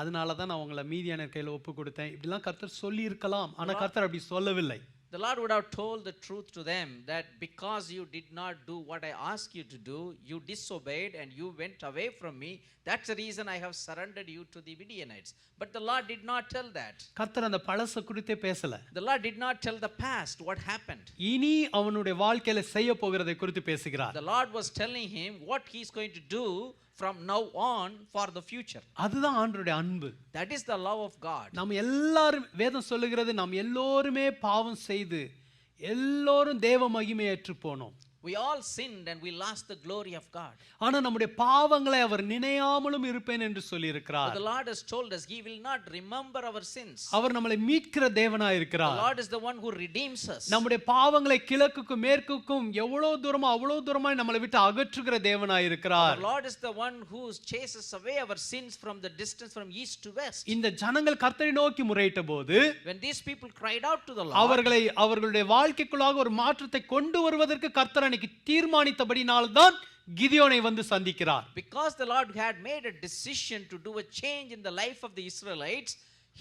அதனால தான் நான் உங்களை மீதியானியர் கையில் ஒப்பு கொடுத்தேன், இப்படிலாம் கர்த்தர் சொல்லி இருக்கலாம். ஆனால் கர்த்தர் அப்படி சொல்லவில்லை. The Lord would have told the truth to them that because you did not do what I asked you to do, you disobeyed and you went away from me. That's the reason I have surrendered you to the Midianites. But the Lord did not tell that. கர்த்தர் அந்த பழச குறித்தே பேசல. The Lord did not tell the past what happened. இனி அவனுடைய வாழ்க்கையில செய்ய போகிறதை குறித்து பேசுகிறார். The Lord was telling him what he's going to do from now on for the future. அதுதான் ஆண்டவருடைய அன்பு. That is the love of God. நாம் எல்லாரும் வேதம் சொல்லுகிறது நாம் எல்லோருமே பாவம் செய்து எல்லோரும் தேவ மகிமையற்று போனோம். We all sinned and we lost the glory of God. ஆனா நம்முடைய பாவங்களை அவர் நினையாமலும் இருப்பேன் என்று சொல்லி But இருக்கிறார். the Lord has told us he will not remember our sins. அவர் நம்மளை மீட்கிற தேவனாய் The இருக்கிறார். Lord is the one who redeems us. நம்முடைய பாவங்களை கிழக்குக்கும் மேற்குக்கும் எவ்வளவு தூரமா அவ்வளவு தூரமாய் நம்மளை விட்டு அகற்றுகிற தேவனாய் The இருக்கிறார். Lord is the one who chases away our sins from the distance from east to west. இந்த ஜனங்கள் கர்த்தரை நோக்கி முறையிட்ட போது When these people cried out to the Lord, அவர்களுடைய வாழ்க்கைக்குள்ளாக ஒரு மாற்றத்தை கொண்டு வருவதற்கு கர்த்தர் அன்னைக்கு தீர்மானித்தபடினால்தான் கிதியோனை வந்து சந்திக்கிறார். because the Lord had made a decision to do a change in the life of the Israelites,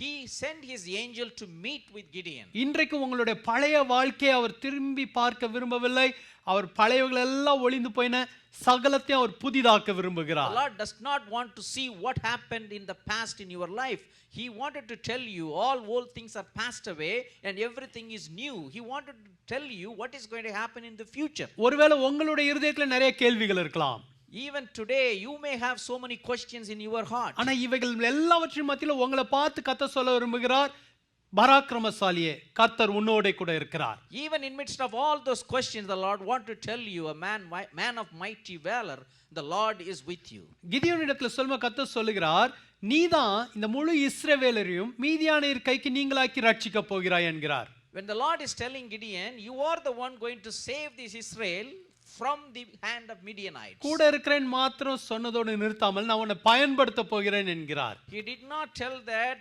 he sent his angel to meet with Gideon. இன்றைக்கு உங்களுடைய பழைய வாழ்க்கையை அவர் திரும்பி பார்க்க விரும்பவில்லை. அவர் பழையவர்கள் எல்லாம் ஒளிந்து போயின சகலத்தையும் அவர் புதிதாக்க The விரும்புகிறார். Lord does not want to see what happened in the past in your life. He wanted to tell you all old things are passed away and everything is new. He wanted to tell you what is going to happen in the future. ஒருவேளை உங்களுடைய இருதயத்துல நிறைய கேள்விகள் இருக்கலாம். Even today you may have so many questions in your heart. ஆனா இவைகள் எல்லாவற்றின் மத்தியில உங்களை பார்த்து கர்த்தர் சொல்ல விரும்புகிறார், பராக்கிரமசாலியே கர்த்தர் உன்னோட கூட இருக்கிறார். Even in midst of all those questions, the Lord want to tell you, a man of mighty valor, the Lord is with you. கிதியோனிடத்துல சொல்லுமா கர்த்தர் சொல்லுகிறார், நீதான் இந்த முழு இஸ்ரவேலரையும் மீதியானியர் கைக்கு நீங்களாக்கி ரட்சிக்க போகிறாய் என்கிறார். When the Lord is telling Gideon, you are the one going to save this Israel from the hand of Midianites. கூட இருக்கிறேன் மாத்திரம் சொன்னதோடு நிறுத்தாமல் நான் உன்னை பயன்படுத்த போகிறேன் என்கிறார். He did not tell that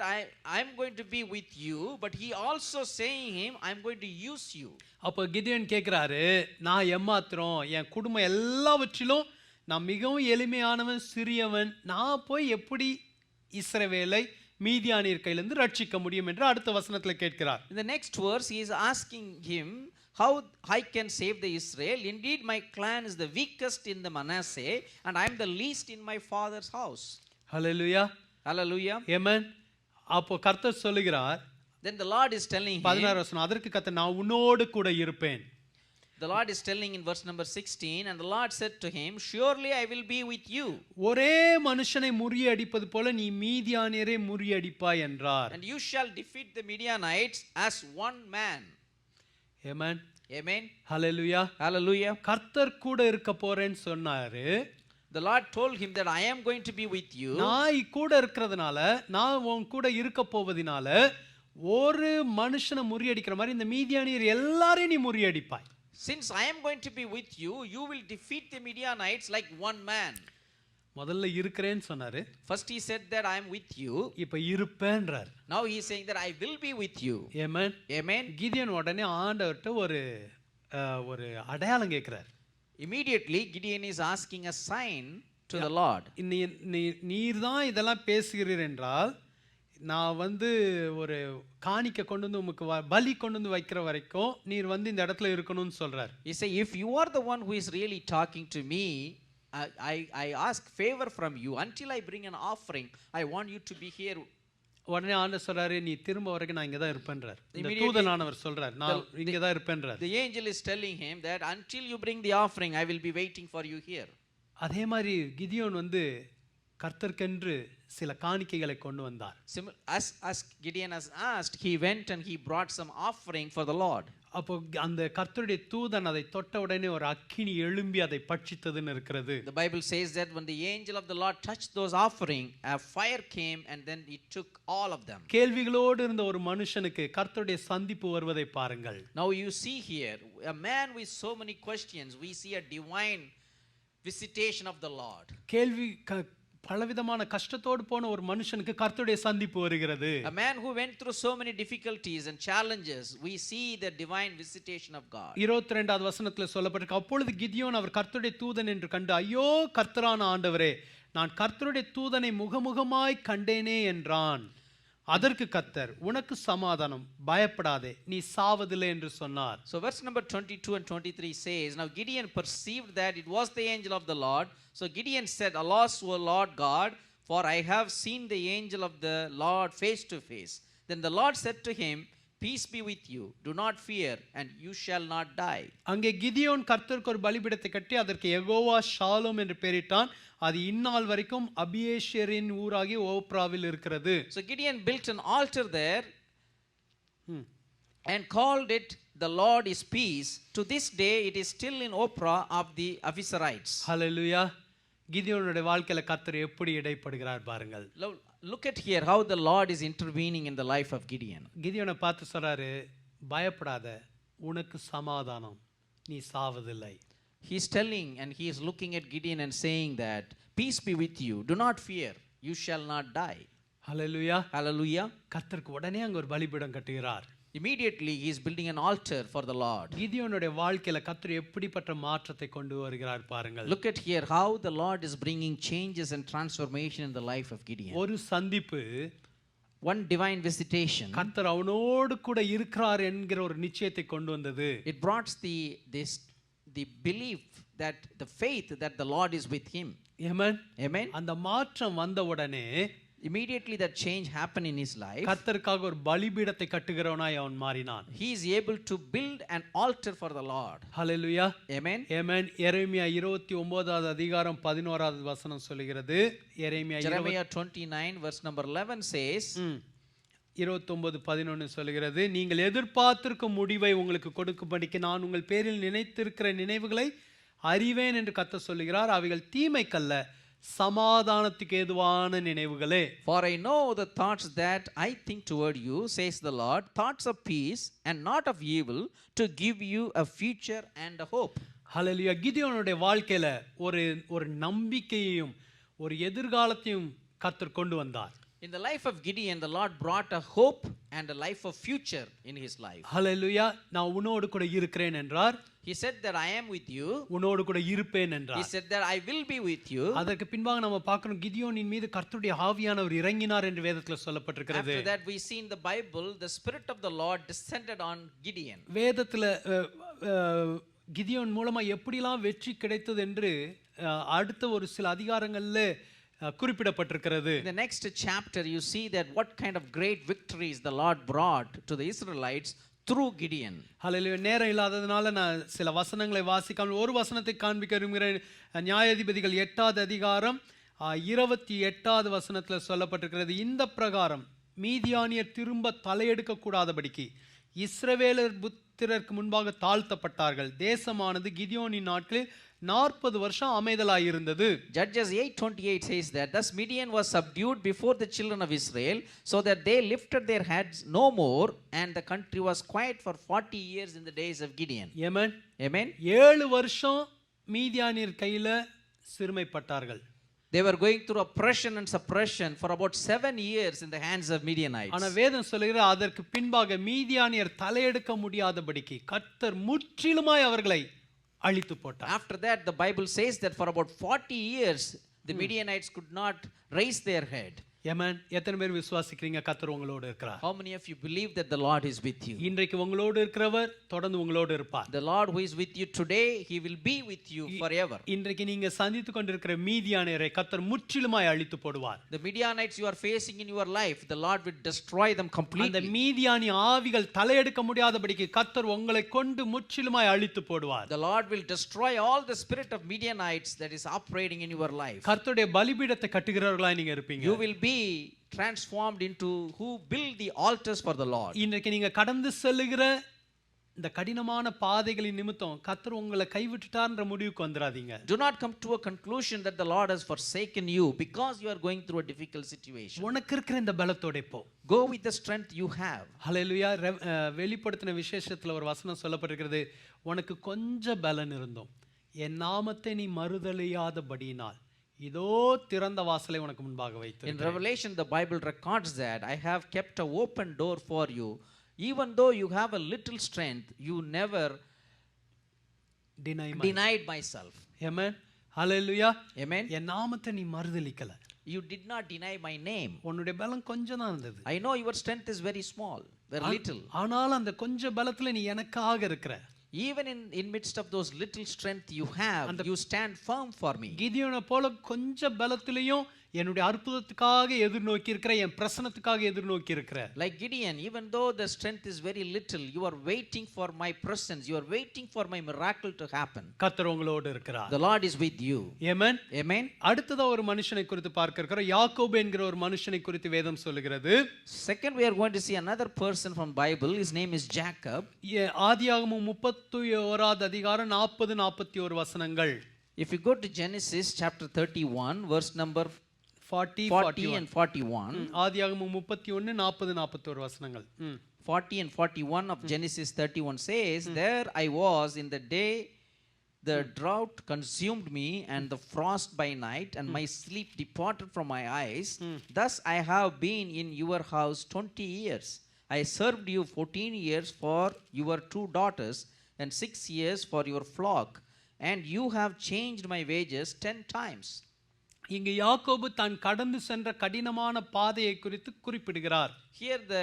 I am going to be with you, but he also saying him, I am going to use you. அப்போ கிதியோன் கேட்கிறாரு, நான் ஏமாத்திரம் என் குடும்பம் எல்லாவற்றிலும் நான் மிகவும் எளிமையானவன், சிறியவன், நான் போய் எப்படி இஸ்ரவேலை மீதியானியர் கையிலிருந்து ரட்சிக்க முடியும் என்று அடுத்த வசனத்துல கேட்கிறார். In the next verse he is asking him how I can save the Israel. Indeed my clan is the weakest in the Manasseh and I am the least in my father's house. Hallelujah. Hallelujah. ஆமென். அப்போ கர்த்தர் சொல்லுகிறார், Then the Lord is telling him, 16 வசனம், அதற்கு கர்த்தர் நான் உன்னோடு கூட இருப்பேன். the Lord is telling in verse number 16, and the Lord said to him, surely I will be with you. ஒரே மனுஷனை முறியடிப்பது போல நீ மீதியானியரை முறியடிப்பாய் என்றார். And you shall defeat the Midianites as one man. Amen. Amen. Hallelujah. Hallelujah. கர்த்தர் கூட இருக்க போறேன்னு சொன்னாரு. The Lord told him that I am going to be with you. நான் கூட இருக்கிறதுனால, நான் உன் கூட இருக்க போவதினால ஒரு மனுஷனை முறியடிக்கிற மாதிரி இந்த மீதியானியர் எல்லாரையும் நீ முறியடிப்பாய். Since I am going to be with you, you will defeat the Midianites like one man. முதல்ல இருக்கிறேன்னு சொன்னாரு. First he said that I am with you. இப்ப இருப்பேன்றார். Now he is saying that I will be with you. Amen. Amen. Gideon உடனே ஆண்டவர்ட்ட ஒரு அடையாளம் கேட்கிறார். Immediately Gideon is asking a sign to the Lord. நீர் தான் இதெல்லாம் பேசுகிறீர் என்றால் நான் ஒரு காணிக்கை கொண்டு வந்து உமக்கு பலி கொண்டு வந்து வைக்கிற வரைக்கும் நீர் இந்த இடத்துல இருக்கணும்னு சொல்றார். He say, if you are the one who is really talking to me, I ask favor from you until I bring an offering. I want you to be here. உடனே ஆண்டவர் சொல்றாரு, நீ திரும்ப வரைக்கும் நான் இங்க தான் இருப்பேன்றார். இந்த தூதனானவர் சொல்றார், நான் இங்க தான் இருப்பேன்றார். The angel is telling him that until you bring the offering, I will be waiting for you here. அதே மாதிரி கிதியோன் கர்த்தர்க்கென்று சில காணிக்கைகளை கொண்டு வந்தார். As Gideon has asked, he went and he brought some offering for the Lord. அப்போ அந்த கர்த்தருடைய தூதன் அதை தொட்ட உடனே ஒரு அக்கினி எழும்பி அதை பட்சித்ததுன்னு இருக்கிறது. The Bible says that when the angel of the Lord touched those offering, a fire came and then it took all of them. கேள்விகளோடு இருந்த ஒரு மனுஷனுக்கு கர்த்தருடைய சந்திப்பு வருவதை பாருங்கள். Now you see here a man with so many questions, we see a divine visitation of the Lord. கேள்வி பலவிதமான கஷ்டத்தோடு போன ஒரு மனுஷனுக்கு கர்த்தருடைய சந்திப்பு வருகிறது. A man who went through so many difficulties and challenges, we see the divine visitation of God. 22வது வசனத்துல சொல்லப்பட்டிருக்கு, அப்பொழுது கிதியோன் அவர் கர்த்தருடைய தூதன் என்று கண்டு, ஐயோ கர்த்தரான ஆண்டவரே, நான் கர்த்தருடைய தூதனை முகமுகமாய் கண்டேனே என்றான். அதற்கு கர்த்தர் உனக்கு சமாதானம், பயப்படாதே, நீ சாவதில்லை என்று சொன்னார். So verse number 22 and 23 says, Now Gideon perceived that it was the angel of the Lord. So Gideon said, Alas, O Lord God, for I have seen the angel of the Lord face to face. Then the Lord said to him, Peace be with you, do not fear, and you shall not die. அங்கே கிதியோன் கர்த்தருக்கு ஒரு பலிபீடத்தை கட்டி அதற்கு Jehovah Shalom என்று பெயரிட்டான். அது இந்நாள் வரைக்கும் அபியேஷரின் ஊராகிய ஓப்ராவில் இருக்கிறது. So Gideon built an altar there and called it the Lord is peace. To this day it is still in Ophrah of the Abiezrites. ஹல்லேலூயா. கிதியோனுடைய வாழ்க்கையில கர்த்தர் எப்படி இடைப்படுகிறார் பாருங்கள். Look at here how the Lord is intervening in the life of Gideon. கிதியோனை பார்த்து சொல்றாரு, பயப்படாத, உனக்கு சமாதானம், நீ சாவதில்லை. He is telling and he is looking at Gideon and saying that, Peace be with you, do not fear, you shall not die. Hallelujah. Hallelujah. கர்த்தருக்கு உடனே அங்க ஒரு பலிபீடம் கட்டுகிறார். Immediately he is building an altar for the Lord. கிதியோனுடைய வாழ்க்கையில கர்த்தர் எப்படிப்பட்ட மாற்றத்தை கொண்டு வருகிறார் பாருங்கள். Look at here how the Lord is bringing changes and transformation in the life of Gideon. ஒரு சந்திப்பு, One divine visitation, கர்த்தர் அவனோடு கூட இருக்கிறார் என்கிற ஒரு நிச்சயத்தை கொண்டு வந்தது. it brought the belief that the faith that the Lord is with him. Amen. Amen. அந்த மாற்றம் வந்த உடனே Immediately that change happened in his life. கர்த்தருக்காக ஒரு பலிபீடத்தை கட்டுகிறவனாய் அவன் மாறினான். He is able to build an altar for the Lord. Hallelujah. Amen. ஆமென். எரேமியா 29வது அதிகாரம் 11வது வசனம் சொல்கிறது. எரேமியா Jeremiah 29 verse number 11 says, 29:11 சொல்கிறது, நீங்கள் எதிர்பார்த்திருக்கும் முடிவை உங்களுக்கு கொடுக்கும்படிக்கு நான் உங்கள் பேரில் நினைத்திருக்கிற நினைவுகளை அறிவேன் என்று கர்த்தர் சொல்லுகிறார். அவைகள் தீமைக்கல்ல, சமாதானத்துக்கு ஏதுவான நினைவுகளே. For I know the thoughts that I think toward you, says the Lord, thoughts of peace and not of evil, to give you a future and a hope. ஹல்லேலூயா. கிதியோனுடைய வாழ்க்கையில ஒரு நம்பிக்கையையும் ஒரு எதிர்காலத்தையும் கர்த்தர் கொண்டு வந்தார். In the life of Gideon, the Lord brought a hope and a life of future in his life. ஹல்லேலூயா. நான் உன்னோடு கூட இருக்கிறேன் என்றார். He said that I am with you. உன்னோடு கூட இருப்பேன் He என்றார். said that I will be with you. அதற்கு பின்பாக நம்ம பார்க்கணும், கிதியோனின் மீது கர்த்தருடைய ஆவியானவர் இறங்கினார் என்று வேதத்துல சொல்லப்பட்டிருக்கிறது. After that we see in the Bible the spirit of the Lord descended on Gideon. வேதத்துல கிதியோன் மூலமா எப்படிலாம் வெற்றி கிடைத்தது என்று அடுத்த ஒரு சில அதிகாரங்கள்ல குறிப்பிடப்பட்டிருக்கிறது. In the next chapter you see that what kind of great victories the Lord brought to the Israelites through Gideon. ஹல்லேலூயா. நேரம் இல்லாததுனால நான் சில வசனங்களை வாசிக்காமல் ஒரு வசனத்தை காண்பிக்க விரும்புகிறேன். நியாயாதிபதிகள் 8வது அதிகாரம் 28வது வசனத்தில் சொல்லப்பட்டிருக்கிறது, இந்த பிரகாரம் மீதியானியர் திரும்ப தலையெடுக்க கூடாதபடிக்கு இஸ்ரவேலர் புத்திரருக்கு முன்பாக தாழ்த்தப்பட்டார்கள். தேசமானது கிதியோனின் நாட்களில் 40 வருஷம் அமைதலாயிருந்தது. Judges 8:28 says that thus Midian was subdued before the children of Israel, so that they lifted their heads no more, and the country was quiet for 40 years in the days of Gideon. Amen. Amen. 7 வருஷம் மீதியானியர் கையில சிறுமைப்பட்டார்கள். They were going through oppression and suppression for about 7 years in the hands of Midianites. ஆனா வேதம் சொல்லுகிற அதற்கு பின்பாக மீதியானியர் தலையெடுக்க முடியாதபடிக்கு கர்த்தர் முற்றிலுமாய் அவர்களை அழித்து போட்டார். After that the Bible says that for about 40 years the Midianites could not raise their head. ஆமென். எத்தனை பேர் விசுவாசிக்கிறீங்க கர்த்தர் உங்களோடு இருக்கிறார்? How many of you believe that the Lord is with you? இன்றைக்கு உங்களோடு இருக்கிறவர் தொடர்ந்து உங்களோடு இருப்பார். The Lord who is with you today, he will be with you forever. இன்றைக்கு நீங்க சந்தித்து கொண்டிருக்கிற மீதியானியரை கர்த்தர் முற்றிலுமாய் அழித்து போடுவார். The Midianites you are facing in your life, the Lord will destroy them அந்த completely. மீதியானி ஆவிகள் தலையெடுக்க முடியாதபடிக்கு கர்த்தர் உங்களை கொண்டு முற்றிலுமாய் அழித்து போடுவார். The Lord will destroy all the spirit of Midianites that is operating in your life. கர்த்தருடைய பலிபீடத்தை கட்டுகிறவர்களாய் நீங்க இருப்பீங்க. You will be transformed into who build the altars for the Lord. இன்றைக்கு நீங்க கடந்து செல்லுகிற இந்த கடினமான பாதைகளின் நிமித்தம் கர்த்தர் உங்களை கைவிட்டுட்டார்ன்ற முடிவுக்கு வந்துடாதீங்க. Do not come to a conclusion that the Lord has forsaken you because you are going through a difficult situation. உனக்கு இருக்கிற இந்த பலத்தோட போ. Go with the strength you have. ஹல்லேலூயா. வெளிப்படுத்தின விசேஷத்துல ஒரு வசனம் சொல்லப்பட்டிருக்கிறது, உனக்கு கொஞ்சம் பலன் இருந்தோம், என் நாமத்தை நீ மறுதலியாதபடியினால் இதோ திறந்த வாசலை உனக்கு முன்பாக வைத்து. In Revelation the Bible records that I have kept an open door for you, even though you have a little strength, you never denied myself. Amen. Hallelujah. Amen. என் நாமத்தை நீ மறுதலிக்கல. You did not deny my name. உன்னுடைய பலம் கொஞ்சம் தான் இருந்தது, I know your strength is very small, very little. ஆனாலும் அந்த கொஞ்ச பலத்துல நீ எனக்காக இருக்கிற. Even in midst of those little strength you have, you stand firm for me. கிதியோனை போல கொஞ்ச பலத்திலையும் என்னுடைய அற்புதத்துக்காக எதிர்நோக்கி இருக்கிற, என் பிரசனத்துக்காக எதிர்நோக்கி இருக்கிற. Like Gideon, even though the strength is very little, you are waiting for my presence, you are waiting for my miracle to happen. கர்த்தர் உங்களோடு இருக்கிறார். The Lord is with you. Amen. Amen. அடுத்ததா ஒரு மனுஷனை குறித்து பார்க்க இருக்கிறோம். யாக்கோபு என்கிற ஒரு மனுஷனை குறித்து வேதம் சொல்லுகிறது. Second, we are going to see another person from Bible. His name is Jacob. ஆதியாகமம் 31 அதிகாரம் 40-41 வசனங்கள். If you go to Genesis chapter 31, verse number 40 and 41. ஆதியாகமம் 31-40-41 வசனங்கள். 40 and 41 of Genesis 31 says, There I was in the day the drought consumed me, and the frost by night, and my sleep departed from my eyes. Thus I have been in your house 20 years. I served you 14 years for your 2 daughters, and 6 years for your flock, and you have changed my wages 10 times. இங்கு யாக்கோபு தான் கடந்து சென்ற கடினமான பாதையை குறித்து குறிப்பிடுகிறார். Here the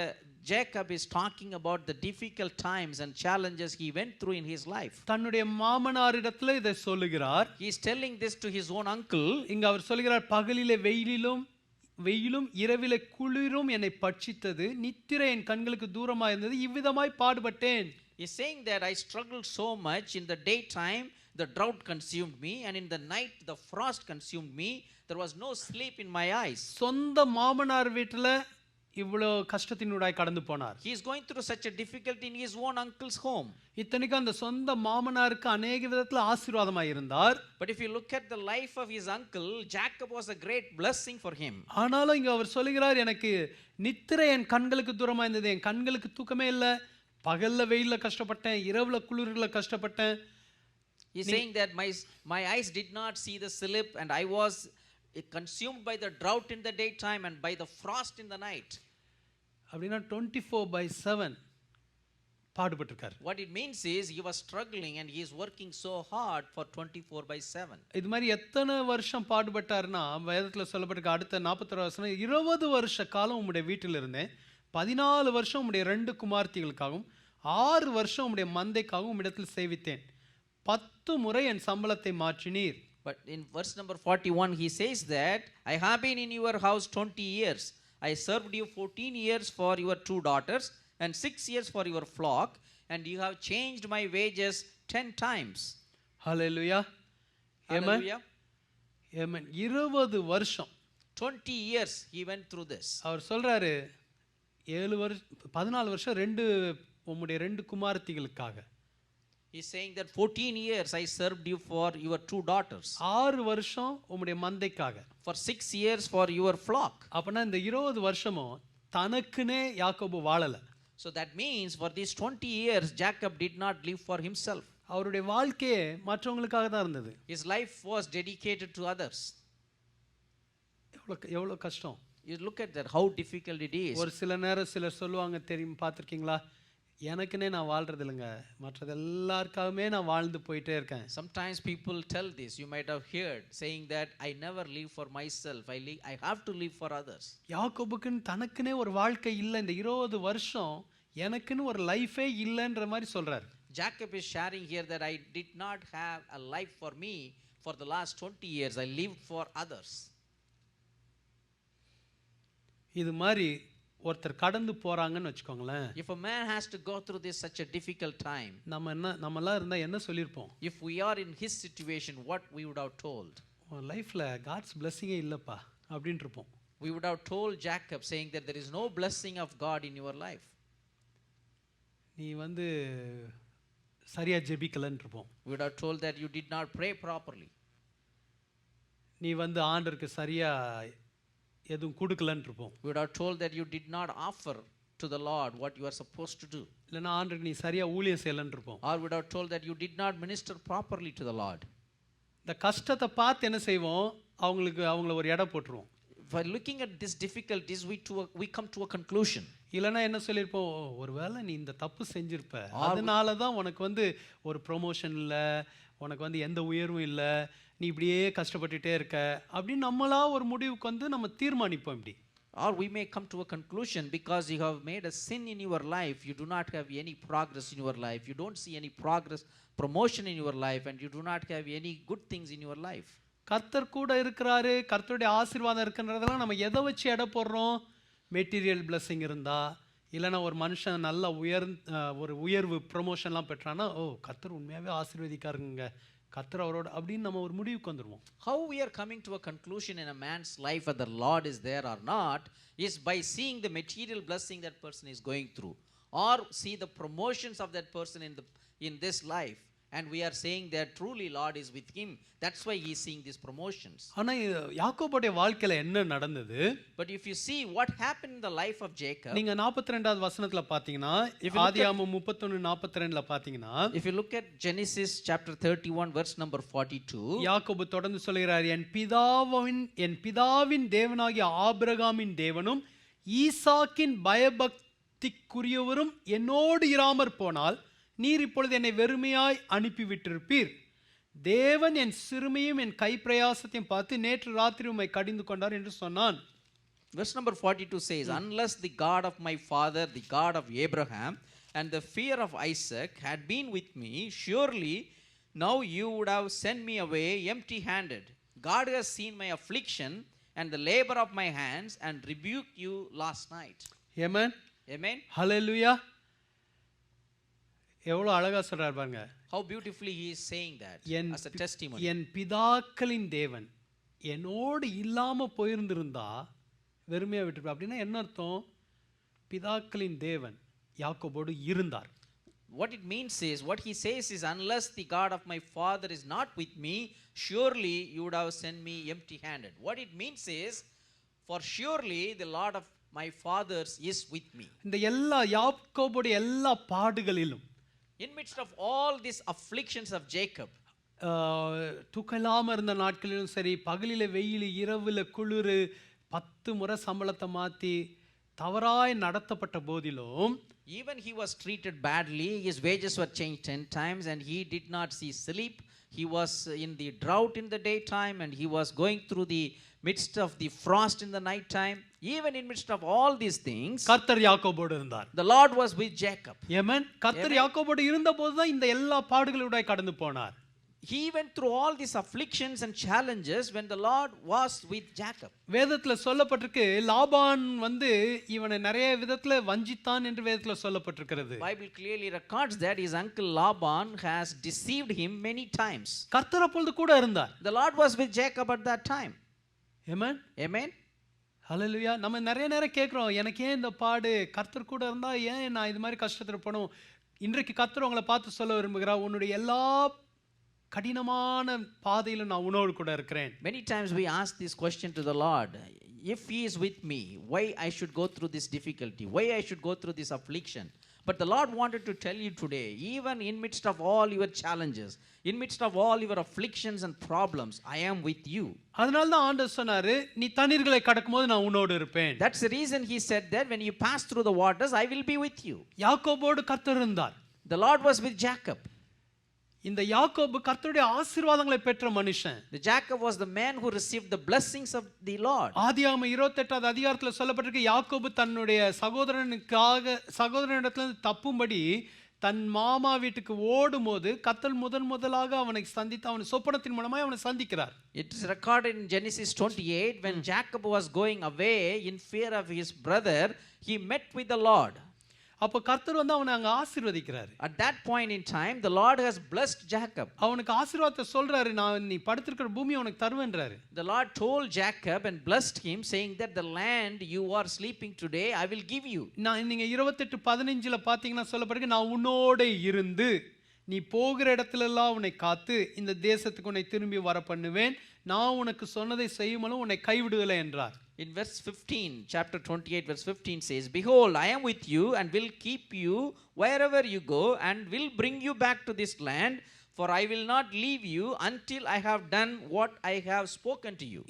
Jacob is talking about the difficult times and challenges he went through in his life. தன்னுடைய மாமனாரிடத்துல இதை சொல்லுகிறார். He is telling this to his own uncle. இங்க அவர் சொல்லுகிறார், பகலிலே வெயிலும் இரவிலே குளிரும் என்னை பட்சித்தது, நித்திரை என் கண்களுக்கு தூரமாய் இருந்தது, இவ்விதமாய் பாடுபட்டேன். He is saying that I struggled so much. In the daytime the drought consumed me, and in the night the frost consumed me. There was no sleep in my eyes. சொந்த மாமனார் வீட்டுல இவ்வளோ கஷ்டத்தினூடாய் கடந்து போனார். He is going through such a difficulty in his own uncle's home. இத்தனைக்கும் அந்த சொந்த மாமனாருக்கு அநேக விதத்துல ஆசீர்வாதமாய் இருந்தார். But if you look at the life of his uncle, Jacob was a great blessing for him. ஆனாலும் இங்க அவர் சொல்லுகிறார், எனக்கு நித்திரை என் கண்களுக்கு தூரமா இருந்தது, என் கண்களுக்கு தூக்கமே இல்லை, பகல்ல வெயில்ல கஷ்டப்பட்டேன், இரவுல குளிர்ல கஷ்டப்பட்டேன். He is saying that my eyes did not see the sleep, and I was consumed by the drought in the daytime and by the frost in the night. அப்படின்னா 24/7 பாடுபட்டிருக்கார். What it means is he was struggling and he is working so hard for 24/7. இது மாதிரி எத்தனை வருஷம் பாடுபட்டாருன்னா, வேதத்துல சொல்லப்பட்டிருக்க அடுத்த 41 வசனம், 20 வருஷ காலம் உம்முடைய வீட்டில் இருந்தேன், 14 வருஷம் உம்முடைய 2 குமார்த்திகளுக்காகவும் 6 வருஷம் உம்முடைய மந்தைக்காகவும் உம்மிடத்தில் சேவித்தேன், 10 முறை என் சம்பளத்தை மாற்றினீர். But in verse number 41 he says that I have been in your house 20 years. I served you 14 years for your 2 daughters and 6 years for your flock, and you have changed my wages 10 times. Hallelujah. Amen. Hallelujah. ஆமென். 20 வருஷம் 20 years he went through this. அவர் சொல்றாரு, 14 வருஷம் உம்முடைய 2 குமார்த்திகளுக்காக. He's saying that 14 years I served you for your 2 daughters. 6 வருஷம் உம்முடைய மந்தைக்காக. For 6 years for your flock. அப்பனா இந்த 20 வருஷமும் தனக்குனே யாக்கோபு வாழல. So that means for these 20 years Jacob did not live for himself. அவருடைய வாழ்க்கையே மற்றவங்களுக்காக தான் இருந்தது. His life was dedicated to others. எவ்வளவு கஷ்டம். You look at that, how difficult it is. ஒரு சில நேரம் சிலர் சொல்லுவாங்க, தெரியும் பார்த்துருக்கீங்களா, எனக்குன்னே நான் வாழ்றது இல்லைங்க, மற்றது எல்லாருக்காகவே நான் வாழ்ந்து போயிட்டே இருக்கேன். Sometimes people tell this, you might have heard, saying that I never live for myself, I have to live for others. யாக்கோபுக்குன்னு தனக்குன்னே ஒரு வாழ்க்கை இல்லை, இந்த 20 வருஷம் எனக்குன்னு ஒரு லைஃபே இல்லைன்ற மாதிரி சொல்றாரு. Jacob is sharing here that I did not have a life for me for the last 20 years. I lived for others. இது மாதிரி ஒருத்தர் கடந்து போறாங்கன்னு வச்சுக்கோங்களேன். If a man has to go through this such a difficult time, நம்மலாம் இருந்தா என்ன சொல்லிருப்போம்? if we are in his situation, what we would have told? லைஃப்ல காட்ஸ் பிளெஸிங்கே இல்லப்பா அப்படினு இருப்போம். We would have told Jacob, saying that there is no blessing of God in your life. நீ சரியா ஜெபிக்கலன்னு இருப்போம். We would have told that you did not pray properly. நீ ஆண்டவருக்கு சரியா எதுவும் கொடுக்கலன்னு இருப்போம். We would have told that you did not offer to the Lord what you are supposed to do. இல்லனா ஆண்டவருக்கு நீ சரியா ஊழியம் செய்யலன்னு இருப்போம். Or would have told that you did not minister properly to the Lord. இந்த கஷ்டத்தை பார்த்து என்ன செய்வோம், அவங்கள ஒரு எடை போட்டுருவோம். By looking at these difficulties, we come to a conclusion. இல்லனா என்ன சொல்லிருப்போம், ஒருவேளை நீ இந்த தப்பு செஞ்சிருப்ப, அதனால தான் உனக்கு ஒரு ப்ரொமோஷன் இல்ல, உனக்கு வந்து எந்த உயர்வும் இல்லை, நீ இப்படியே கஷ்டப்பட்டுட்டே இருக்க அப்படின்னு நம்மளா ஒரு முடிவுக்கு வந்து நம்ம தீர்மானிப்போம் இப்படி. Or we may come to a conclusion because you have made a sin in your life, you do not have any progress in your life, you don't see any progress, promotion in your life, and you do not have any good things in your life. கர்த்தர் கூட இருக்கிறாரு, கர்த்தருடைய ஆசீர்வாதம் இருக்குன்றதெல்லாம் நம்ம எதை வச்சு எடை போடுறோம்? மெட்டீரியல் பிளெஸிங் இருந்தா, இல்லைன்னா ஒரு மனுஷன் நல்ல ஒரு உயர்வு ப்ரொமோஷன்லாம் பெற்றான்னா, ஓ கர்த்தர் உண்மையாகவே ஆசீர்வதிக்காருங்க, கர்த்தர் அவரோட அப்படின்னு நம்ம ஒரு முடிவுக்கு வந்துடுவோம். How we are coming to a conclusion in a man's life whether the Lord is there or not is by seeing the material blessing that person is going through, or see the promotions of that person in this life, and we are saying that truly Lord is with him, that's why he is seeing these promotions. ஆனா யாக்கோபுடைய வாழ்க்கையில என்ன நடந்தது? But if you see what happened in the life of Jacob, நீங்க 42வது வசனத்துல பாத்தீங்கன்னா, ஆதியாகமம் 31:42ல பாத்தீங்கன்னா, if you look at Genesis chapter 31 verse number 42, யாக்கோபு தொடர்ந்து சொல்கிறார், என் பிதாவின் தேவனாகிய ஆபிரகாமின் தேவனும் ஈசாக்கின் பயபக்திக்குரியவரும் என்னோடு இராமற் போனால் நீர் இப்பொழுது என்னை வெறுமையாய் அனுப்பிவிட்டிருப்பீர். தேவன் என் சிறுமையும் என் கைப்பிரயாசத்தையும் பார்த்து நேற்று ராத்திரி உம்மை கடிந்து கொண்டார் என்று சொன்னான். Verse number 42 says, unless the God of my father, the God of Abraham, and the fear of Isaac had been with me, surely now you would have sent me away empty-handed. God has seen my affliction and the labor of my hands and rebuked you last night. Amen. Amen. Hallelujah. எவ்வளோ அழகா சொல்றார் பாருங்க. How beautifully he is saying that as a testimony. என் பிதாக்களின் தேவன் என்னோடு இல்லாம போயிருந்திருந்தா வெறுமையா விட்டுருப்பா. அப்படின்னா என்ன அர்த்தம்? பிதாக்களின் தேவன் யாக்கோபோடு இருந்தார். What it means is, what he says is, unless the God of my father is not with me, surely you would have sent me empty-handed. What it means is, for surely the Lord of my fathers is with me. இந்த எல்லா யாக்கோபுடைய எல்லா பாடுகளிலும், in midst of all these afflictions of Jacob, தூக்கலாம இருந்த நாட்களிலும் சரி, பகலில வெயில், இரவுல குளிர், 10 முறை சம்பளத்தை மாற்றி தவறாய் நடத்தப்பட்ட போதிலும், even he was treated badly, his wages were changed 10 times and he did not see sleep, he was in the drought in the daytime and he was going through the midst of the frost in the night time, even in midst of all these things, கர்த்தர் யாக்கோபோடு இருந்தார். the Lord was with Jacob. ஆமென். கர்த்தர் யாக்கோபோடு இருந்தபோது தான் இந்த எல்லா பாடுகளோட கடந்து போனார். He went through all these afflictions and challenges when the Lord was with Jacob. வேதத்துல சொல்லப்பட்டிருக்கு, லாபான் வந்து இவனை நிறைய விதத்துல வஞ்சித்தான் என்று வேதத்துல சொல்லப்பட்டிருக்கிறது. Bible clearly records that his uncle Laban has deceived him many times. கர்த்தர் அப்பொழுது கூட இருந்தார். The Lord was with Jacob at that time. Amen. Amen. ஹல்லேலூயா. நம்ம நிறைய நேரம் கேட்குறோம், எனக்கு ஏன் இந்த பாடு, கர்த்தர் கூட இருந்தா ஏன் நான் இது மாதிரி கஷ்டத்தில் போகணும்? இன்றைக்கு கர்த்தர் உங்களை பார்த்து சொல்ல விரும்புகிறார், உன்னுடைய எல்லா கடினமான பாதையிலும் நான் உன்னோடு கூட இருக்கிறேன். Many times we ask this question to the Lord, if he is with me, why I should go through this difficulty, why I should go through this affliction? But the Lord wanted to tell you today, even in midst of all your challenges, in midst of all your afflictions and problems, I am with you. அதனால தான் ஆண்டவர் சொன்னாரு, நீ தண்ணீர்களை கடக்கும்போது நான் உன்னோடு இருப்பேன். That's the reason he said that when you pass through the waters, I will be with you. யாக்கோபோடு கர்த்தர் இருந்தார். The Lord was with Jacob. இந்த யாக்கோபு கர்த்தருடைய ஆசீர்வாதங்களை பெற்ற மனுஷன். The Jacob was the man who received the blessings of the Lord. ஆதியாகமம் 28வது அதிகாரத்துல சொல்லப்பட்டிருக்கு, யாக்கோபு தன்னுடைய சகோதரனிடத்திலிருந்து தப்பும்படி தன் மாமா வீட்டுக்கு ஓடும்போது கர்த்தர் முதலாக அவனை சந்தித்து அவன் சொப்பனத்தின் மூலமாக அவனை சந்திக்கிறார். It is recorded in Genesis 28 when Jacob was going away in fear of his brother, he met with the Lord. அப்போ கர்த்தர் வந்து அவனை அங்க ஆசீர்வதிக்கிறார். At that point in time, the Lord has blessed Jacob. அவனுக்கு ஆசீர்வாதத்தை சொல்றாரு, நான் நீ படுத்திருக்கிற பூமியை உனக்கு தருவேன்றாரு. The Lord told Jacob and blessed him, saying that the land you are sleeping today, I will give you. நான் நீங்க 28:15 பார்த்தீங்கன்னா சொல்லப்பட்டிருக்கு, நான் உன்னோட இருந்து நீ போகிற இடத்துலெல்லாம் உன்னை காத்து இந்த தேசத்துக்கு உன்னை திரும்பி வர பண்ணுவேன், நான் உனக்கு சொன்னதை செய்யுமலும் உன்னை கைவிடுவதில்லை என்றார். In verse 15, chapter 28 verse 15 says, behold, I am with you and will keep you wherever you go and will bring you back to this land, for I will not leave you until I have done what I have spoken to you.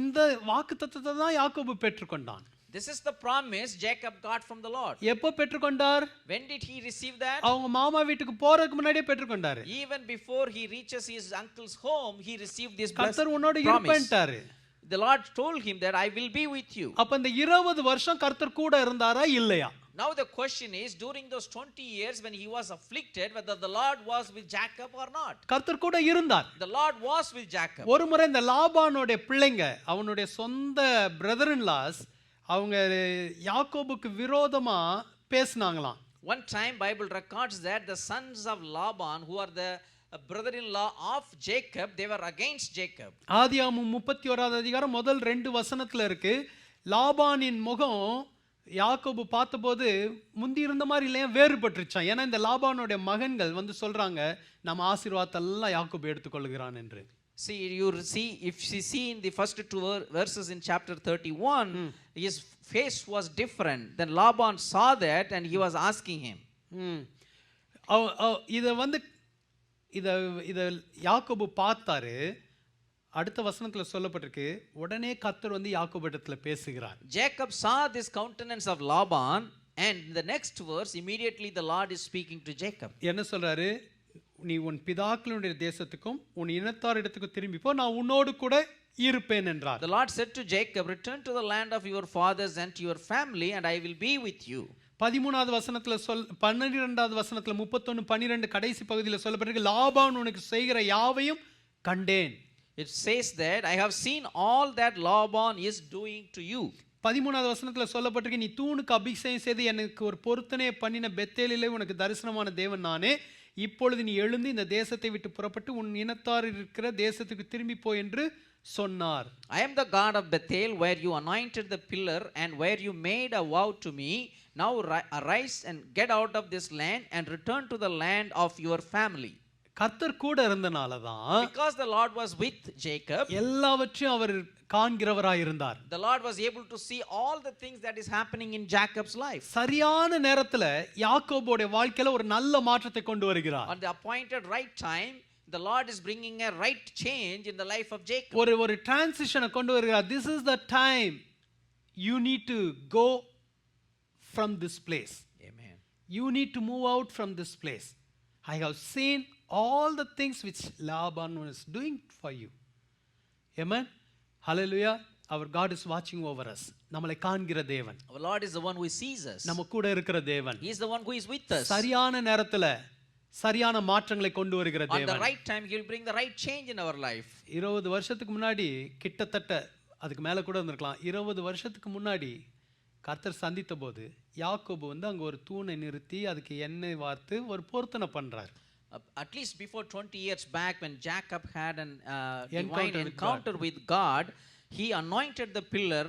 இந்த வாக்குத்தத்தத்தை தான் யாக்கோபு பெற்றுக்கொண்டான். This is the promise Jacob got from the Lord. எப்போ பெற்றுக்கொண்டார்? When did he receive that? அவங்க மாமா வீட்டுக்கு போறதுக்கு முன்னாடியே பெற்றுக்கொண்டாரு. Even before he reaches his uncle's home, he received this கர்த்தர் உன்னோட promise. இருப்பேன்ட்டாரு. The Lord told him that I will be with you. அப்ப இந்த 20 வருஷம் கர்த்தர் கூட இருந்தாரா இல்லையா? Now the question is, during those 20 years when he was afflicted, whether the Lord was with Jacob or not. கர்த்தர் கூட இருந்தார். The Lord was with Jacob. ஒரு முறை இந்த லாபானுடைய பிள்ளைங்க அவனுடைய சொந்த பிரதர் இன் லாஸ் அவங்க யாக்கோபுக்கு விரோதமா பேசினாங்களாம். One time Bible records that the sons of Laban, who are the brother-in-law of Jacob, they were against Jacob. ஆதியாகமம் 31வது அதிகாரம் முதல் 2 வசனத்துல இருக்கு. லாபானின் முகம் யாக்கோபு பார்த்தபோது முந்தி இருந்த மாதிரி இல்லையா வேறுபட்டுருச்சான். ஏன்னா இந்த லாபானுடைய மகன்கள் வந்து சொல்றாங்க நம்ம ஆசீர்வாதத்தை எல்லாம் யாக்கோபு எடுத்துக்கொள்கிறான் என்று. See, you see, if you see in the first two verses in chapter 31, his face was different. Then Laban saw that and he was asking him. இத வந்து இத யாக்கோபு பார்த்தாரு. அடுத்த வசனத்துல சொல்லப்பட்டிருக்கு உடனே கர்த்தர் வந்து யாக்கோபிடத்துல பேசுகிறார். Jacob saw this countenance of Laban, and in the next verse immediately the Lord is speaking to Jacob. என்ன சொல்றாரு? நீ உன் பிதாக்களுடைய தேசத்துக்கும் உன் இனத்தாரிடத்துக்கும் திரும்பி போ, நான் உன்னோடு கூட இருப்பேன் என்றார். The Lord said to Jacob, return to the land of your fathers and to your family, and I will be with you. 13வது வசனத்துல 12வது வசனத்துல 31 12 கடைசி பகுதியில் சொல்லப்பட்டிருக்கு லாபான் உனக்கு செய்கிற யாவையும் கண்டேன். It says that I have seen all that Laban is doing to you. 13வது வசனத்துல சொல்லப்பட்டிருக்கு நீ தூணுக்கு அபிஷேகம் செய்து எனக்கு ஒரு பொருத்தனையை பண்ணின பெத்தேலிலே உனக்கு தரிசனமான தேவன் நானே. இப்பொழுது நீ எழுந்து இந்த தேசத்தை விட்டு புறப்பட்டு உன் இனத்தார் இருக்கிற தேசத்துக்கு திரும்பி போ என்று சொன்னார். I am the God of Bethel, where you anointed the pillar and where you made a vow to me. Now arise and get out of this land and return to the land of your family. கர்த்தர் கூட இருந்தனால தான் Because the Lord was with Jacob, எல்லாவற்றையும் அவர் காண்கிறவராய் இருந்தார். the Lord was able to see all the things that is happening in Jacob's life. சரியான நேரத்துல யாக்கோபோட வாழ்க்கையில ஒரு நல்ல மாற்றத்தை கொண்டு வருகிறார். On the appointed right time, the Lord is bringing a right change in the life of Jacob. ஒரு டிரான்சிஷனை கொண்டு வருகிறார். This is the time you need to go from this place. Amen. You need to move out from this place. I have seen all the things which Laban was doing for you. Amen. Hallelujah. Our God is watching over us. நம்மளை காண்கிற தேவன். Our Lord is the one who sees us. நம்ம கூட இருக்கிற தேவன். He is the one who is with us. சரியான நேரத்துல சரியான மாற்றங்களை கொண்டு வருகிற On the தேவன். right time he will bring the right change in our life. 20 வருஷத்துக்கு முன்னாடி கிட்டத்தட்ட அதுக்கு மேல கூட இருந்திருக்கலாம். 20 வருஷத்துக்கு முன்னாடி கர்த்தர் சந்தித்த போது யாக்கோபு வந்து அங்க ஒரு தூணை நிறுத்தி அதுக்கு எண்ணெய் வார்த்து ஒரு பொருத்தனை பண்றார். At least before 20 years back, when Jacob had an divine encounter with God, he anointed the pillar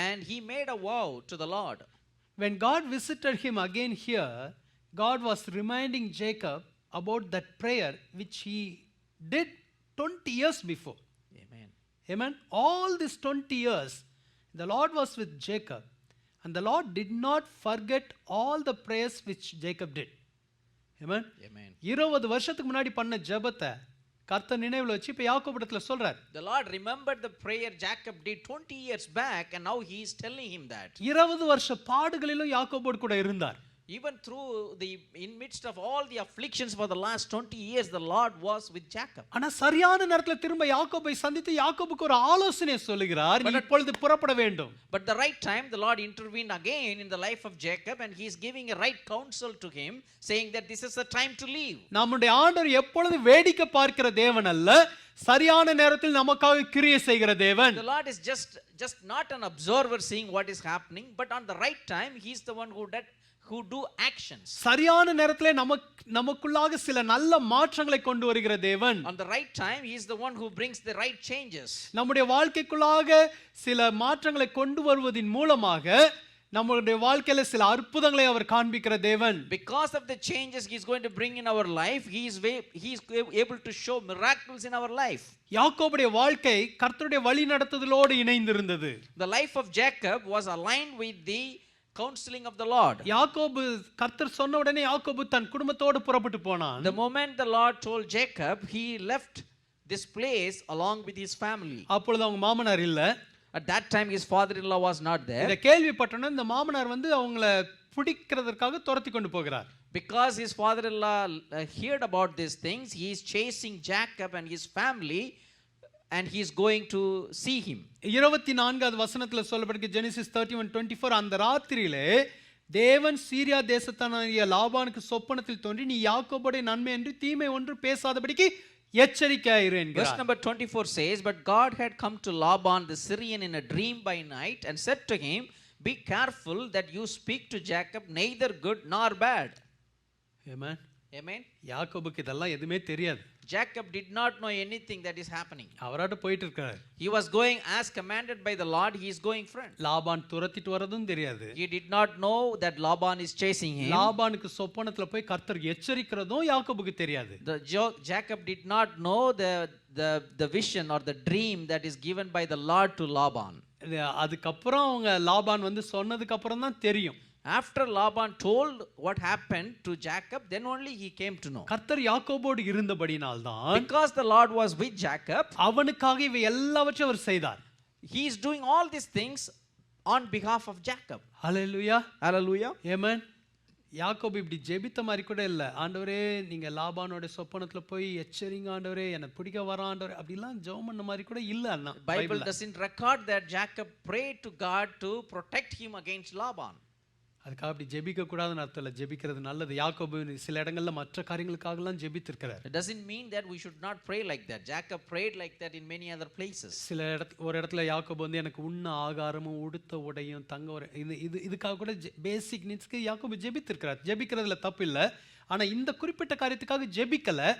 and he made a vow to the Lord. When God visited him again here, God was reminding Jacob about that prayer which he did 20 years before. Amen. Amen. All these 20 years, the Lord was with Jacob, and the Lord did not forget all the prayers which Jacob did. Amen. Amen. 20 வருஷத்துக்கு முன்னாடி பண்ண ஜெபத்தை கர்த்தர் நினைவுல வச்சு இப்ப யாக்கோபிடத்துல சொல்றார். The Lord remembered the prayer Jacob did 20 years back, and now he is telling him that. 20 வருஷ பாடுகளிலும் யாக்கோபோடு கூட இருந்தார். Even through in midst of all the afflictions for the last 20 years, the Lord was with Jacob. ஆனா சரியான நேரத்துல திரும்ப யாக்கோபை சந்தித்து யாக்கோபுக்கு ஒரு ஆலோசனை சொல்லுகிறார். நீ இப்பொழுது புறப்பட வேண்டும். But the right time the Lord intervened again in the life of Jacob, and he is giving a right counsel to him, saying that this is the time to leave. நம்முடைய ஆண்டவர் எப்பொழுது வேடிக்கை பார்க்கிற தேவன் அல்ல, சரியான நேரத்தில் நமக்காக கிரியை செய்கிற தேவன். The Lord is just not an observer seeing what is happening, but on the right time he is the one who do actions. சரியான நேரத்திலே நமக்குள்ளாக சில நல்ல மாற்றங்களை கொண்டு வருகிற தேவன். On the right time he is the one who brings the right changes. நம்முடைய வாழ்க்கைக்குள்ளாக சில மாற்றங்களை கொண்டு வருவதின் மூலமாக நம்முடைய வாழ்க்கையில சில அற்புதங்களை அவர் காண்பிக்கிற தேவன். Because of the changes he is going to bring in our life, he is able to show miracles in our life. யாக்கோபுடைய வாழ்க்கை கர்த்தருடைய வழி நடத்துதலோடு இணைந்திருந்தது. The life of Jacob was aligned with the counseling of the Lord. யாக்கோபு கர்த்தர் சொன்ன உடனே யாக்கோபு தன் குடும்பத்தோடு புறப்பட்டு போனான். The moment the Lord told Jacob, he left this place along with his family. அப்பொழுது அவங்க மாமனார் இல்ல. At that time, his father-in-law was not there. இதை கேள்விப்பட்டோன்னே இந்த மாமனார் வந்து அவங்கள பிடிக்கிறதற்காக துரத்தி கொண்டு போகிறார். Because his father-in-law heard about these things, he is chasing Jacob and his family, and he is going to see him. 24வது வசனத்துல சொல்லப்பட்டிருக்கு, Genesis 31:24, அந்த ராத்திரியிலே தேவன் சீரியா தேசத்தானாகிய லாபானுக்கு சொப்பனத்தில் தோன்றி, நீ யாக்கோபுடைய நன்மை என்று தீமை ஒன்று பேசாதபடிக்கு எச்சரிக்கையாயிரு Verse என்கிறார். number 24 says, but God had come to Laban the Syrian in a dream by night and said to him, be careful that you speak to Jacob neither good nor bad. Amen. Amen. யாக்கோபுக்கு இதெல்லாம் எதுவுமே தெரியாது. Jacob did not know anything that is happening. அவராட்ட போயிட்டு இருக்காரு. He was going as commanded by the Lord. He is going front. Laban துரத்திட்டு வரதும் தெரியாது. He did not know that Laban is chasing him. லாபானுக்கு சொப்பனத்துல போய் கர்த்தர் எச்சரிக்கிறதும் யாக்கோபுக்கு தெரியாது. Jacob did not know the vision or the dream that is given by the Lord to Laban. அதுக்கப்புறம் அவங்க லாபான் வந்து சொன்னதுக்கு அப்புறம் தான் தெரியும். After Laban told what happened to Jacob, then only he came to know. கர்த்தர் யாக்கோபோடு இருந்தபடினால் தான், Because the Lord was with Jacob, அவனுக்காக இவை எல்லாவற்றையும் அவர் செய்தார். he is doing all these things on behalf of Jacob. Hallelujah. Hallelujah. ஆமென். யாக்கோபு இப்படி ஜெபித்த மாதிரி கூட இல்லை. ஆண்டவரே நீங்க லாபானோட சொப்பனத்துல போய் எச்சரிங்க ஆண்டவரே, என்னை பிடிக்க வர ஆண்டவரே, அப்படிலாம் ஜெபம் பண்ண மாதிரி கூட இல்லை. அண்ணா Bible doesn't record that Jacob prayed to God to protect him against Laban. அதுக்காக அப்படி ஜெபிக்க கூடாதுன்னு அர்த்தம் இல்லை. ஜெபிக்கிறது நல்லது. யாக்கோபு சில இடங்கள்ல மற்ற காரியங்களுக்காகலாம் ஜெபித்திருக்கிறார். It doesn't mean that we should not pray like that. Jacob prayed like that in many other places. சில ஒரு இடத்துல யாக்கோபு வந்து எனக்கு உண்ண ஆகாரமும் உடுத்த உடையும் தங்க இதுக்காக கூட பேசிக் நீட்ஸ்க்கு யாக்கோபு ஜெபித்திருக்கிறார். ஜெபிக்கிறதுல தப்பு இல்லை. ஆனா இந்த குறிப்பிட்ட காரியத்துக்காக ஜெபிக்கல.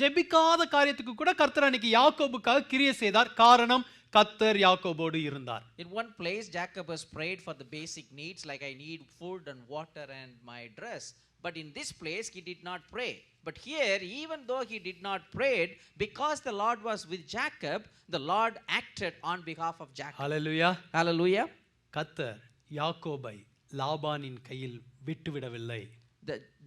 ஜெபிக்காத காரியத்துக்கு கூட கர்த்தர் அன்னைக்கு யாக்கோபுக்காக கிரியை செய்தார். காரணம், கர்த்தர் யாக்கோபோடு இருந்தார். In one place Jacob has prayed for the basic needs, like I need food and water and my dress. But in this place he did not pray. But here, even though he did not pray, because the Lord was with Jacob, the Lord acted on behalf of Jacob. Hallelujah. Hallelujah. கர்த்தர் யாக்கோபை லாபானின் கையில் விட்டுவிடவில்லை.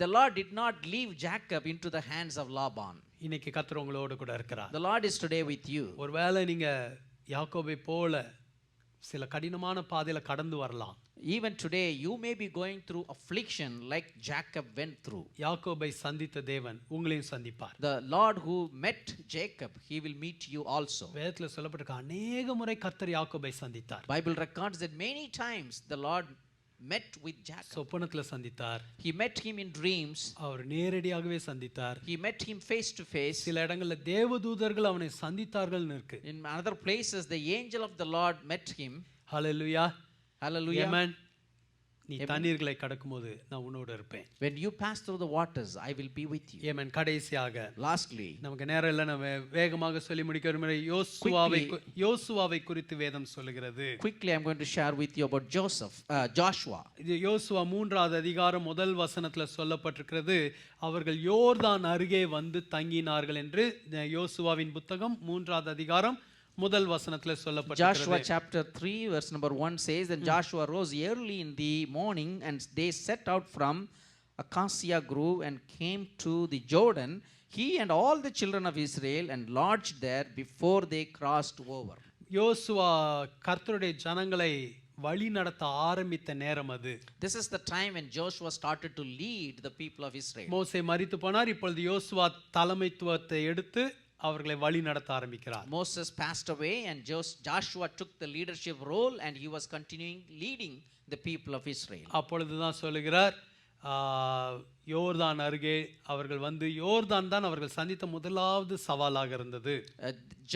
The Lord did not leave Jacob into the hands of Laban. இன்னைக்கு கர்த்தர் உங்களோடு கூட இருக்கிறார். The Lord is today with you. ஒருவேளை நீங்க யாக்கோபை போல சில கடினமான பாதையில கடந்து வரலாம். Even today you may be going through affliction like Jacob went through. யாக்கோபை சந்தித்த தேவன் உங்களையும் சந்திப்பார். The Lord who met Jacob, he will meet you also. வேதத்துல சொல்லப்பட்டிருக்க அநேக முறை கர்த்தர் யாக்கோபை சந்தித்தார். Bible records that many times the Lord met with Jacob. சொப்பனத்துல சந்தித்தார். He met him in dreams. அவர் நேரடியாகவே சந்தித்தார். He met him face to face. சில இடங்கள்ல தேவதூதர்கள் அவனை சந்தித்தார்கள்னு இருக்கு. In other places the angel of the Lord met him. Hallelujah. Hallelujah. ஆமென். நீ தண்ணீர்களை கடக்கும்போது நான் உன்னோடு இருப்பேன். When you pass through the waters, I will be with you. ஆமென். கடைசியாக Lastly, நமக்கு நேரம் இல்லை, நம்ம வேகமாக சொல்லி முடிக்க ஒரு யோசுவாவை குறித்து வேதம் சொல்லுகிறது. quickly I'm going to share with you about Joshua. இது யோசுவா 3வது அதிகாரம் முதல் வசனத்துல சொல்லப்பட்டிருக்கிறது. அவர்கள் யோர்தான் அருகே வந்து தங்கினார்கள் என்று யோசுவாவின் புத்தகம் 3வது அதிகாரம் முதல் வசனத்துல சொல்லப்பட்டிருக்கிறது. Joshua chapter 3 verse number 1 says, and Joshua rose early in the morning and they set out from Acacia Grove and came to the Jordan, he and all the children of Israel, and lodged there before they crossed over. யோசுவா கர்த்தருடைய ஜனங்களை வழி நடத்த ஆரம்பித்த நேரம் அது. This is the time when Joshua started to lead the people of Israel. மோசே மரித்து போனார். இப்பொழுது யோசுவா தலைமைத்துவத்தை எடுத்து அவர்களை வழி நடத்த ஆரம்பிக்கிறார். Moses passed away and Joshua took the leadership role and he was continuing leading the people of Israel. அப்பொழுதுதான் சொல்லுகிறார், யோர்தான் அருகே அவர்கள் வந்து, யோர்தான் தான் அவர்கள் சந்தித்த முதலாவது சவாலாக இருந்தது.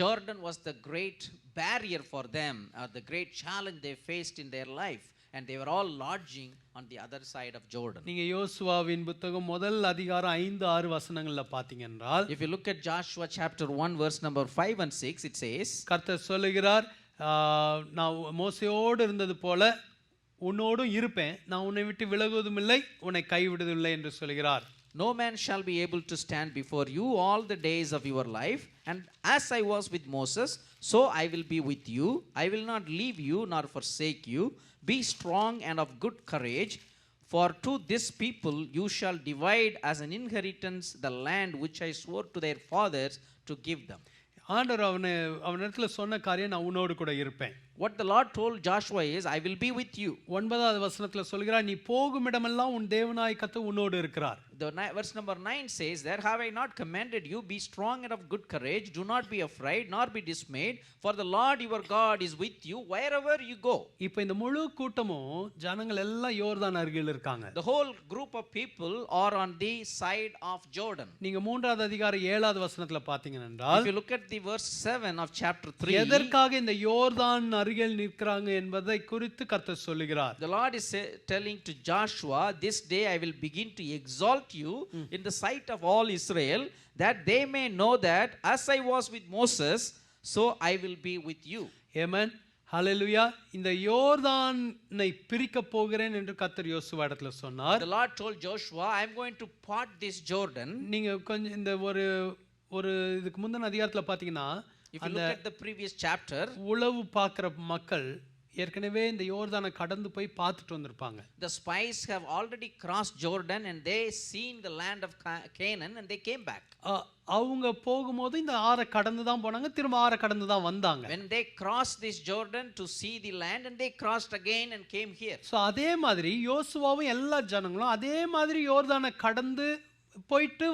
Jordan was the great barrier for them, the great challenge they faced in their life, and they were all lodging on the other side of Jordan. நீங்க யோசுவாவின் புத்தகம் முதல் அதிகாரம் 5-6 வசனங்கள்ல பாத்தீங்கன்றால், if you look at Joshua chapter 1 verse number 5 and 6, it says, கர்த்தர் சொல்லுகிறார், நான் மோசேயோடு இருந்தது போல உன்னோடும் இருப்பேன், நான் உன்னை விட்டு விலகுவதும் இல்லை, உன்னை கைவிடுவதில்லை என்று சொல்கிறார். No man shall be able to stand before you all the days of your life, and as I was with Moses, so I will be with you. I will not leave you nor forsake you. Be strong and of good courage, for to this people you shall divide as an inheritance the land which I swore to their fathers to give them. ஆண்டவர் அவனிடத்துல சொன்ன காரியம், நான் உன்னோடு கூட இருப்பேன். What the Lord told Joshua is, I will be with you. 9வது வசனத்துல சொல்கிறார், நீ போகும் இடமெல்லாம் உன் தேவனாய் கர்த்தர் உன்னோடு இருக்கிறார். Verse number 9 says, there have I not commanded you, be strong and of good courage, do not be afraid, nor be dismayed, for the Lord your God is with you wherever you go. இப்போ இந்த முழு கூட்டமும் ஜனங்கள் எல்லாம் யோர்தான் அருகில் இருக்காங்க. The whole group of people are on the side of Jordan. நீங்க 3வது அதிகாரம் 7வது வசனத்துல பாத்தீங்கன்னா, If you look at the verse 7 of chapter 3, எதற்காக இந்த யோர்தான் அருகில் நிற்கிறாங்க என்பதை குறித்து கர்த்தர் சொல்லுகிறார். the Lord is telling to Joshua, this day I will begin to exalt you in the sight of all Israel, that they may know that as I was with Moses, so I will be with you. Amen. ஹalleluya. இந்த யோர்தானை பிரிக்க போகிறேன் என்று கர்த்தர் யோசுவா இடத்துல சொன்னார். The Lord told Joshua, I am going to part this Jordan. நீங்க கொஞ்சம் இந்த ஒரு இதுக்கு முந்தின அதிகாரத்துல பாத்தீங்கன்னா, If you look at the previous chapter, உளவு பார்க்கிற மக்கள் ஏற்கனவே இந்த யோர்தானை கடந்து போய் பார்த்துட்டு வந்திருப்பாங்க. the spies have already crossed Jordan and they seen the land of Canaan and they came back. அவங்க போகும்போது இந்த ஆறை கடந்து தான் போனாங்க, திரும்ப ஆறை கடந்து தான் வந்தாங்க. When they crossed this Jordan to see the land and they crossed again and came here. So அதே மாதிரி யோசுவாவும் எல்லா ஜனங்களும் அதே மாதிரி யோர்தானை கடந்து போயிட்டு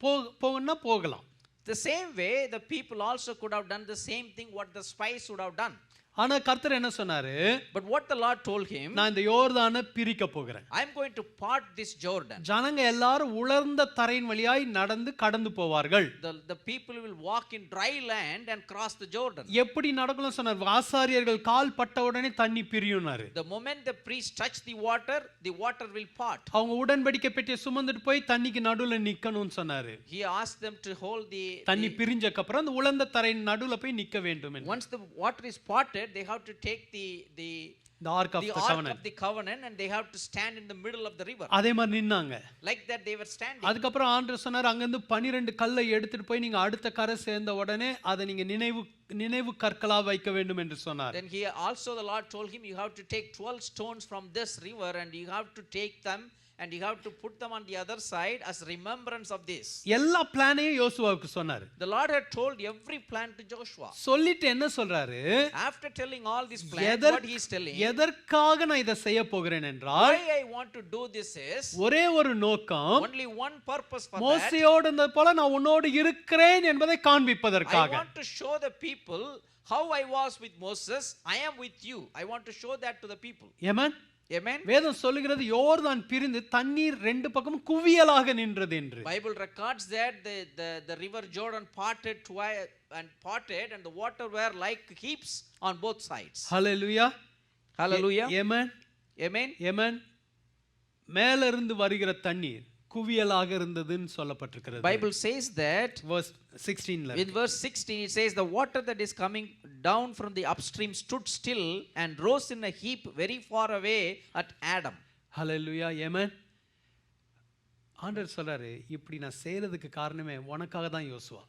போகணும்னா போகலாம். The same way the people also could have done the same thing what the spies would have done. ஆனா கர்த்தர் என்ன சொன்னாரு? But what the Lord told him, நான் இந்த யோர்தானை பிரிக்க போகிறேன். I am going to part this Jordan. ஜனங்க எல்லாரும் உலர்ந்த தரையின் வழியாய் நடந்து கடந்து போவார்கள். The people will walk in dry land and cross the Jordan. எப்படி நடக்கும்னு சொன்னார்? ஆசாரியர்கள் கால் பட்ட உடனே தண்ணி பிரியும்னாரு. The moment the priest touch the water will part. அவங்க உடன்படிக்கை பெட்டியை சுமந்துட்டு போய் தண்ணிக்கு நடுவுல நிக்கணும்னு சொன்னாரு. He asked them to hold the தண்ணி பிரிஞ்சதுக்கு அப்புறம் அந்த உலர்ந்த தரையின் நடுவுல போய் நிக்க வேண்டும். Once the water is parted, they have to take the ark of the covenant and they have to stand in the middle of the river. அதே மாதிரி நின்னாங்க. Like that they were standing. அதுக்கு அப்புறம் ஆண்டவர் சொன்னார், அங்க இருந்து 12 கல்லை எடுத்துட்டு போய் நீங்க அடுத்த கரை சேர்ந்த உடனே அதை நீங்க நினைவு கற்களா வைக்க வேண்டும் என்று சொன்னார். Then he also, the Lord told him, you have to take 12 stones from this river and you have to take them and you have to put them on the other side as remembrance of this. எல்லா பிளானையும் யோசுவாவுக்கு சொன்னார். The Lord had told every plan to Joshua. சொல்லிட்டு என்ன சொல்றாரு? After telling all this plan, what he is telling, எதற்காக நான் இதை செய்ய போகிறேன் என்றால், why I want to do this is, ஒரே ஒரு நோக்கம், only one purpose for that. மோசேயோடு இருந்தது போல நான் உன்னோடு இருக்கிறேன் என்பதை காண்பிப்பதற்காக. I want to show the people how I was with Moses, I am with you. I want to show that to the people. Amen. Amen. வேதம் சொல்லுகிறது யோர்தான் பிரிந்து தண்ணீர் ரெண்டு பக்கமும் குவியலாக நின்றது என்று. Bible records that the river Jordan parted twice and the water were like heaps on both sides. Hallelujah. Hallelujah. Amen. Amen. Amen. மேல இருந்து வருகிற தண்ணீர் குவியலாக இருந்ததுன்னு சொல்லப்பட்டிருக்கிறது. Bible says that verse 16 in verse 16 it says the water that is coming down from the upstream stood still and rose in a heap very far away at Adam. Hallelujah. Amen. ஆண்டவர் சொல்றாரு, இப்படி நான் செய்யறதுக்கு காரணமே உனக்காக தான் யோசுவா.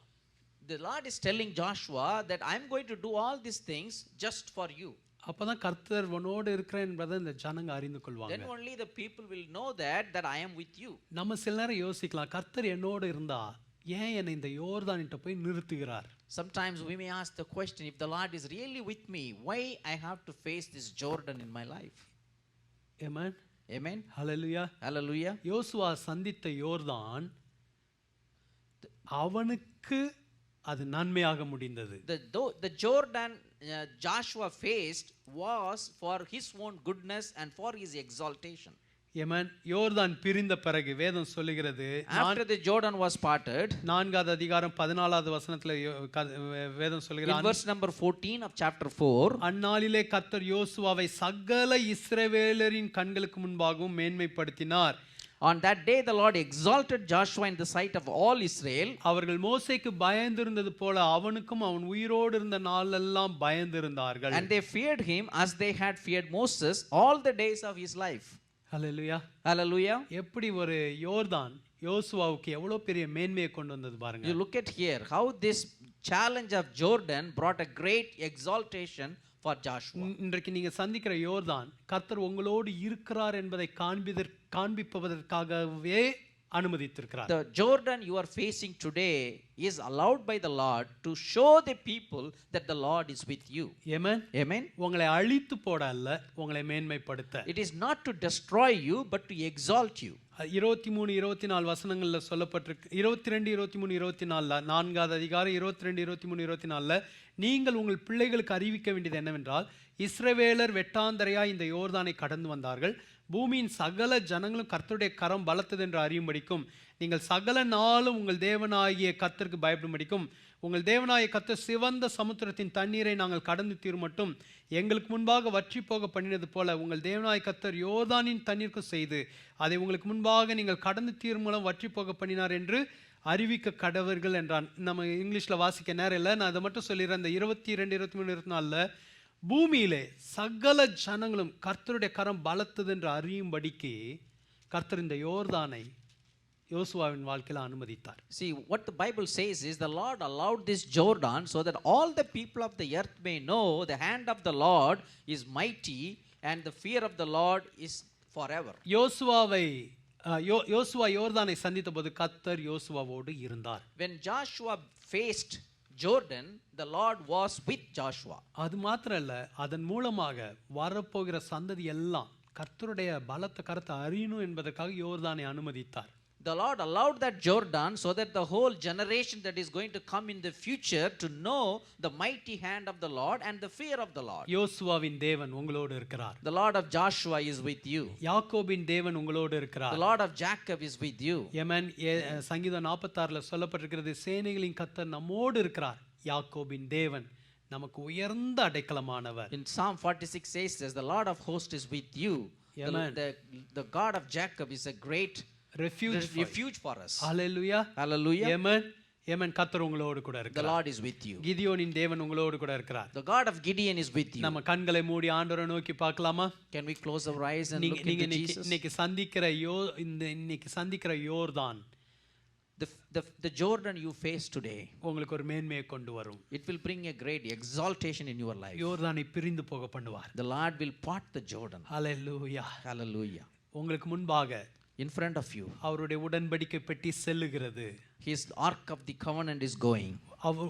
The Lord is telling Joshua that I am going to do all these things just for you. அப்பதான் கர்த்தர் உன்னோடு இருக்கிறேன் என்பதை இந்த ஜனங்க அறிந்து கொள்வாங்க. Then only the people will know that I am with you. நம்ம சில நேரம் யோசிக்கலாம், கர்த்தர் என்னோடு இருந்தா ஏன் என்னை இந்த யோர்தானிட்ட போய் நிறுத்துகிறார்? Sometimes we may ask the question, if the Lord is really with me, why I have to face this Jordan in my life? Amen. Amen. Hallelujah. Hallelujah. யோசுவா சந்தித்த யோர்தான் அவனுக்கு அது நன்மையாக முடிந்தது. The Jordan Joshua faced was for his own goodness and for his exaltation. Amen. யோர்தான் பிரிந்த பிறகு வேதம் சொல்லுகிறது, after the Jordan was parted, 4வது அதிகாரம் 14வது வசனத்துல வேதம் சொல்லுகிறது, in verse number 14 of chapter 4, அந்நாளிலே கர்த்தர் யோசுவாவை சகல இஸ்ரவேலரின் கண்களுக்கு முன்பாகவும் மேன்மைப்படுத்தினார். On that day the Lord exalted Joshua in the sight of all Israel. அவர்கள் மோசேக்கு பயந்திருந்தது போல அவனுக்கும் அவன் உயிரோடு இருந்த நாளெல்லாம் பயந்திருந்தார்கள். And they feared him as they had feared Moses all the days of his life. Hallelujah. Hallelujah. எப்படி ஒரு யோர்தான் யோசுவாவுக்கு எவ்வளவு பெரிய மேன்மையை கொண்டு வந்தது பாருங்க. You look at here how this challenge of Jordan brought a great exaltation for Joshua. இன்றைக்கு நீங்க சந்திக்கிற யோர்தான் கர்த்தர் உங்களோடு இருக்கிறார் என்பதை காண்பிப்பதற்காகவே அனுமதித்திருக்கிறார். The Jordan you are facing today is allowed by the Lord to show the people that the Lord is with you. Amen. Amen. உங்களை அழித்து போட அல்ல, உங்களை மேன்மைப்படுத்த. It is not to destroy you but to exalt you. 23 24 வசனங்கள்ல சொல்லப்பட்டிருக்கு. 22 23 24 4வது அதிகாரம் 22 23 24 நீங்கள் உங்கள் பிள்ளைகளுக்கு அறிவிக்க வேண்டியது என்னவென்றால், இஸ்ரவேலர் வெட்டாந்தரையாய் இந்த யோர்தானை கடந்து வந்தார்கள். பூமியின் சகல ஜனங்களும் கர்த்தருடைய கரம் பலத்தது என்று அறியும்படிக்கும் நீங்கள் சகல நாளும் உங்கள் தேவனாகிய கர்த்தருக்கு பயப்படும்படிக்கும் உங்கள் தேவனாகிய கர்த்தர் சிவந்த சமுத்திரத்தின் தண்ணீரை நாங்கள் கடந்து தீர்மட்டும் எங்களுக்கு முன்பாக வற்றி போக பண்ணினது போல உங்கள் தேவனாகிய கர்த்தர் யோர்தானின் தண்ணீருக்கும் செய்து அதை உங்களுக்கு முன்பாக நீங்கள் கடந்து தீர் மூலம் வற்றி போக பண்ணினார் என்று அறிவிக்க கடவர்கள் என்றான். நம்ம இங்கிலீஷில் வாசிக்க நேரம் இல்லை, நான் அதை மட்டும் சொல்லிடுறேன். இந்த 22 23 24 பூமியிலே சகல ஜனங்களும் கர்த்தருடைய கரம் பலத்தது என்று அறியும்படிக்கு கர்த்தர் இந்த யோர்தானை யோசுவாவின் வாழ்க்கையில் அனுமதித்தார். See, what the Bible says is the Lord allowed this Jordan so that all the people of the earth may know the hand of the Lord is mighty and the fear of the Lord is forever. யோசுவா யோர்தானை சந்தித்த போது கர்த்தர் யோசுவாவோடு இருந்தார். When Joshua faced Jordan, the Lord was with Joshua. அது மாத்திரம் இல்ல, அதன் மூலமாக வரப்போகிற சந்ததி எல்லாம் கர்த்தருடைய பலத்த கரத்தை அறியணும் என்பதற்காக யோர்தானை அனுமதித்தார். The Lord allowed that Jordan so that the whole generation that is going to come in the future to know the mighty hand of the Lord and the fear of the Lord. யோசுவாவின் தேவன் உங்களோடு இருக்கிறார். The Lord of Joshua is with you. யாக்கோபின் தேவன் உங்களோடு இருக்கிறார். The Lord of Jacob is with you. ஆமென். சங்கீதம் 46ல சொல்லப்பட்டிருக்கிறது, சேனைகளின் கர்த்தர் நம்மோடு இருக்கிறார். யாக்கோபின் தேவன் நமக்கு உயர்ந்த அடைக்கலமானவர். In Psalm 46 says this, the Lord of hosts is with you. The God of Jacob is a great refuge for us. Hallelujah. Hallelujah. Amen. Amen. கர்த்தர் உங்களோடு கூட The இருக்கிறார். Lord is with you. கிதியோனின் தேவன் உங்களோடு கூட இருக்கிறார். The God of Gideon is with you. நம்ம கண்களை மூடி ஆண்டவரை நோக்கி பார்க்கலாமா? Can we close our eyes and look நீங்க into Jesus? இன்னைக்கு சந்திக்கிற யோர்தான் The Jordan you face today, உங்களுக்கு ஒரு மேன்மையை கொண்டு வரும். it will bring a great exaltation in your life. யோர்தானை பிரிந்து போக பண்ணுவார். The Lord will part the Jordan. Hallelujah. Hallelujah. உங்களுக்கு முன்பாக In front of you, அவருடைய உடன்படிக்கை பெட்டி செல்லுகிறது. His ark of the covenant is going.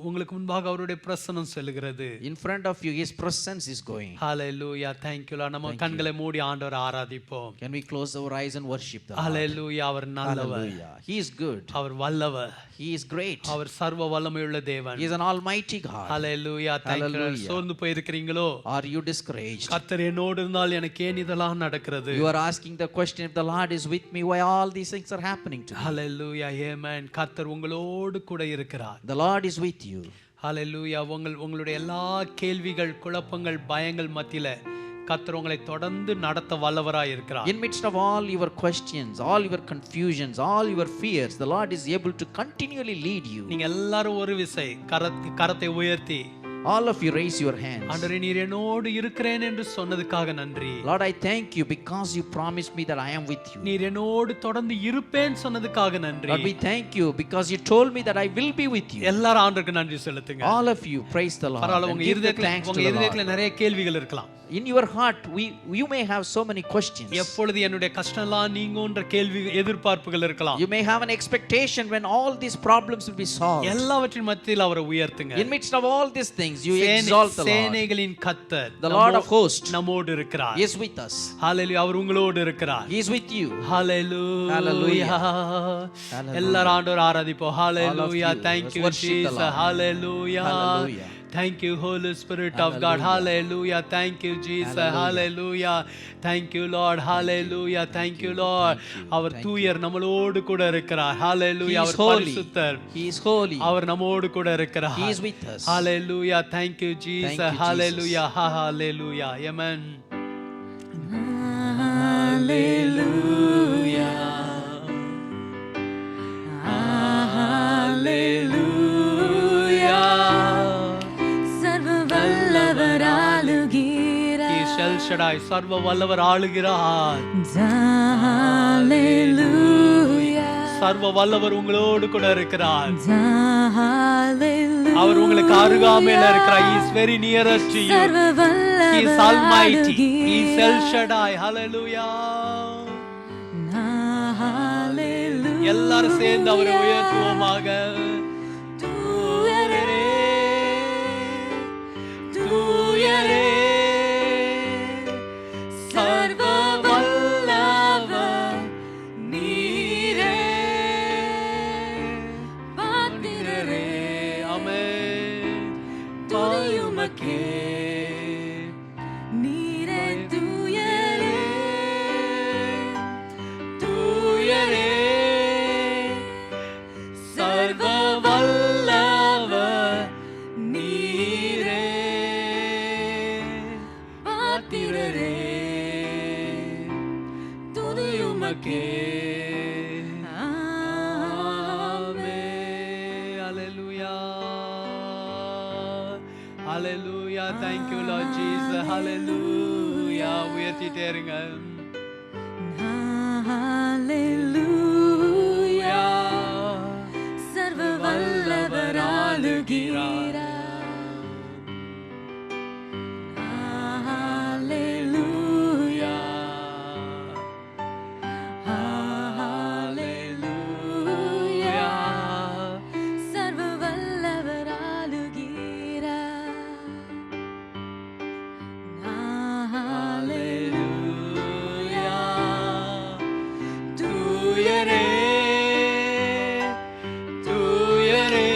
உங்களுக்கு முன்பாக அவருடைய பிரசன்னம் செல்லுகிறது. In front of you, His presence is going. Hallelujah. Thank you Lord. நம்ம கண்களை மூடி ஆண்டவரை ஆராதிப்போம். Can we close our eyes and worship the Lord? Hallelujah. அவர் நல்லவர். Hallelujah. He is good. அவர் வல்லவர். He is great. அவர் சர்வ வல்லமையுள்ள தேவன். He is an almighty God. Hallelujah. Thank you. சோர்ந்து போய் இருக்கிறீங்களோ? Are you discouraged? கர்த்தர் என்னோடு இருந்தால் எனக்கு ஏன் இதெல்லாம் நடக்கிறது? You are asking the question, if the Lord is with me, why all these things are happening to me? Hallelujah. Amen. கர்த்தர் உங்களோடு கூட இருக்கிறார். The Lord is with you. Hallelujah. உங்களுடைய எல்லா கேள்விகள், குழப்பங்கள், பயங்கள் மத்தியில கர்த்தர் உங்களை தொடர்ந்து நடத்த வல்லவராய் இருக்கிறார். In midst of all your questions, all your confusions, all your fears, the Lord is able to continually lead you. நீங்க எல்லாரும் ஒரு விசை கரத்தை உயர்த்தி, all of you raise your hands. ஆண்டவரே நீர் என்னோடு இருக்கிறேன் என்று சொன்னதுக்காக நன்றி. Lord, I thank you because you promised me that I am with you. நீர் என்னோடு தொடர்ந்து இருப்பேன் சொன்னதுக்காக நன்றி. Lord, we thank you because you told me that I will be with you. எல்லாரும் ஆண்டவருக்கு நன்றி செலுத்துங்க. All of you praise the Lord. பரவாயில்லை, உங்க இருதயத்துல நிறைய கேள்விகள் இருக்கலாம். In your heart you may have so many questions. எப்பொழுது என்னுடைய கஷ்டம்லாம் நீங்கும்ன்ற கேள்வி எதிர்பார்ப்புகள் இருக்கலாம். You may have an expectation when all these problems will be solved. எல்லாவற்றின் மத்தியில் அவரை உயர்த்துங்க. In midst of all these things you exalt the Lord. சேனைகளின் கர்த்தர், the Lord of hosts, நம்மோடு இருக்கிறார். is with us. Hallelujah. அவர் உங்களோடு இருக்கிறார். He is with you. Hallelujah. Hallelujah. எல்லாரும் ஆண்டவரை ஆராதிப்போம். Hallelujah. Thank you Jesus. Hallelujah. Hallelujah. Thank you Holy Spirit of God. Hallelujah. Thank you Jesus. Hallelujah. Thank you Lord. Hallelujah. Thank you Lord. அவர் தூயர் நம்மளோடு கூட இருக்கிறார். Hallelujah. அவர் பரிசுத்தர். He is holy. அவர் நம்மோடு கூட இருக்கிறார். He is with us. Hallelujah. Thank you Jesus. Hallelujah. Hallelujah. Amen. Hallelujah. Shaddai சர்வ வல்லவர் ஆளுகிறார். சர்வ வல்லவர் உங்களோடு கூட இருக்கிறார். அவர் உங்களுக்கு அருகாமையில் இருக்கிறார். He is very near to you. He is almighty. He is El Shaddai. Hallelujah. எல்லாரும் சேர்ந்து அவரை உயர்த்துவோமாக. தூயரே, தூயரே, சர்வ வல்லவர் நீரே, பாத்திரரே, ஆமென். துதியுமக்கே, நீரே தூயரே, தூயரே, சர்வ வல்லவர் நீரே, பாத்திரரே, துதியுமக்கே. Hallelujah. Thank you, Lord Jesus. Hallelujah. உயர்த்திட்டே இருங்க. ஹalleluya, சர்வ வல்லவர் ஆளுகிறார். ஹalleluya, ஹalleluya, சர்வ வல்லவர் ஆளுகிறார். ஹalleluya, தூயரே, தூயரே,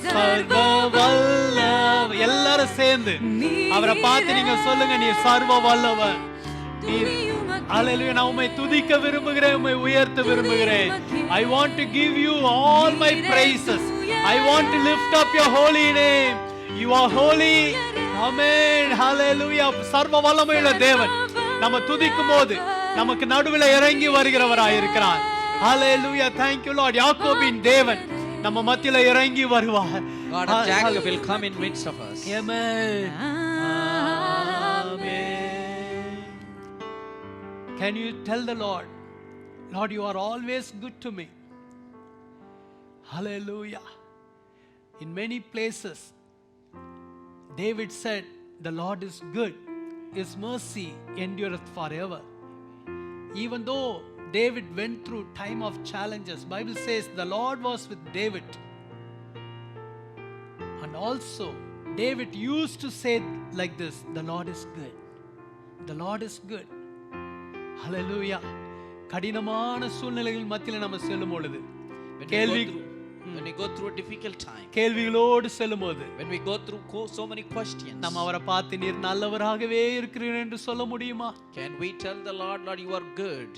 சர்வ வல்லவர். எல்லாரும் சேர்ந்து அவரை பார்த்து நீங்க சொல்லுங்க, நீ சர்வ வல்லவர். ஹalleluya, நான் உம்மை துதிக்க விரும்புகிறேன், உம்மை உயர்த்த விரும்புகிறேன். I want to give you all my praises. I want to lift up your holy name. You are holy. Amen. Hallelujah. சர்வ வல்லமையுள்ள தேவன் நம்ம துதிக்கும் போது நமக்கு நடுவில் இறங்கி வருகிறவராய் இருக்கிறார். Hallelujah. Thank you, Lord. யாக்கோபின் தேவன் நம்ம மத்தியில இறங்கி வருவார். God of Jacob will come in midst of us. Amen. Can you tell the Lord, Lord, you are always good to me. Hallelujah. In many places, David said, the Lord is good. His mercy endureth forever. Even though David went through time of challenges, Bible says the Lord was with David. And also, David used to say like this, the Lord is good. The Lord is good. Hallelujah. கடினமான சூழ்நிலைகள் மத்தியில நம்ம செல்லும் பொழுது When we go through a difficult time, கேள்விகளோடு செல்லும்போது, when we go through so many questions, நம்ம அவரை பார்த்து நீர் நல்லவராகவே இருக்கிறீர் என்று சொல்ல முடியுமா? can we tell the Lord, Lord, you are good?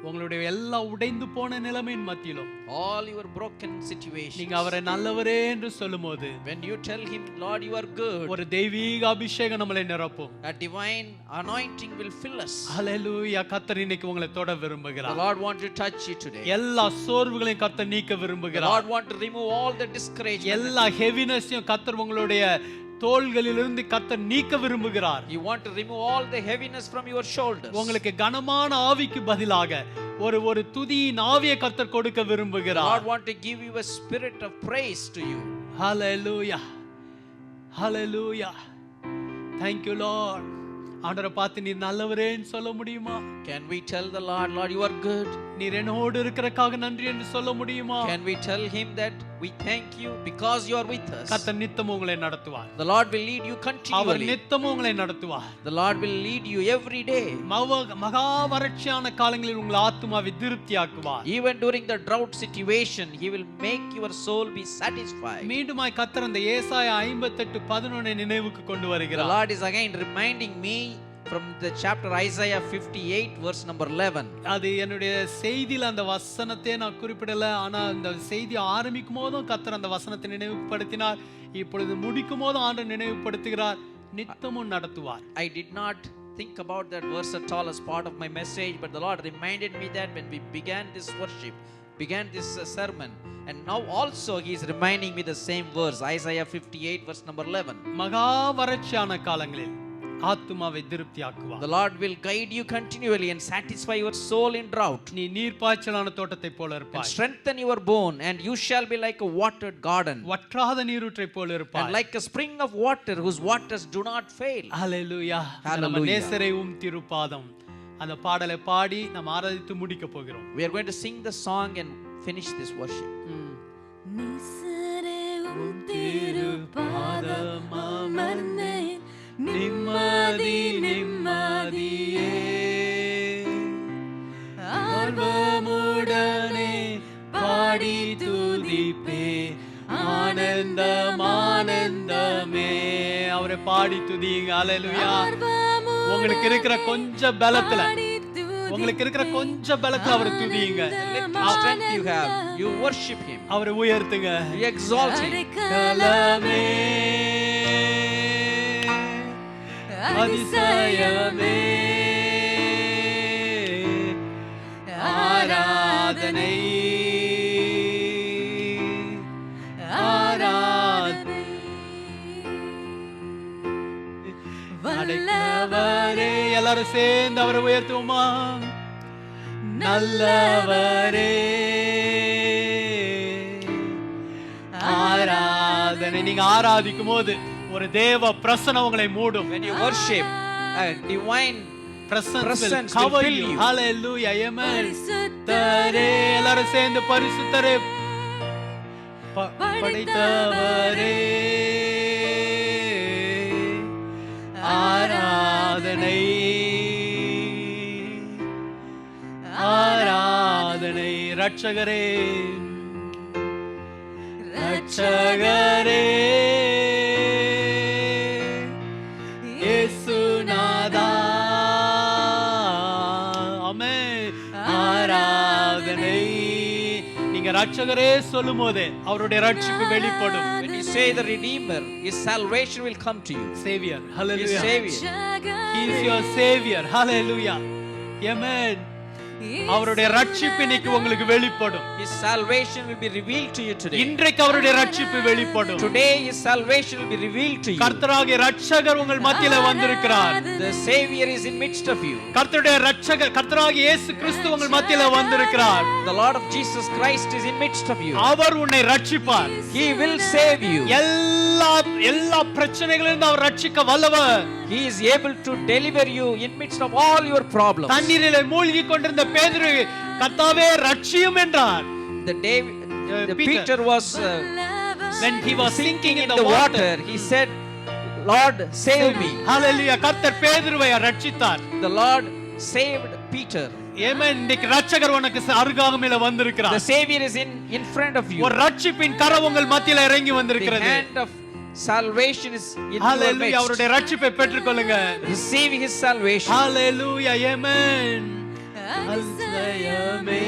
உங்களுடைய எல்லா உடைந்து போன நிலைமையின் மத்தியிலும், all your broken situations, நீங்க அவரை நல்லவரே என்று சொல்லும்போது, when you tell him, Lord, you are good, ஒரு தெய்வீக அபிஷேகம் நம்மளை நிரப்பும். a divine anointing will fill us. ஹalleluya. கர்த்தர் இன்னைக்கு உங்களை தொட The விரும்புகிறார். Lord wants to touch you today. எல்லா சோர்வுகளையும் கர்த்தர் நீக்க The விரும்புகிறார். Lord wants to remove all the discouragement. எல்லா ஹெவினஸையும் கர்த்தர் உங்களுடைய தோள்களிலிருந்து கர்த்தர் நீக்க விரும்புகிறார். You want to remove all the heaviness from your shoulders. உங்களுக்கு கனமான ஆவிக்கு பதிலாக ஒரு துதியின் ஆவியை கர்த்தர் கொடுக்க The விரும்புகிறார். Lord want to give you a spirit of praise to you. Hallelujah. Hallelujah. Thank you, Lord. ஆண்டவரை பார்த்து நீர் நல்லவரேன்னு சொல்ல முடியுமா? Can we tell the Lord, Lord, you are good? நீர் என்னோடு இருக்கிறதுக்காக நன்றி என்று சொல்ல முடியுமா? Can we tell him that we thank you because you are with us? கர்த்தர் நித்தமும் உங்களை நடத்துவார். The Lord will lead you our continually. நித்தமும் உங்களை நடத்துவார். The Lord will lead you every day. மகா வறட்சியான காலங்களில் உங்கள் ஆத்துமாவை திருப்தியாக்குவார். Even during the drought situation, he will make your soul be satisfied. மீண்டுமாய் கர்த்தர் அந்த ஏசாயா 58:11 நினைவுக்கு கொண்டு The வருகிறார். Lord is again reminding me from the chapter Isaiah 58 verse number 11. அது என்னுடைய செய்தியில அந்த வசனத்தை நான் குறிப்பிடல, ஆனா அந்த செய்தி ஆரம்பிக்கும் போதும் கர்த்தர் அந்த வசனத்தை நினைவுபடுத்தினார். இப்பொழுது முடிக்கும் போதும் ஆண்டவர் நினைவுபடுத்துகிறார், நித்தமும் நடத்துவார். I did not think about that verse at all as part of my message, but the Lord reminded me that when we began this worship, began this sermon, and now also he is reminding me the same verse, Isaiah 58 verse number 11. மகா வறட்சியான காலங்களில் ஆத்துமாவை திருப்தியாக்குவார். The Lord will guide you continually and satisfy your soul in drought, நீ நீர்ப்பாய்ச்சலான தோட்டத்தை போல and இருப்பாய். strengthen your bone, and you shall be like a watered garden, வற்றாத நீரூற்றை போல and இருப்பாய். like a spring of water whose waters do not fail. ஹalleluya. நம்ம Hallelujah. நேசரை திருப்பாதம் அந்த பாடலை பாடி நாம் ஆராதித்து முடிக்க போகிறோம். We are going to sing the song and finish this worship. நிம்மதி நிம்மதியே ஆர்வமுடனே பாடி துதிப்பே ஆனந்தம் ஆனந்தமே. அவரை பாடி துதிங்க. அல்லேலூயா. உங்களுக்கு இருக்கிற கொஞ்சம் பலத்துல அவரை துதிங்க. Little strength you have, you worship him. அவரை உயர்த்துங்க. You exalt him. கலமே அதிசயமே ஆராதனை ஆராதனை வல்லவரே. எல்லாரும் சேர்ந்து அவரை உயர்த்துவோமா? நல்லவரே ஆராதனை. நீங்க ஆராதிக்கும் போது ஒரு தேவ பிரசன்னம் உங்களை மூடும். When you worship, a divine presence will will cover fill you. you. Hallelujah. Amen. தரே எல்லாரும் சேர்ந்து பரிசுத்தரே படைத்தவரே ஆராதனை ஆராதனை. ரட்சகரே ரட்சகரே இயேசுநாதா. ஆமென். ஆராதனை. நீங்க ரட்சகரே சொல்லும் போதே அவருடைய ரட்சிப்பு வெளிப்படும். When you say the Redeemer, his salvation will come to you. Savior. His Hallelujah. Savior. He is your Savior. Hallelujah. Amen. அவருடைய ரட்சிப்பு இன்னைக்கு உங்களுக்கு வெளிப்படும். His salvation will be revealed to you today. இன்றைக்கு அவருடைய ரட்சிப்பு வெளிப்படும். Today his salvation will be revealed to you. கர்த்தராகிய ரட்சகர் உங்கள் மத்தியிலே வந்திருக்கிறார். The Savior is in midst of you. கர்த்தருடைய ரட்சகர் கர்த்தராகிய இயேசு கிறிஸ்து உங்கள் மத்தியிலே வந்திருக்கிறார். The Lord of Jesus Christ is in midst of you. அவர் உன்னை ரட்சிப்பார். He will save you. எல்லா பிரச்சனைகளிலிருந்து அவர் ரட்சிக்க வல்லவர். He is able to deliver you in midst of all your problems. தண்ணீரிலே மூழ்கி கொண்டிருந்த பேதுரு கர்த்தாவே ரட்சியும் என்றார். The Peter was when he was sinking in the water, he said, Lord, save me. Hallelujah. கர்த்தர் பேதுருவை ரட்சித்தார். The Lord saved Peter. Amen. இன்னைக்கு ரட்சகர் உனக்கு அருகாமையில வந்திருக்கிறார். The Savior is in front of you. ஒரு ரட்சிப்பின் கரம் உங்கள் மத்தியில இறங்கி The வந்திருக்கிறது. hand of salvation is in your Hallelujah. midst. அவருடைய ரட்சிப்பை பெற்றுக்கொள்ளுங்க. Receive his salvation. Hallelujah. Amen. அதிசயமே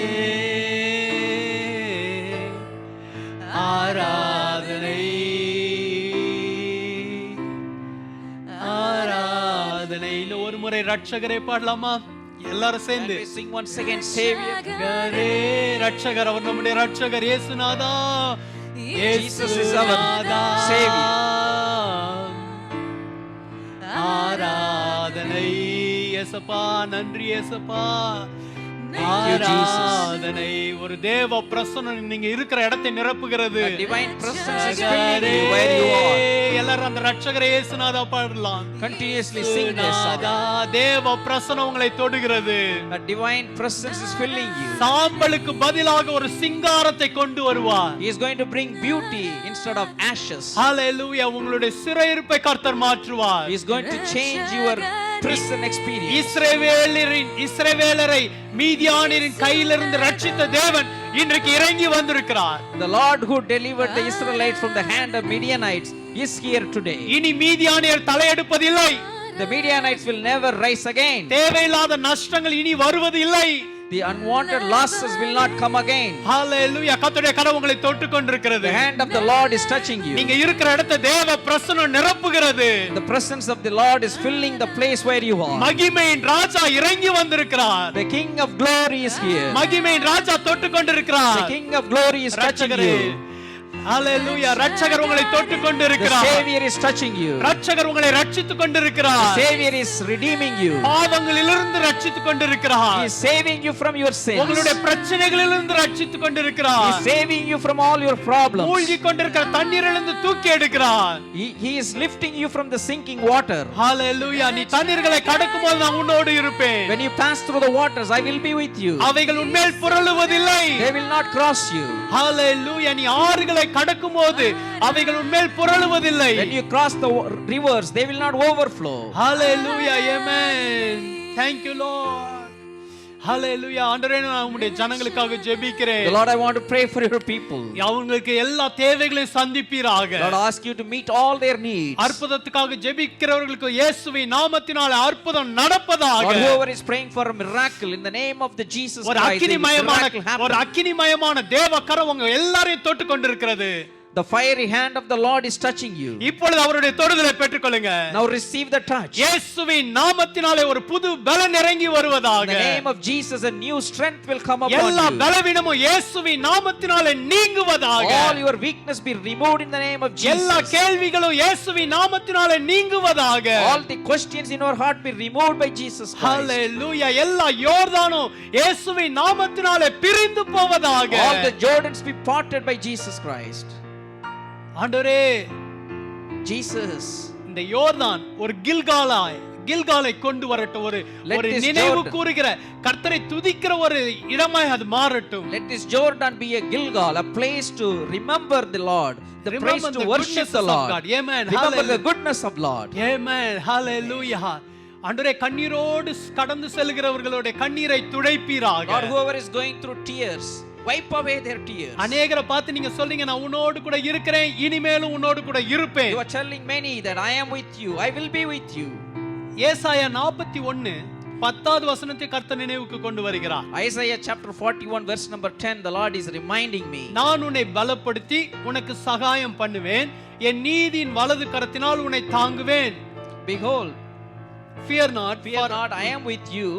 ஆராதனை ஆராதனை. இன்னும் ஒரு முறை ரட்சகரை பாடலாமா? எல்லாரும் சேர்ந்து And we sing once again, Savior. ரட்சகர். அவர் நம்முடைய ரட்சகர். இயேசுநாதா. Jesus is our Savior. ஆராதனை. இயேசப்பா நன்றி இயேசப்பா. Thank you, Jesus. ஆராதனை. ஒரு தேவ பிரசன்னம் நீங்க இருக்கிற இடத்தை நிரப்புகிறது. A divine presence is filling you where you are. எல்லாரும் அந்த ரட்சகரே இயேசுநாதா பாடலாம். Continuously sing this song. தேவ பிரசன்னம் உங்களை தொடுகிறது. A divine presence is filling you. சாம்பலுக்கு பதிலாக ஒரு சிங்காரத்தை கொண்டு வருவார். He is going to bring beauty instead of ashes. ஹalleluya. உங்களுடைய சிறையிருப்பை கர்த்தர் மாற்றுவார். He is going to change your prison experience. இஸ்ரவேலரை மீதியானியரின் கையிலிருந்து ரட்சித்த தேவன் இன்றைக்கு இறங்கி வந்திருக்கிறார். The Lord who delivered the Israelites from the hand of Midianites is here today. இனி மீதியானியர் தலையெடுப்பதில்லை. The Midianites will never rise again. தேவையில்லாத நஷ்டங்கள் இனி வருவது இல்லை. The unwanted losses will not come again. ஹalleluya. கர்த்தருடைய கரம் உங்களை தொட்டுக் கொண்டிருக்கிறது. The hand of the Lord is touching you. நீங்க இருக்கிற இடத்தை தேவ பிரசன்னம் நிரப்புகிறது. The presence of the Lord is filling the place where you are. மகிமையின் ராஜா இறங்கி வந்திருக்கிறார். The King of glory is here. மகிமையின் ராஜா தொட்டுக் கொண்டிருக்கிறார். The King of glory is touching you. ஹalleluya ரட்சகர் உங்களை தொட்டு The கொண்டிருக்கிறார் Savior is touching you. ரட்சகர் உங்களை ரட்சித்துக் The கொண்டிருக்கிறார் Savior is redeeming you. பாவங்களிலிருந்து ரட்சித்துக் He கொண்டிருக்கிறார் is saving you from your sins. உங்களுடைய பிரச்சனைகளிலிருந்து ரட்சித்துக் He கொண்டிருக்கிறார் is saving you from all your problems. மூழ்கி கொண்டிருக்கிற தண்ணீரிலிருந்து தூக்கி எடுக்கிறார் He is lifting you from the sinking water. ஹalleluya நீ தண்ணீர்களை கடக்கும்போது நான் உன்னோடு இருப்பேன் When you pass through the waters, I will be with you. அவைகள் உன்மேல் புரளுவதில்லை They will not cross you. ஹalleluya நீ ஆறுகளை கடக்கும்போது அவைகள் உன்மேல் புரளுவதில்லை When you cross the rivers, they will not overflow. Hallelujah amen thank you lord ஹalleluya ஆண்டவரே நான் உம்முடைய ஜனங்களுக்காக ஜெபிக்கிறேன் The Lord, I want to pray for your people. அவங்களுக்கு எல்லா தேவைகளையும் சந்திப்பீராக Lord, I ask you to meet all their needs. அற்புதத்துக்காக ஜெபிக்கிறவர்களுக்கு இயேசுவின் நாமத்தினாலே அற்புதம் நடப்பதாக Lord, whoever is praying for a miracle in the name of the Jesus ஒரு Christ, may அக்கினிமயமான miracle happen. ஒரு அக்கினிமயமான தேவ கரம் உங்க எல்லாரையும் தொட்டு கொண்டிருக்கிறது The fiery hand of the Lord is touching you. இப்பொழுது அவருடைய தொடுதலை பெற்றுக்கொள்ளுங்க Now receive the touch. இயேசுவின் நாமத்தினாலே ஒரு புது பலன் இறங்கி In வருவதாக the name of Jesus, a new strength will come upon எல்லா you. பலவீனமும் இயேசுவின் நாமத்தினாலே நீங்குவதாக All your weakness be removed in the name of எல்லா Jesus. கேள்விகளும் இயேசுவின் நாமத்தினாலே நீங்குவதாக All the questions in your heart be removed by Jesus Christ. ஹalleluya எல்லா யோர்தானும் இயேசுவின் நாமத்தினாலே பிரிந்து போவதாக All the Jordans be parted by Jesus Christ. ஆண்டவரே Jesus, இந்த யோர்தான் ஒரு கில்காலை கொண்டு வரட்டும் ஒரு Let ஒரு this நினைவு Jordan- கூறுகிற கர்த்தரை துதிக்கிற ஒரு இடமாய் அது மாறட்டும் let this Jordan be a Gilgal, a place to remember the Lord, the place Remember to the worship goodness the of Lord. God. Amen. Remember the Hallelujah. goodness of Lord. ஆமென் ஹalleluya ஆண்டவரே கண்ணீரோடு கடந்து செல்கிறவர்களுடைய கண்ணீரை துடைப்பீராக Lord, whoever is going through tears, wipe away their tears. அநேகரை பார்த்து நீங்க சொல்றீங்க நான் உன்னோடு கூட இருக்கிறேன் இனிமேலும் உன்னோடு கூட இருப்பேன் You are telling many that I am with you, I will be with you. ஏசாயா 41 10வது வசனத்தை கர்த்தர் நினைவுக்கு கொண்டு வருகிறார் Isaiah chapter 41 verse number 10, the Lord is reminding me. நான் உன்னை பலப்படுத்தி உனக்கு சகாயம் பண்ணுவேன் என் நீதியின் வலது கரத்தினால் உன்னை தாங்குவேன் Behold, fear not fear not, I am with you.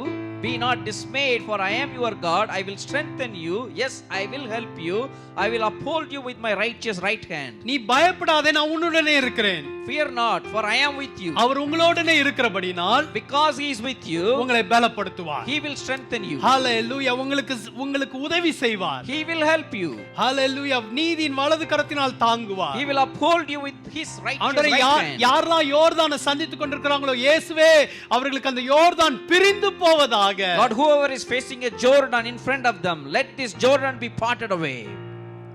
Be not dismayed, for I am your God. I will strengthen you. Yes, I will help you. I will uphold you with my righteous right hand. நீ பயப்படாதே நான் உன்னுடனே இருக்கிறேன் Fear not, for I am with you. Our உங்களோடனே இருக்கிறபடினால் Because he is with you, உங்களை பலப்படுத்துவார் he will strengthen you. ஹalleluya உங்களுக்கு உதவி செய்வார் He will help you. ஹalleluya நீதியின் வலது கரத்தினால் தாங்குவார் He will uphold you with his righteous ஆண்டவரே right hand. யாரெல்லாம் யோர்தானை சந்தித்துக் கொண்டிருக்கிறாங்களோ இயேசுவே அவர்களுக்கு அந்த யோர்தான் பிரிந்து போவதாக Lord, whoever is facing a Jordan in front of them, let this Jordan be parted away.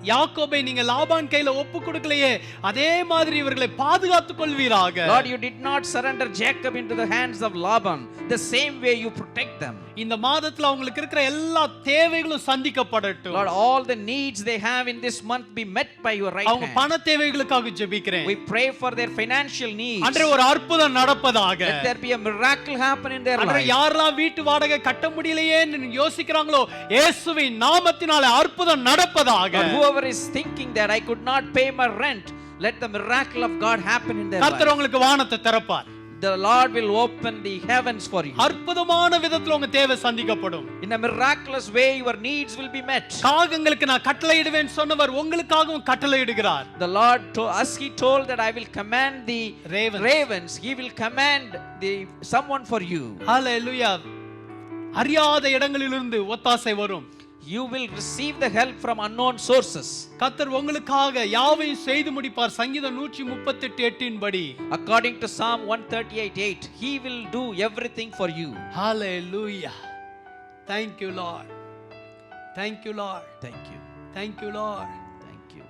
யாக்கோபை நீங்க லாபான் கையில ஒப்பு கொடுக்கலையே அதே மாதிரி இவர்களை பாதுகாத்துக் கொள்வீராக Lord, you did not surrender Jacob into the hands of Laban. The same way you protect them. இந்த மாதத்துல அவங்களுக்கு இருக்கிற எல்லா தேவைகளும் சந்திக்கப்படட்டும் Lord, all the needs they have in this month be met by your right அவங்க hand. பண தேவைகளுக்காக ஜெபிக்கிறேன் We pray for their financial needs. அன்றே ஒரு அற்புதம் நடப்பதாக Let there be a miracle happen in their அன்றே life. யாரெல்லாம் வீட்டு வாடகை கட்ட முடியலையேன்னு யோசிக்கிறாங்களோ இயேசுவின் நாமத்தினாலே அற்புதம் நடப்பதாக Lord, whoever is thinking that I could not pay my rent, let the miracle of God happen in their கர்த்தர் life. உங்களுக்கு வானத்தை திறப்பார் The Lord will open the heavens for you. அற்புதமான விதத்துல உங்க தேவை சந்திக்கப்படும் In a miraculous way, your needs will be met. காகங்களுக்கு நான் கட்டளையிடுவேன் சொன்னவர் உங்களுக்காகவும் கட்டளையிடுகிறார் The Lord told us, He told that I will command the ravens. He will command someone for you. ஹalleluya அறியாத இடங்களிலிருந்து ஒத்தாசை வரும் You will receive the help from unknown sources. கர்த்தர் உங்களுக்காக யாவையும் செய்து முடிப்பார் சங்கீதம் 138:8 படி According to Psalm 138:8, He will do everything for you. Hallelujah. Thank you Lord. Thank you Lord. Thank you. Thank you Lord. Thank you.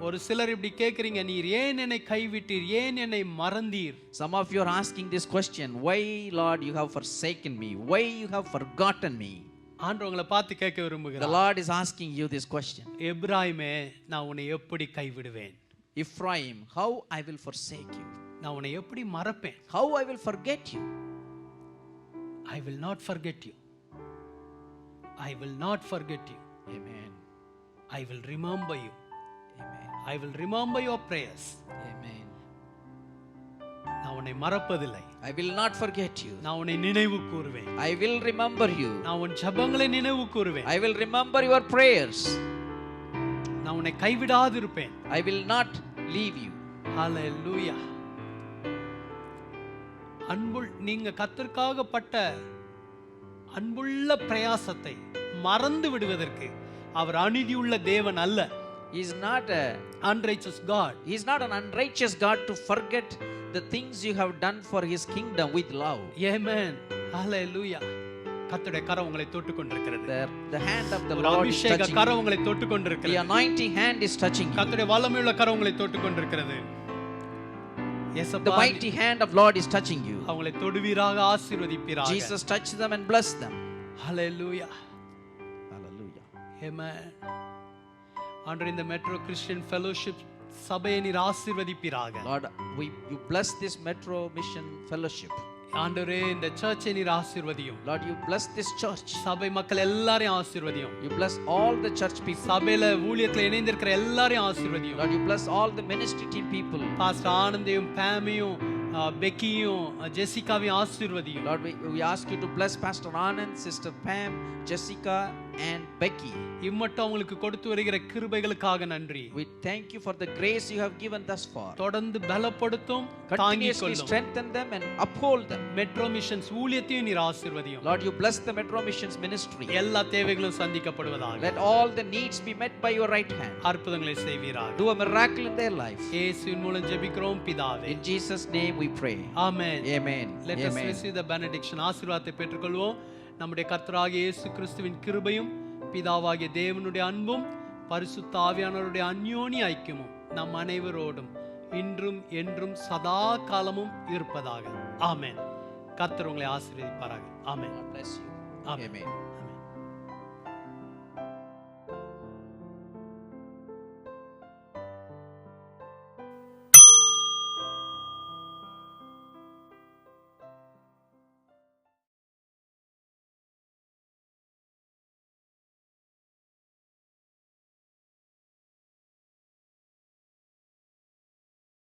ஒரு சிலர் இப்படி கேக்குறீங்க நீர் ஏன் என்னை கைவிட்டீர் ஏன் என்னை மறந்தீர் Some of you are asking this question, why Lord you have forsaken me? Why you have forgotten me? ஆண்டவர் உங்களை பார்த்து கேட்க The விரும்புகிறார் Lord is asking you this question. எப்ராயிமே நான் உன்னை எப்படி கைவிடுவேன் Ephraim, how I will forsake you? நான் உன்னை எப்படி மறப்பேன் How I will forget you? I will not forget you. I will not forget you. Amen. I will remember you. Amen. I will remember your prayers. Amen. நான் உன்னை மறப்பதில்லை I will not forget you. நான் உன்னை நினைவு கூறுவேன் I will remember you. நான் உன் ஜெபங்களை நினைவு கூறுவேன் I will remember your prayers. நான் உன்னை கைவிடாது இருப்பேன். I will not leave you. ஹalleluya. நீங்க கர்த்தருக்காக பட்ட அன்புள்ள பிரயாசத்தை மறந்து விடுவதற்கு அவர் அநீதியுள்ள தேவன் அல்ல. He is not a unrighteous God. He is not an unrighteous God to forget the things you have done for his kingdom with love. Amen. Hallelujah. கர்த்தருடைய கரம் உங்களை தொட்டுக் கொண்டிருக்கிறது. The hand of the ஒரு Lord is அபிஷேக touching garam you. உங்களை தொட்டுக் The கொண்டிருக்கிறது. anointing hand is touching you. கர்த்தருடைய வல்லமையுள்ள கரம் உங்களை தொட்டுக் கொண்டிருக்கிறது. The mighty hand of Lord is touching you. அவங்களை தொடுவீராக, ஆசீர்வதிப்பீராக. Jesus touch them and bless them. Hallelujah. Hallelujah. Amen. ஆண்டவரே, இந்த மெட்ரோ கிறிஸ்டியன் ஃபெலோஷிப் சபையை நீர் ஆசீர்வதிப்பீராக. Lord, you bless this Metro Mission Fellowship. ஆண்டவரே, இந்த சர்ச்சை நீர் ஆசீர்வதியும். Lord, you bless this church. சபை மக்கள் எல்லாரையும் ஆசீர்வதியும். You bless all the church people. சபையில ஊழியத்துல இணைந்திருக்கிற எல்லாரையும் ஆசீர்வதியும். Lord, you bless all the ministry team people. Pastor ஆனந்தையும், பேமையும், பெக்கியும், ஜெசிகாவையும் ஆசீர்வதியும். Lord, we ask you to bless Pastor Anand, Sister Pam, Jessica and Becky. இம்மட்டும் அவங்களுக்கு கொடுத்து வருகிற கிருபைகளுக்காக நன்றி. We thank you for the grace you have given thus far. தொடர்ந்து பலப்படுத்தும், தாங்கிக் Continuously கொள்ளும். strengthen them and uphold them. Metro missions ஊழியத்தையும் நீர் ஆசீர்வதியும். Lord, you bless the Metro Missions ministry. எல்லா தேவைகளும் சந்திக்கப்படுவதாக. Let all the needs be met by your right hand. அற்புதங்களை செய்வீராக. Do a miracle in their life. இயேசுவின் மூலம் ஜெபிக்கிறோம் பிதாவே. In Jesus' name we pray. Amen. Amen. Let us Amen. receive the benediction. ஆசீர்வாதத்தை பெற்றுக்கொள்வோம். நம்முடைய கர்த்தராகிய இயேசு கிறிஸ்துவின் கிருபையும் பிதாவாகிய தேவனுடைய அன்பும் பரிசுத்த ஆவியானவருடைய அந்யோன்ய ஐக்கியமும் நம் அனைவரோடும் இன்றும் என்றும் சதா காலமும் இருப்பதாக. ஆமென். கர்த்தர் உங்களை ஆசீர்வதிப்பாராக. ஆமென். God bless you. Amen. Amen.